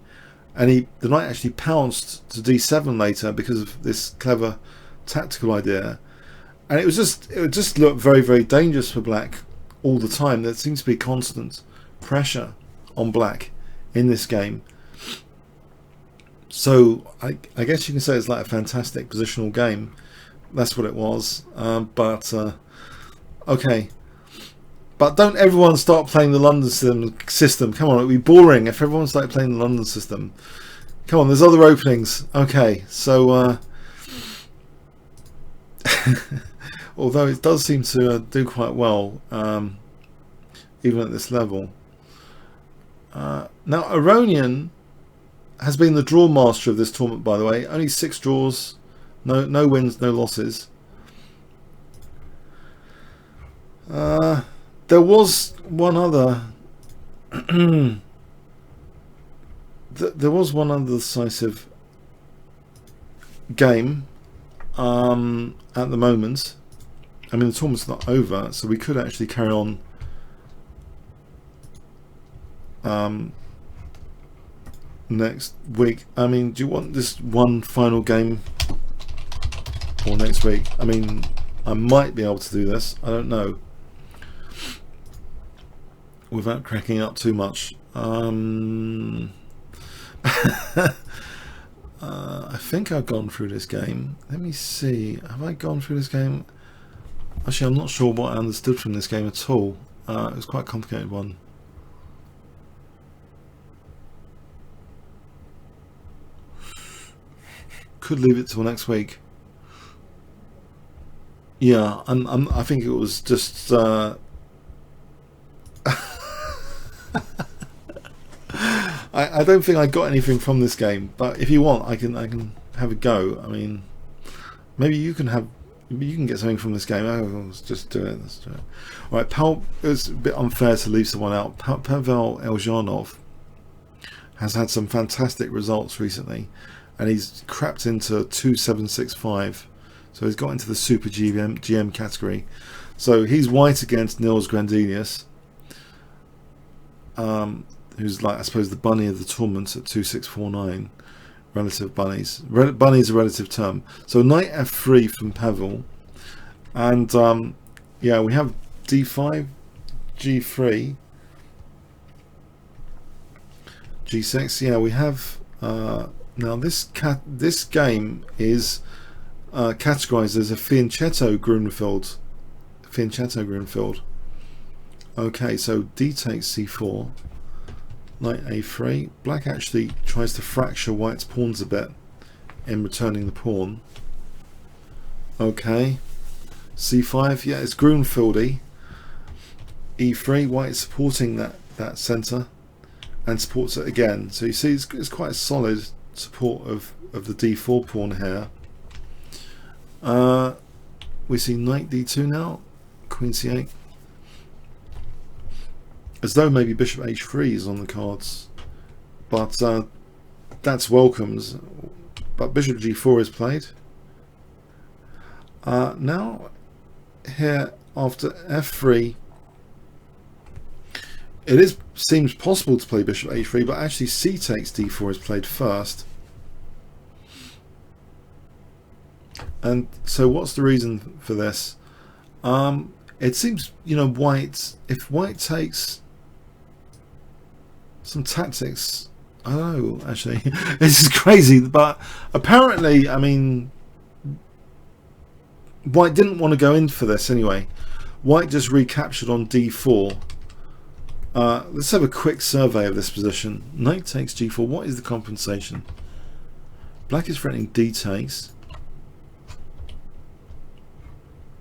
S1: and the knight actually pounced to D7 later because of this clever tactical idea, and it just looked very, very dangerous for black all the time. There seems to be constant pressure on black in this game. So I guess you can say it's like a fantastic positional game. That's what it was. Okay. But don't everyone start playing the London system. Come on, it'd be boring if everyone started playing the London system. Come on, there's other openings. Okay, so although it does seem to do quite well, even at this level. Now, Aronian has been the draw master of this tournament, by the way. Only 6 draws, no wins, no losses. There was one other. There was one other decisive game at the moment. I mean, the tournament's not over, so we could actually carry on next week. I mean, do you want this one final game for next week? I mean, I might be able to do this. I don't know. Without cracking up too much. I think I've gone through this game. Let me see. Have I gone through this game? Actually, I'm not sure what I understood from this game at all. It was quite a complicated one. Could leave it till next week. Yeah, I think it was just I don't think I got anything from this game, but if you want, I can have a go. I mean, maybe you can get something from this game. Oh, let's just do it. Let's do it. All right, it's a bit unfair to leave someone out. Pavel Elzhanov has had some fantastic results recently, and he's crapped into 2765. So he's got into the Super GM category. So he's white against Nils Grandelius, who's like, I suppose, the bunny of the tournament at 2649. Relative bunnies. Bunny is a relative term. So knight f3 from Pavel, and yeah, we have d5, g3, g6. Yeah, we have now this game is categorized as a fianchetto Grunfeld. Okay, so d takes c4, knight a3. Black actually tries to fracture white's pawns a bit in returning the pawn. Okay, c5. Yeah, it's Grunfeldy. e3. White is supporting that center and supports it again. So you see, it's quite a solid support of the d4 pawn here. We see knight d2 now, queen c8, as though maybe bishop h3 is on the cards, but that's welcomed. But bishop g4 is played. Now here, after f3, it seems possible to play bishop h3, but actually c takes d4 is played first. And so what's the reason for this? It seems, you know, if white takes some tactics, I don't know, actually, this is crazy, but apparently, I mean, white didn't want to go in for this anyway. White just recaptured on d4. Let's have a quick survey of this position. Knight takes g4. What is the compensation? Black is threatening d takes.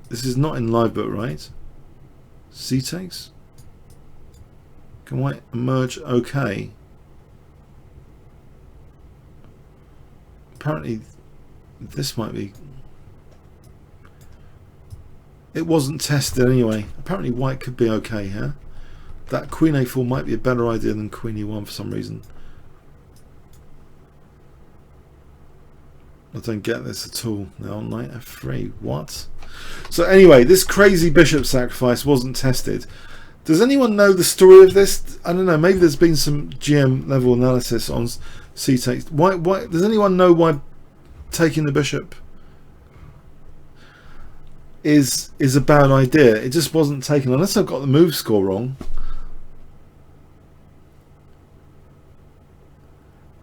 S1: This is not in live book, right? C takes. Can white emerge okay? Apparently this might be... It wasn't tested anyway. Apparently white could be okay here. That queen a4 might be a better idea than queen e1 for some reason. I don't get this at all. Now knight f3. What? So anyway, this crazy bishop sacrifice wasn't tested. Does anyone know the story of this? I don't know. Maybe there's been some GM level analysis on c takes. Why? Does anyone know why taking the bishop is a bad idea? It just wasn't taken, unless I've got the move score wrong.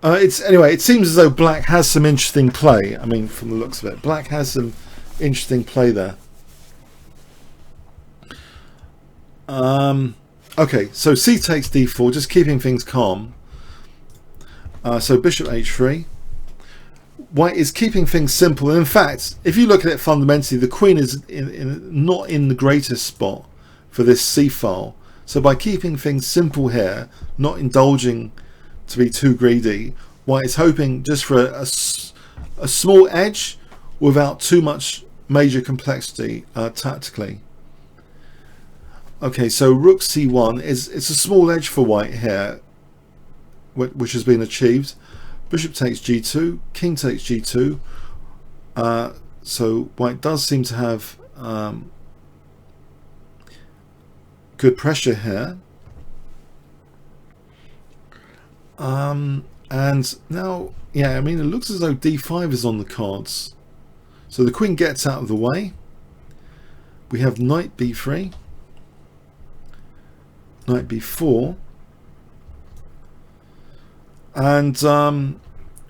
S1: Anyway, it seems as though black has some interesting play. I mean, from the looks of it, black has some interesting play there. Okay, so c takes d4, just keeping things calm. So bishop h3. White is keeping things simple, and in fact, if you look at it fundamentally, the queen is not in the greatest spot for this c file. So by keeping things simple here, not indulging to be too greedy, white is hoping just for a small edge without too much major complexity tactically. Okay, so rook c1 it's a small edge for white here, which has been achieved. Bishop takes g2, king takes g2. So white does seem to have good pressure here. And now, yeah, I mean, it looks as though d5 is on the cards. So the queen gets out of the way. We have knight b3, knight b4, and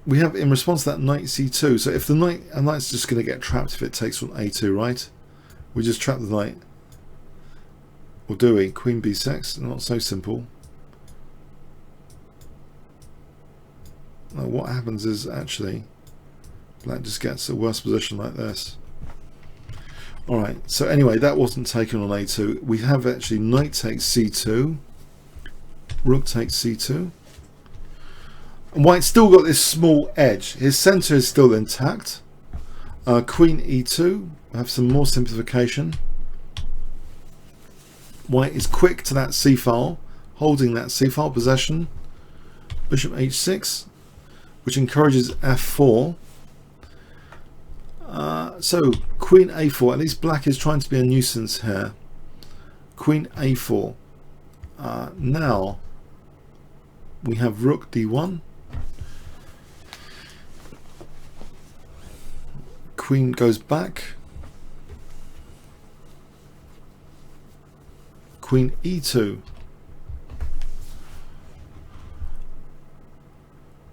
S1: we have, in response to that, knight c2. So if the knight's just going to get trapped if it takes on a2, right? We just trap the knight. Or do we? Queen b6, not so simple. Now what happens is actually black just gets a worse position like this. Alright, so anyway, that wasn't taken on a2. We have actually knight takes c2, rook takes c2. And white's still got this small edge. His centre is still intact. Queen e2, we have some more simplification. White is quick to that c file, holding that c file possession. Bishop h6, which encourages f4. So queen a4, at least black is trying to be a nuisance here. Queen a4. Now we have rook d1. Queen goes back. Queen e2.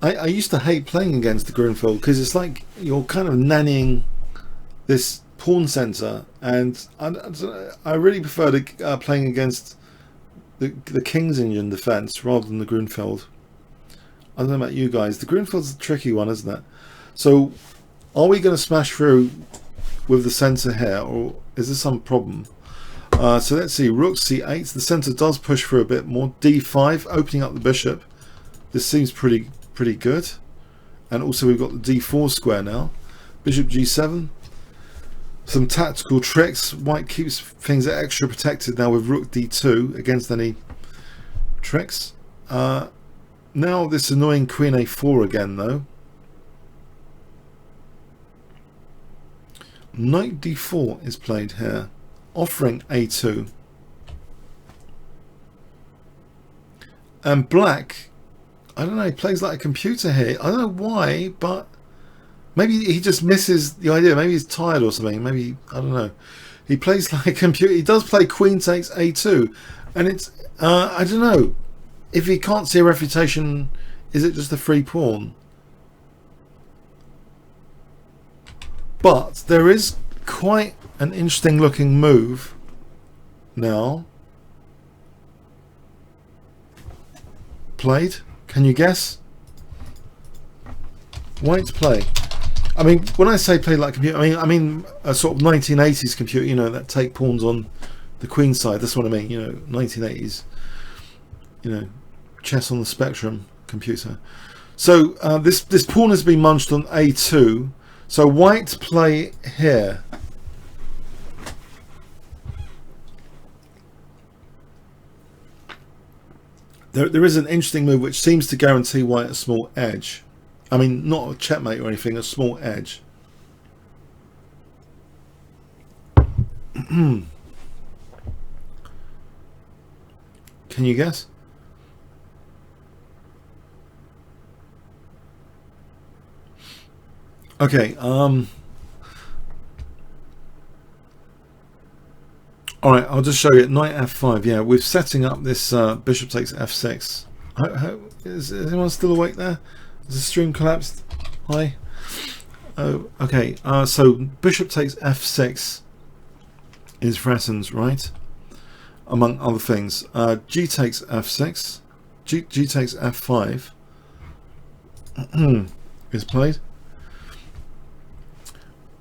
S1: I used to hate playing against the Grunfeld because it's like you're kind of nannying this pawn center, and I really prefer playing against the King's Indian defense rather than the Grunfeld. I don't know about you guys. The Grunfeld's a tricky one, isn't it? So are we going to smash through with the center here, or is there some problem? So let's see. Rook c8. The center does push through a bit more. d5, opening up the bishop. This seems pretty good. And also we've got the d4 square now. Bishop g7. Some tactical tricks. White keeps things extra protected now with rook d2 against any tricks. Now this annoying queen a4 again though. Knight d4 is played here, offering a2. And black, I don't know, he plays like a computer here. I don't know why, but maybe he just misses the idea. Maybe he's tired or something. Maybe, I don't know. He plays like a computer. He does play queen takes a2. And it's, I don't know. If he can't see a refutation, is it just a free pawn? But there is quite an interesting looking move now played. Can you guess? White's play. I mean, when I say play like a computer, I mean a sort of 1980s computer, you know, that take pawns on the queen side. That's what I mean, you know, 1980s, you know, chess on the spectrum computer. So this pawn has been munched on a2. So white play here. There is an interesting move which seems to guarantee white a small edge. I mean, not a checkmate or anything, a small edge. Can you guess? Okay, alright, I'll just show you. Knight f5, yeah, we're setting up this bishop takes f6. Is anyone still awake there? Has the stream collapsed? Hi? Oh, okay, so bishop takes f6 is threatened, right? Among other things. G takes f6, G takes f5 is played.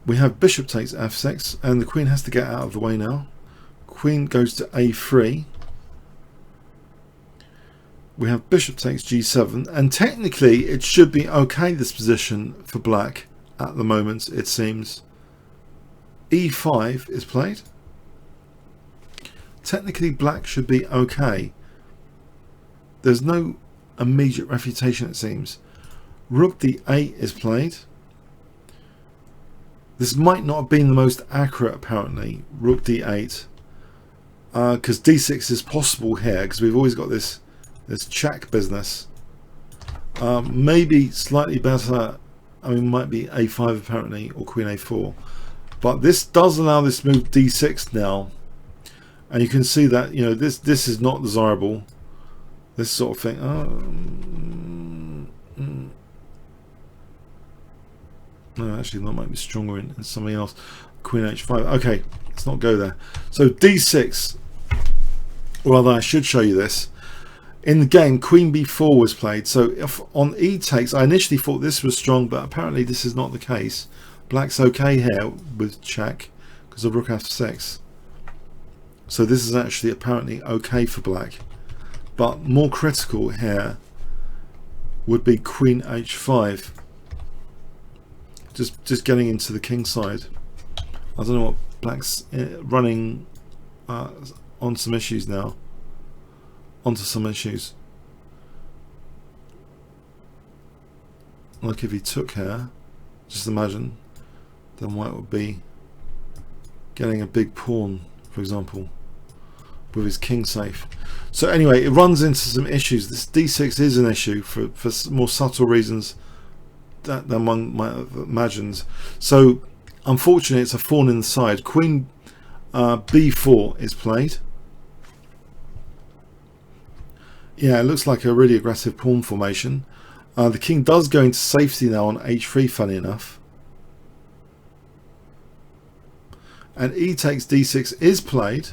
S1: We have bishop takes f6, and the queen has to get out of the way now. Queen goes to a3. We have bishop takes g7, and technically it should be okay, this position for black at the moment, it seems. e5 is played. Technically black should be okay. There's no immediate refutation, it seems. Rook d8 is played. This might not have been the most accurate, apparently, rook d8, because d6 is possible here, because we've always got this check business. Maybe slightly better, I mean, might be a5 apparently, or queen a4. But this does allow this move d6 now, and you can see that, you know, this is not desirable. This sort of thing. No, actually, that might be stronger in something else. Queen h5. Okay, let's not go there. So d6. Rather, I should show you this. In the game, queen b4 was played. So if on e takes, I initially thought this was strong, but apparently this is not the case. Black's okay here with check because of rook f6. So this is actually apparently okay for black. But more critical here would be queen h5. Just getting into the king side. I don't know what black's running on some issues now. Onto some issues. Like if he took here, just imagine, then white would be getting a big pawn, for example, with his king safe. So anyway, it runs into some issues. This d6 is an issue for more subtle reasons than one might have imagined. So unfortunately, it's a thorn in the side. Queen b4 is played. Yeah, it looks like a really aggressive pawn formation. The king does go into safety now on h3, funny enough. And e takes d6 is played,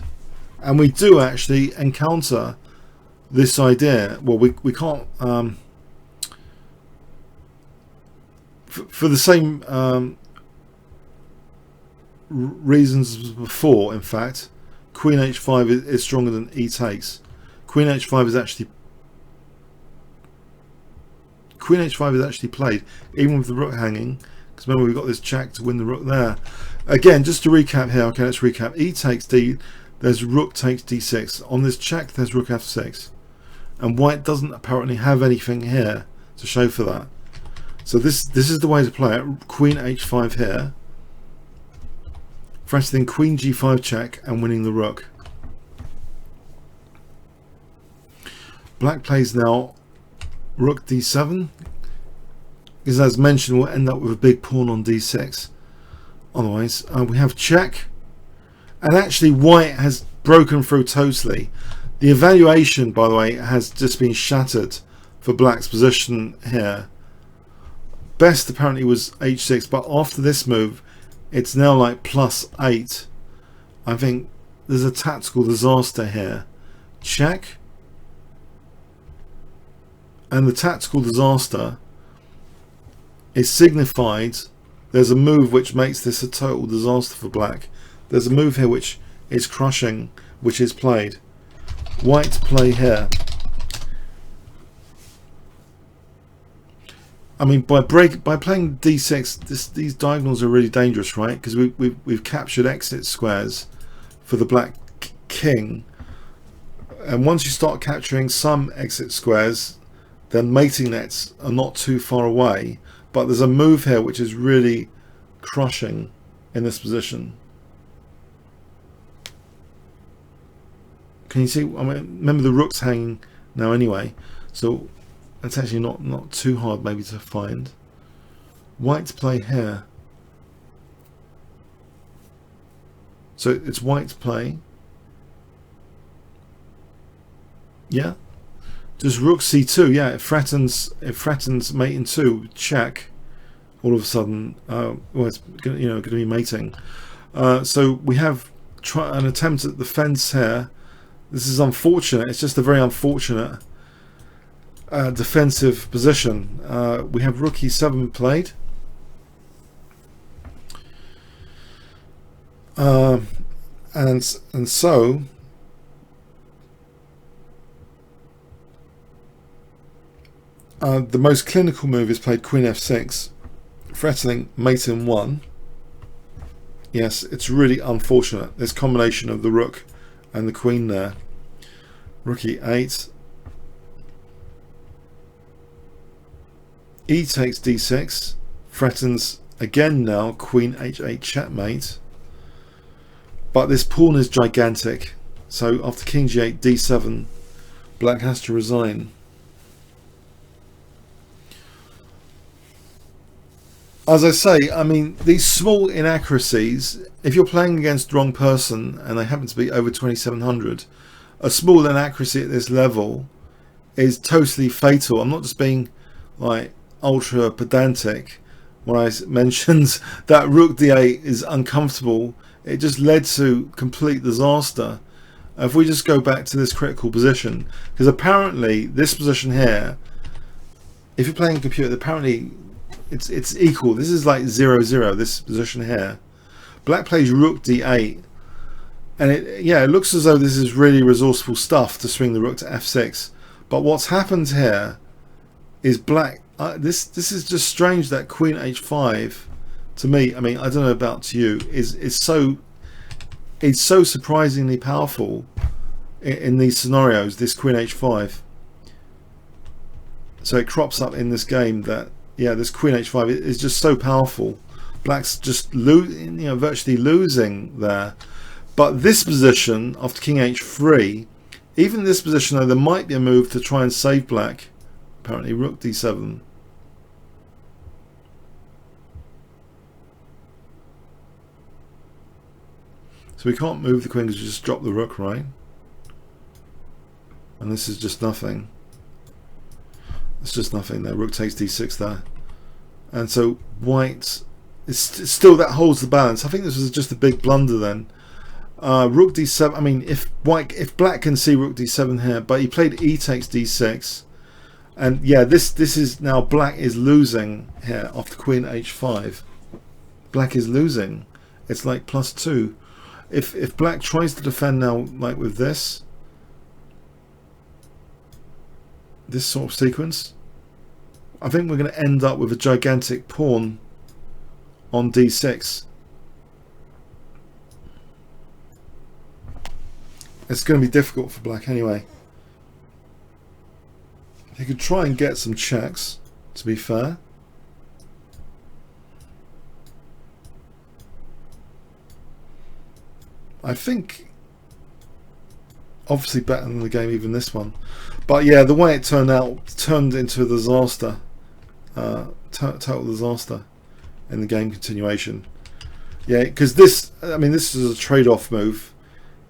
S1: and we do actually encounter this idea. Well, we can't for the same reasons as before. In fact, queen h5 is stronger than e takes. Queen h5 is actually played, even with the rook hanging, because remember we've got this check to win the rook there. Again, just to recap here, okay, let's recap. E takes d, there's rook takes d6. On this check, there's rook f6, and white doesn't apparently have anything here to show for that. So this is the way to play it. Queen h5 here, threatening queen g5 check and winning the rook. Black plays now rook d7, because as mentioned we'll end up with a big pawn on d6. Otherwise we have check, and actually white has broken through totally. The evaluation, by the way, has just been shattered for black's position here. Best apparently was h6, but after this move it's now like +8. I think there's a tactical disaster here. Check, and the tactical disaster is signified. There's a move which makes this a total disaster for black. There's a move here which is crushing, which is played. White play here. I mean, by playing d6, these diagonals are really dangerous, right? Because we've captured exit squares for the black king, and once you start capturing some exit squares, then mating nets are not too far away. but there's a move here which is really crushing in this position. Can you see? I mean, remember the rook's hanging now anyway, so it's actually not too hard maybe to find. White to play here. So it's white to play. Yeah. Just rook c2. Yeah, it threatens mate in 2. Check. All of a sudden, well, it's going to be mating. So we have an attempt at the fence here. This is unfortunate. It's just a very unfortunate defensive position. We have rook e7 played. And so the most clinical move is played queen f6, threatening mate in 1. Yes, it's really unfortunate, this combination of the rook and the queen there. Rook e8. E takes d6, threatens again now queen h8 checkmate. But this pawn is gigantic, so after king g8 d7, black has to resign. As I say, I mean, these small inaccuracies, if you're playing against the wrong person and they happen to be over 2700, a small inaccuracy at this level is totally fatal. I'm not just being like ultra pedantic when I mentioned that rook d8 is uncomfortable. It just led to complete disaster. If we just go back to this critical position, because apparently this position here, if you're playing a computer, apparently it's equal. This is like 0-0, this position here. Black plays rook d8, and it looks as though this is really resourceful stuff to swing the rook to f6. But what's happened here is black. This is just strange that queen h5, to me, I mean, I don't know about to you, it's so surprisingly powerful in these scenarios. This queen h5. So it crops up in this game that this queen h5 is just so powerful. Black's just virtually losing there. But this position after king h3, even this position though, there might be a move to try and save black. Apparently rook d7. So we can't move the queen because we just drop the rook, right? And this is just nothing. It's just nothing there. Rook takes d6 there. And so white is still, that holds the balance. I think this was just a big blunder then. Rook d7. I mean, if black can see rook d7 here, but he played e takes d6. And yeah, this is now black is losing here after queen h5. Black is losing. It's like +2. If black tries to defend now, like with this sort of sequence, I think we're going to end up with a gigantic pawn on d6. It's going to be difficult for black anyway. He could try and get some checks, to be fair. I think obviously better than the game, even this one. But yeah, the way it turned into a disaster, total disaster in the game continuation. Yeah, because this is a trade-off move.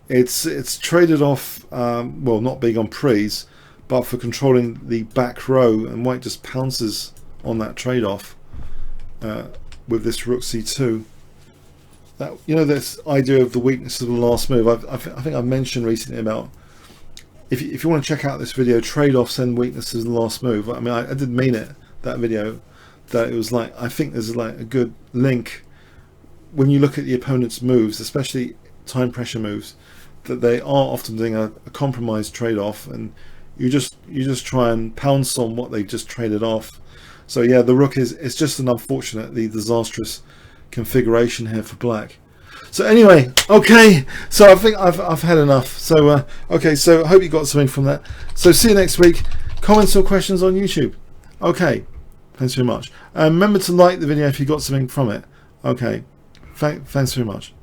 S1: It's traded off, well, not being on prees, but for controlling the back row, and white just pounces on that trade-off with this rook c2. That, this idea of the weakness of the last move, I think I've mentioned recently about if you want to check out this video, trade-offs and weaknesses of the last move. I mean, I did mean it, that video, that it was like, I think there's like a good link when you look at the opponent's moves, especially time pressure moves, that they are often doing a compromised trade-off, and you just try and pounce on what they just traded off. So yeah, the rook is just an unfortunately disastrous configuration here for black. So anyway, okay, so I think I've had enough. So okay, so I hope you got something from that. So see you next week. Comments or questions on YouTube. Okay, Thanks very much. Remember to like the video if you got something from it. Okay. Thanks very much.